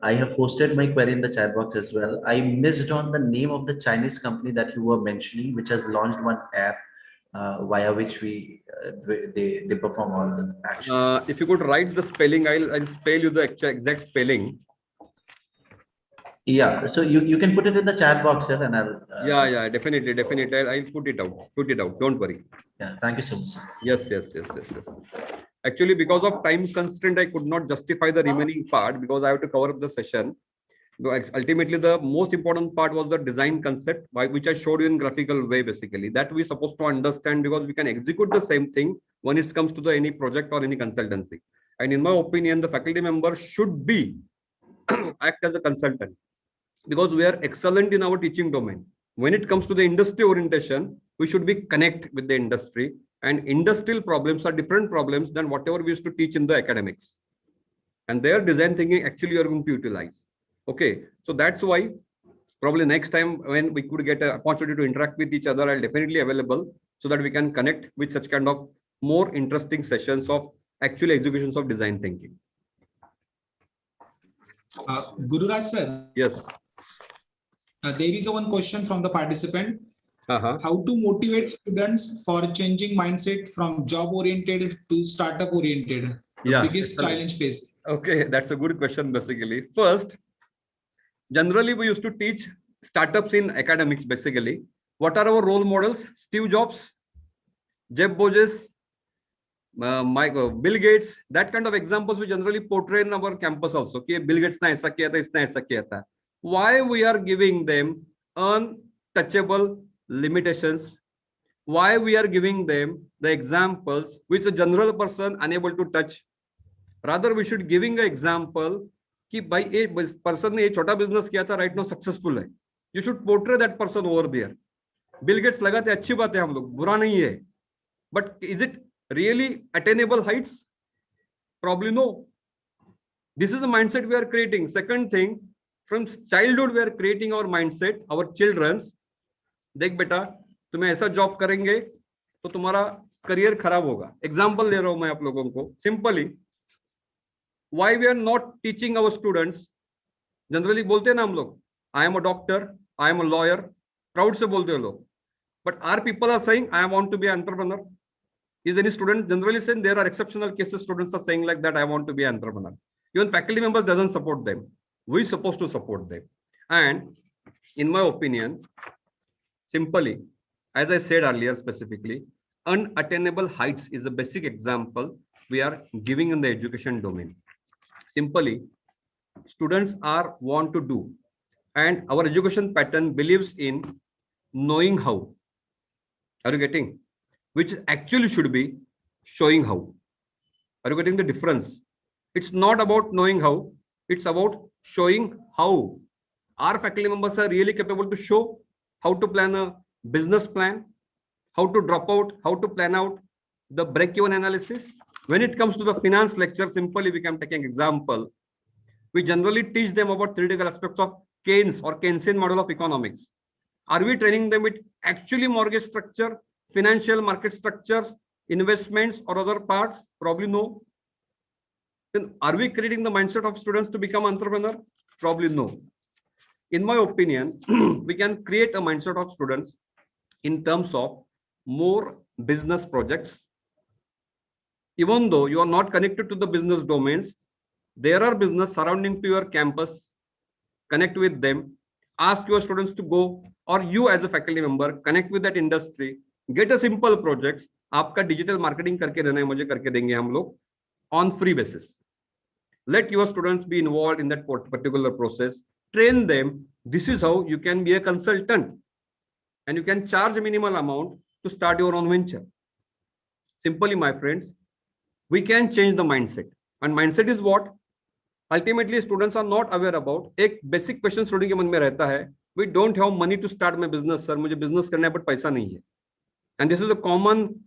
I have posted my query in the chat box as well. I missed on the name of the Chinese company that you were mentioning, which has launched one app via which they perform all the actions. If you could write the spelling, I'll spell you the exact spelling. Yeah, so you can put it in the chat box, sir, and I'll. Yeah, definitely. I'll put it out. Don't worry. Yeah, thank you so much, sir. Yes. Actually, because of time constraint, I could not justify the remaining part because I have to cover up the session. Ultimately, the most important part was the design concept, which I showed you in graphical way, basically. That we're supposed to understand, because we can execute the same thing when it comes to any project or any consultancy. And in my opinion, the faculty member should be act as a consultant, because we are excellent in our teaching domain. When it comes to the industry orientation, we should be connect with the industry, and industrial problems are different problems than whatever we used to teach in the academics. And their design thinking actually you are going to utilize. Okay, so that's why probably next time when we could get an opportunity to interact with each other, I'll definitely available so that we can connect with such kind of more interesting sessions of actual executions of design thinking. Gururaj sir. Yes. There is one question from the participant. How to motivate students for changing mindset from job oriented to startup oriented? The biggest challenge faced. Okay, that's a good question. Basically, first, generally we used to teach startups in academics. Basically, what are our role models? Steve Jobs, Jeff Bezos, Bill Gates. That kind of examples we generally portray in our campus also. Okay, Bill Gates ne aisa kiya tha, isne aisa kiya tha. Why we are giving them untouchable limitations why we are giving them the examples which a general person unable to touch. Rather, we should giving an example कि भाई एक person ने ये छोटा business किया था, right now successful है. You should portray that person over there. Bill Gates लगाते अच्छी बात है, हम लोग बुरा नहीं है. But is it really attainable heights? Probably no. This is the mindset we are creating. Second thing, from childhood we are creating our mindset, our children's. देख बेटा, तुम्हें ऐसा जॉब करेंगे तो तुम्हारा करियर खराब होगा. एग्जाम्पल दे रहा हूं मैं आप लोगों को. Simply, why we are not teaching our students? Generally बोलते हैं ना हम लोग, I am a doctor, I am a lawyer, proud से बोलते हैं लोग. But our people are saying, I want to be an entrepreneur. Is any student generally saying? There are exceptional cases students are saying like that, I want to be an entrepreneur. Even faculty members doesn't support them. We supposed to support them. And in my opinion, simply, as I said earlier specifically, unattainable heights is a basic example we are giving in the education domain. Simply, students are want to do, and our education pattern believes in knowing how. Are you getting? Which actually should be showing how. Are you getting the difference? It's not about knowing how, it's about showing how. Our faculty members are really capable to show how to plan a business plan, how to drop out, how to plan out the break-even analysis. When it comes to the finance lecture, simply we can take an example. We generally teach them about theoretical aspects of Keynes or Keynesian model of economics. Are we training them with actually mortgage structure, financial market structures, investments, or other parts? Probably no. Then are we creating the mindset of students to become entrepreneur? Probably no. In my opinion, we can create a mindset of students in terms of more business projects. Even though you are not connected to the business domains, there are business surrounding to your campus. Connect with them, ask your students to go, or you as a faculty member connect with that industry, get a simple projects. आपका digital marketing करके देना है, मुझे करके देंगे हम लोग on free basis. Let your students be involved in that particular process. Train them. This is how you can be a consultant, and you can charge a minimal amount to start your own venture. Simply, my friends, we can change the mindset. And mindset is what? Ultimately, students are not aware about. एक basic question student के मन में रहता है, we don't have money to start my business, sir. मुझे business करना है, but पैसा नहीं है. And this is a common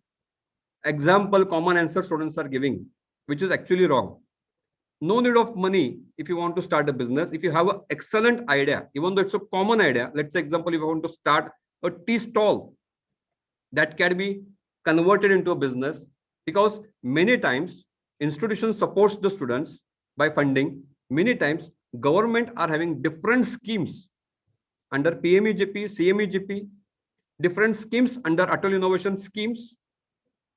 example, common answer students are giving, which is actually wrong. No need of money if you want to start a business. If you have an excellent idea, even though it's a common idea, let's say example, if you want to start a tea stall, that can be converted into a business, because many times institutions supports the students by funding. Many times government are having different schemes under PMEGP, CMEGP, different schemes under ATAL innovation schemes,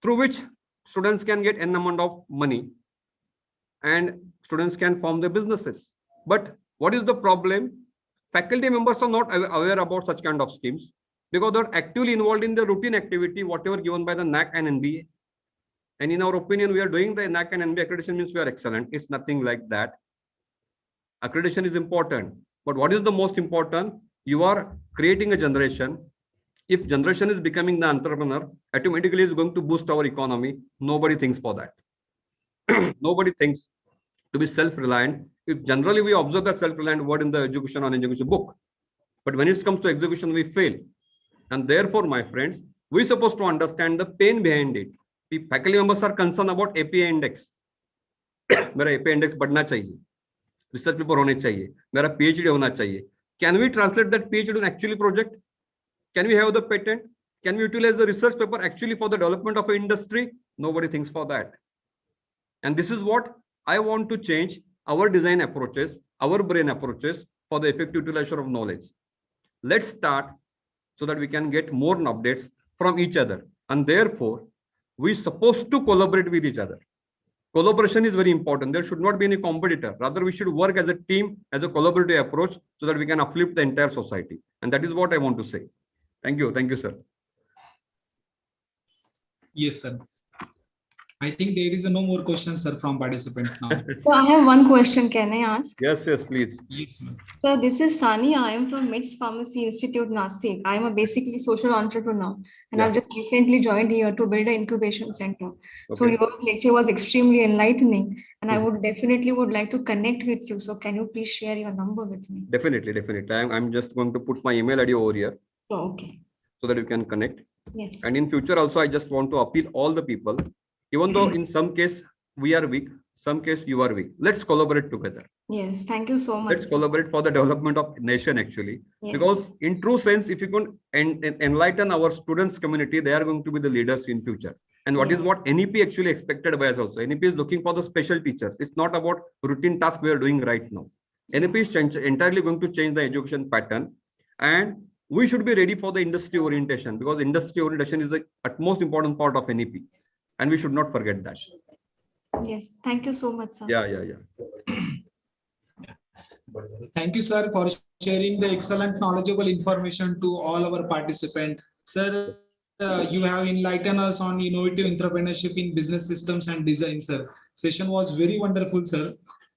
through which students can get an amount of money and students can form their businesses. But what is the problem? Faculty members are not aware about such kind of schemes because they're actively involved in the routine activity, whatever given by the NAC and NBA. And in our opinion, we are doing the NAC and NBA accreditation means we are excellent. It's nothing like that. Accreditation is important. But what is the most important? You are creating a generation. If generation is becoming the entrepreneur, automatically is going to boost our economy. Nobody thinks for that. Nobody thinks to be self-reliant. If generally we observe that self-reliant word in the education on education book, but when it comes to execution, we fail. And therefore, my friends, we're supposed to understand the pain behind it. Faculty members are concerned about API index. मेरा API index बढ़ना चाहिए, research paper होने चाहिए, मेरा PhD होना चाहिए. Can we translate that PhD in actually project? Can we have the patent? Can we utilize the research paper actually for the development of an industry? Nobody thinks for that. And this is what I want to change our design approaches, our brain approaches for the effective utilization of knowledge. Let's start so that we can get more updates from each other. And therefore, we're supposed to collaborate with each other. Collaboration is very important. There should not be any competitor. Rather, we should work as a team, as a collaborative approach so that we can uplift the entire society. And that is what I want to say. Thank you. Thank you, sir. Yes, sir. I think there is no more questions, sir, from participant now. So I have one question. Can I ask? Yes, yes, please. Yes, ma'am. So this is Sani. I am from MITS Pharmacy Institute, Nasik. I am a basically social entrepreneur, and Yeah. I've just recently joined here to build an incubation center. So Okay. your lecture was extremely enlightening, and I would definitely like to connect with you. So can you please share your number with me? Definitely, definitely. I'm just going to put my email ID over here Oh, okay. so that you can connect. Yes. And in future also, I just want to appeal all the people, even though in some case we are weak, some case you are weak. Let's collaborate together. Yes. Thank you so much. Let's collaborate for the development of nation actually. Yes. Because in true sense, if you can enlighten our students community, they are going to be the leaders in future. And what is Yes. what NEP actually expected by us also. NEP is looking for the special teachers. It's not about routine task we are doing right now. NEP is entirely going to change the education pattern, and we should be ready for the industry orientation, because industry orientation is the utmost important part of NEP, and we should not forget that. Yes. Thank you so much, sir. Yeah. Thank you, sir, for sharing the excellent knowledgeable information to all our participants. Sir, you have enlightened us on innovative entrepreneurship in business systems and design, sir. Session was very wonderful, sir.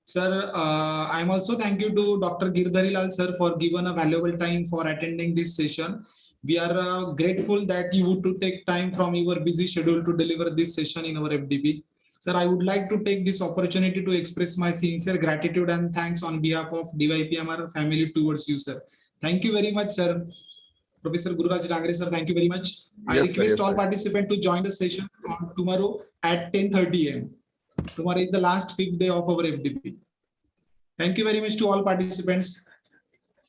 Sir, I'm also thank you to Dr. Girdharilal, sir, for giving a valuable time for attending this session. We are grateful that you would to take time from your busy schedule to deliver this session in our FDP. Sir, I would like to take this opportunity to express my sincere gratitude and thanks on behalf of DYPMR family towards you, sir. Thank you very much, sir. Professor Gururaj Dangre, sir, thank you very much. I Yes, request sir, all sir. participants to join the session on tomorrow at 10:30 a.m. Tomorrow is the last 5th day of our FDP. Thank you very much to all participants.